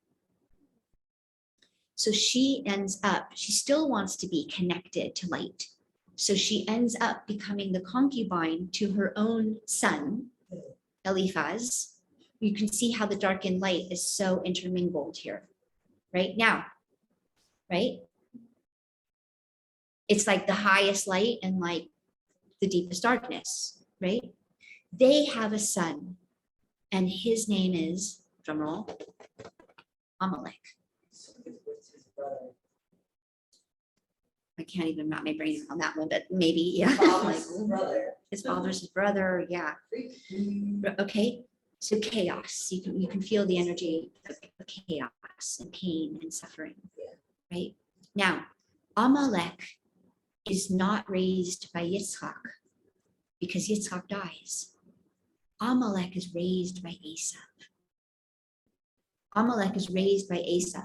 So she still wants to be connected to light. So she ends up becoming the concubine to her own son, Eliphaz. You can see how the dark and light is so intermingled here, right? Now, right? It's like the highest light and like the deepest darkness, right? They have a son, and his name is, drumroll, Amalek. I can't even wrap my brain on that one, but maybe, yeah. His father's his brother, yeah. Okay, so chaos. You can feel the energy of chaos and pain and suffering, right? Now, Amalek is not raised by Yitzhak because Yitzhak dies. Amalek is raised by Esau. Amalek is raised by Esau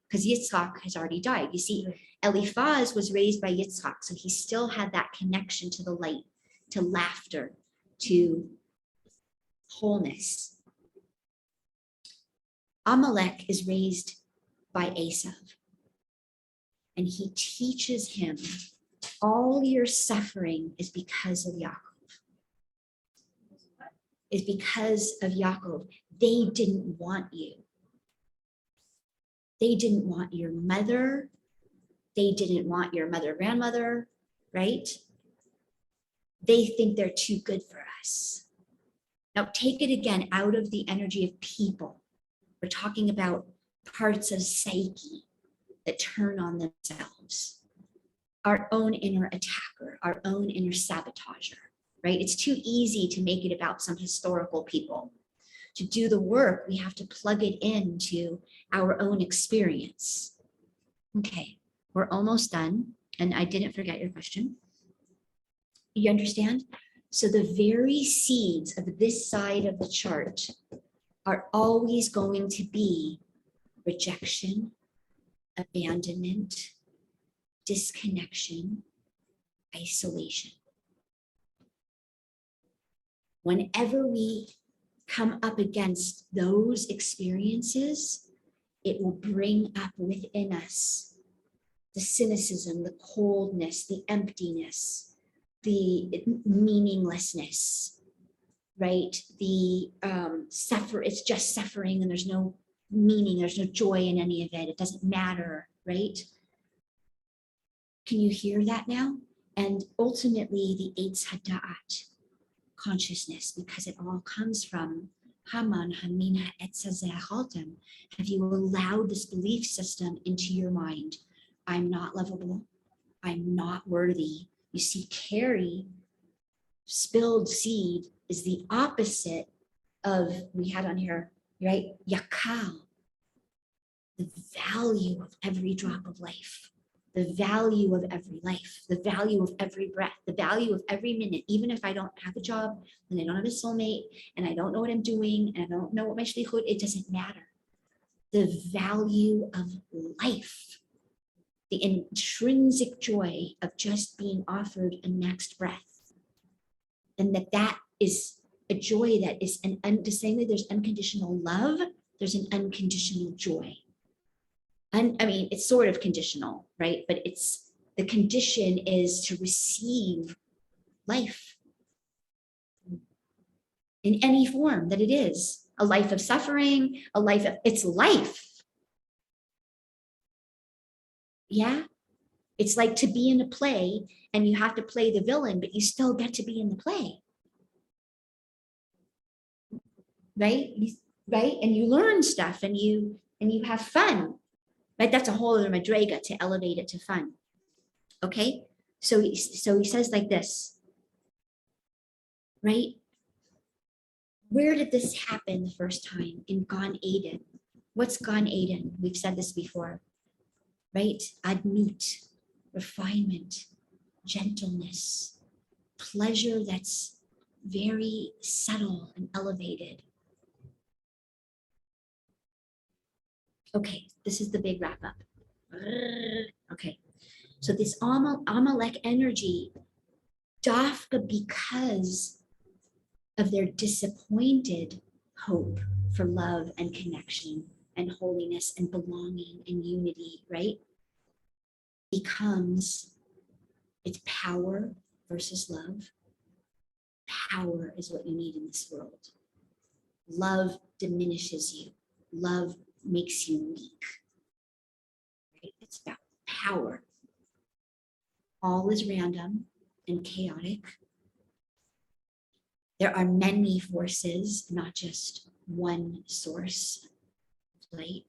because Yitzhak has already died. You see, Eliphaz was raised by Yitzhak, so he still had that connection to the light, to laughter, to wholeness. Amalek is raised by Esau, and he teaches him all your suffering is because of Yaakov. Is because of Yaakov. They didn't want you. They didn't want your mother. They didn't want your mother, grandmother, right? They think they're too good for us. Now take it again out of the energy of people. We're talking about parts of psyche that turn on themselves. Our own inner attacker, our own inner sabotager, right? It's too easy to make it about some historical people. To do the work, we have to plug it into our own experience. Okay, we're almost done. And I didn't forget your question. You understand? So the very seeds of this side of the chart are always going to be rejection, abandonment, disconnection, isolation. Whenever we come up against those experiences, it will bring up within us the cynicism, the coldness, the emptiness, the meaninglessness, right? The it's just suffering and there's no meaning, there's no joy in any of it. It doesn't matter, right? Can you hear that now? And ultimately the Eitz Hada'at, consciousness, because it all comes from Haman, Hamina, Etzazehaltem. Have you allowed this belief system into your mind? I'm not lovable. I'm not worthy. You see, Carrie, spilled seed, is the opposite of, we had on here, right? Yakal, the value of every drop of life, the value of every life, the value of every breath, the value of every minute, even if I don't have a job and I don't have a soulmate and I don't know what I'm doing and I don't know what my shlichut, it doesn't matter. The value of life, the intrinsic joy of just being offered a next breath. And that is a joy that is the same way there's unconditional love, there's an unconditional joy. And I mean, it's sort of conditional, right? But it's The condition is to receive life in any form that it is. A life of suffering, a life of, it's life. Yeah. It's like to be in a play and you have to play the villain, but you still get to be in the play. Right? Right? And you learn stuff and you have fun. Right? That's a whole other madrega to elevate it to fun. Okay? So he says like this. Right? Where did this happen the first time? In Gan Eden. What's Gan Eden? We've said this before. Right? Adnut, refinement, gentleness, pleasure that's very subtle and elevated. Okay, this is the big wrap up. Okay, so this Amalek energy, dafka, because of their disappointed hope for love and connection and holiness and belonging and unity, right? Becomes, it's power versus love. Power is what you need in this world. Love diminishes you. Love makes you weak. Right? It's about power. All is random and chaotic. There are many forces, not just one source of light.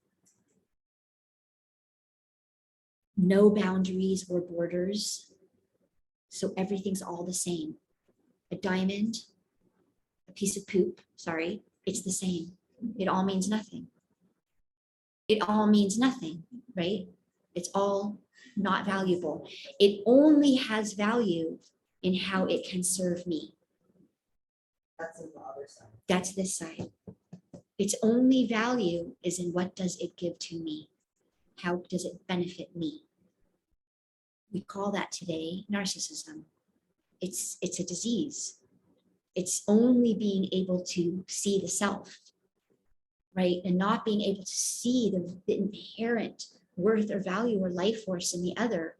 No boundaries or borders. So everything's all the same. A diamond, a piece of poop, sorry, it's the same. It all means nothing. It all means nothing, right? It's all not valuable. It only has value in how it can serve me. That's on the other side. That's this side. Its only value is in what does it give to me? How does it benefit me? We call that today narcissism. It's a disease. It's only being able to see the self, right? And not being able to see the inherent worth or value or life force in the other.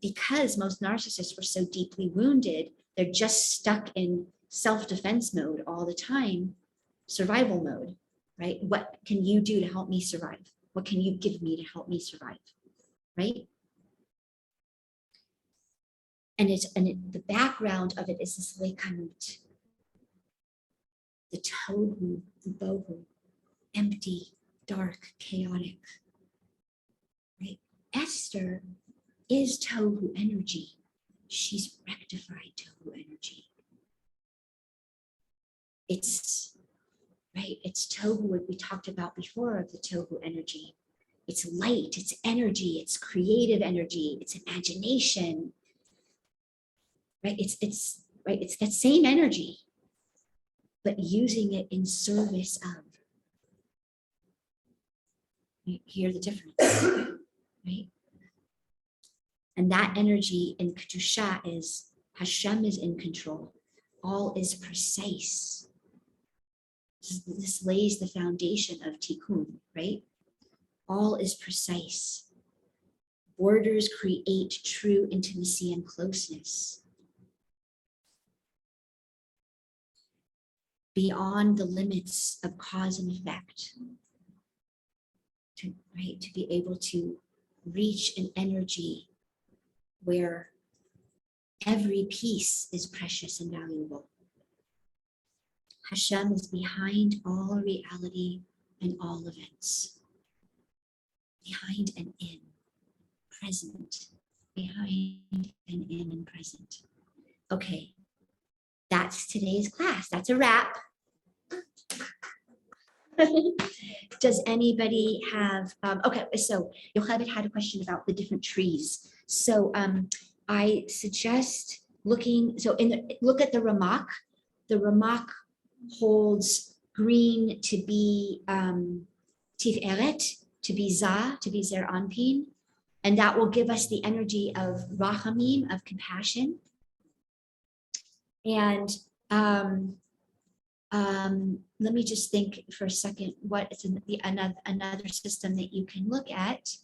Because most narcissists were so deeply wounded, they're just stuck in self-defense mode all the time, survival mode, right? What can you do to help me survive? What can you give me to help me survive, right? And the background of it is this lekamut, the tohu, the bohu, empty, dark, chaotic, right? Esther is tohu energy. She's rectified tohu energy. It's, right, it's tohu, what we talked about before of the tohu energy. It's light, it's energy, it's creative energy, it's imagination, right? It's right, it's that same energy, but using it in service of. You hear the difference, right? And that energy in Kedusha is Hashem is in control. All is precise. This lays the foundation of Tikkun, right? All is precise. Borders create true intimacy and closeness. Beyond the limits of cause and effect. To be able to reach an energy where every piece is precious and valuable. Hashem is behind all reality and all events. Behind and in, present. Behind and in and present. Okay, that's today's class. That's a wrap. Does anybody have, okay, so Yocheved had a question about the different trees. So I suggest looking, so look at the Ramak. The Ramak holds green to be Tiferet, to be Zah, to be Zer Anpin. And that will give us the energy of Rachamim, of compassion. And let me just think for a second what is another system that you can look at.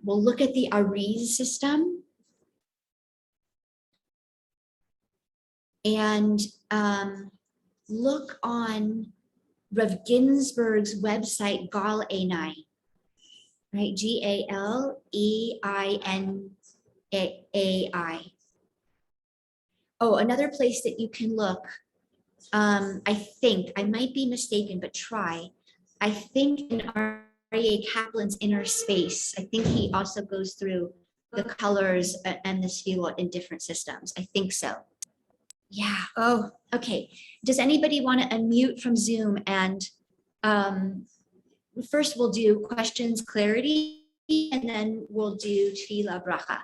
we'll look at the Aries system. And look on Rev Ginsburg's website, Gal Einai, right? GALEINAI. Oh, another place that you can look, I think, I might be mistaken, but try. I think in R.A. Kaplan's Inner Space, I think he also goes through the colors and the sphere in different systems. I think so. Yeah. Oh, okay. Does anybody want to unmute from Zoom? And first we'll do questions, clarity, and then we'll do tefillah bracha.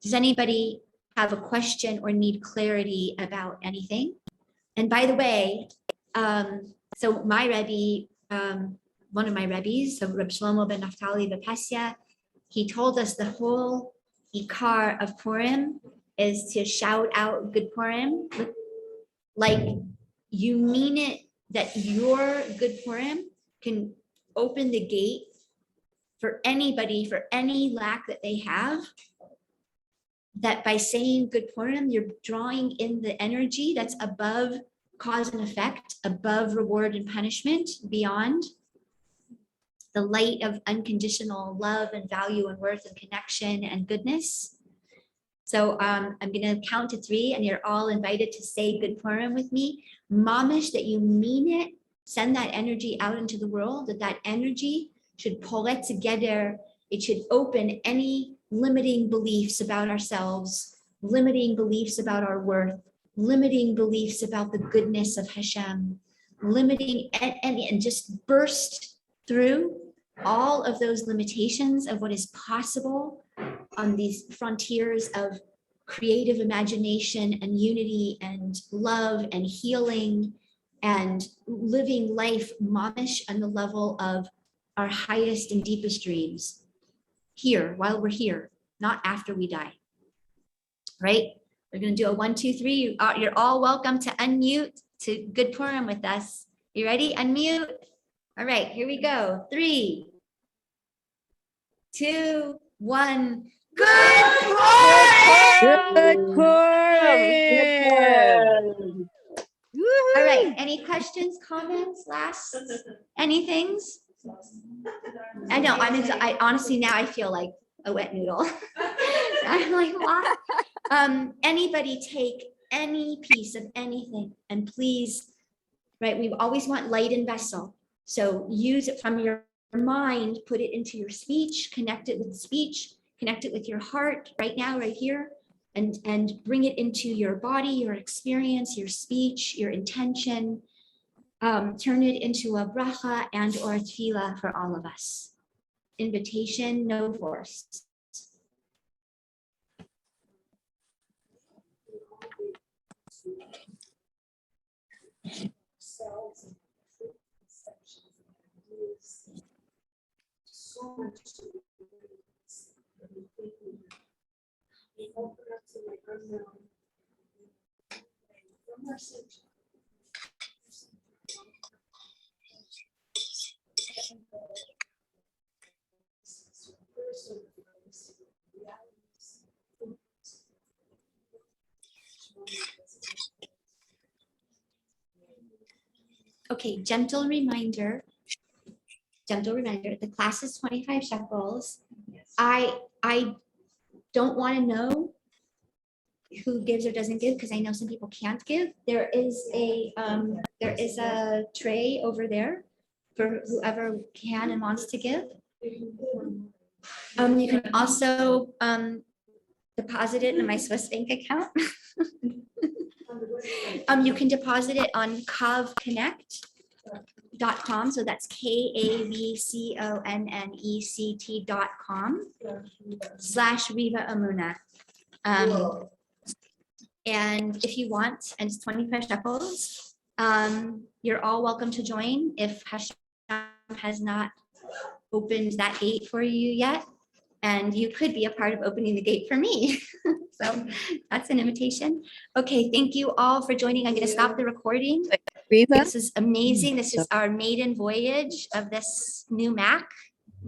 Does anybody have a question or need clarity about anything? And by the way, so my Rebbe, one of my Rebbes, so Reb Shlomo ben Naftali Vepesya, he told us the whole Ikar of Purim is to shout out good Purim, like you mean it, that your good Purim can open the gate for anybody, for any lack that they have, that by saying good Purim, you're drawing in the energy that's above cause and effect, above reward and punishment, beyond the light of unconditional love and value and worth and connection and goodness. So I'm going to count to 3 and you're all invited to say good Purim with me. Mamish, that you mean it, send that energy out into the world, that energy should pull it together. It should open any limiting beliefs about ourselves, limiting beliefs about our worth, limiting beliefs about the goodness of Hashem, limiting and just burst through all of those limitations of what is possible on these frontiers of creative imagination and unity and love and healing and living life mamish on the level of our highest and deepest dreams here, while we're here, not after we die, right? We're going to do a 1, 2, 3. You're all welcome to unmute to good Purim with us. You ready? Unmute. All right, here we go. 3, 2, 1. Good Purim! Good Purim! All right, any questions, comments, last, anything? I know, I honestly, now I feel like a wet noodle. I'm like, what? Anybody take any piece of anything and please, right, we always want light and vessel. So use it from your mind, put it into your speech, connect it with speech, connect it with your heart right now, right here, and bring it into your body, your experience, your speech, your intention. Turn it into a bracha and or tefillah for all of us. Invitation, no force. So much to we open up to the unknown. From our center. Okay, gentle reminder, the class is 25 shekels. I don't want to know who gives or doesn't give because I know some people can't give. There is a tray over there for whoever can and wants to give. You can also deposit it in my Swiss bank account. You can deposit it on kavconnect.com. So that's KAVCONNECT.com/Reva Emunah. And if you want, and it's 25 shekels, you're all welcome to join if Hashem has not opened that gate for you yet. And you could be a part of opening the gate for me. So that's an invitation. Okay, thank you all for joining. I'm going to stop the recording. Reva? This is amazing. This is our maiden voyage of this new Mac.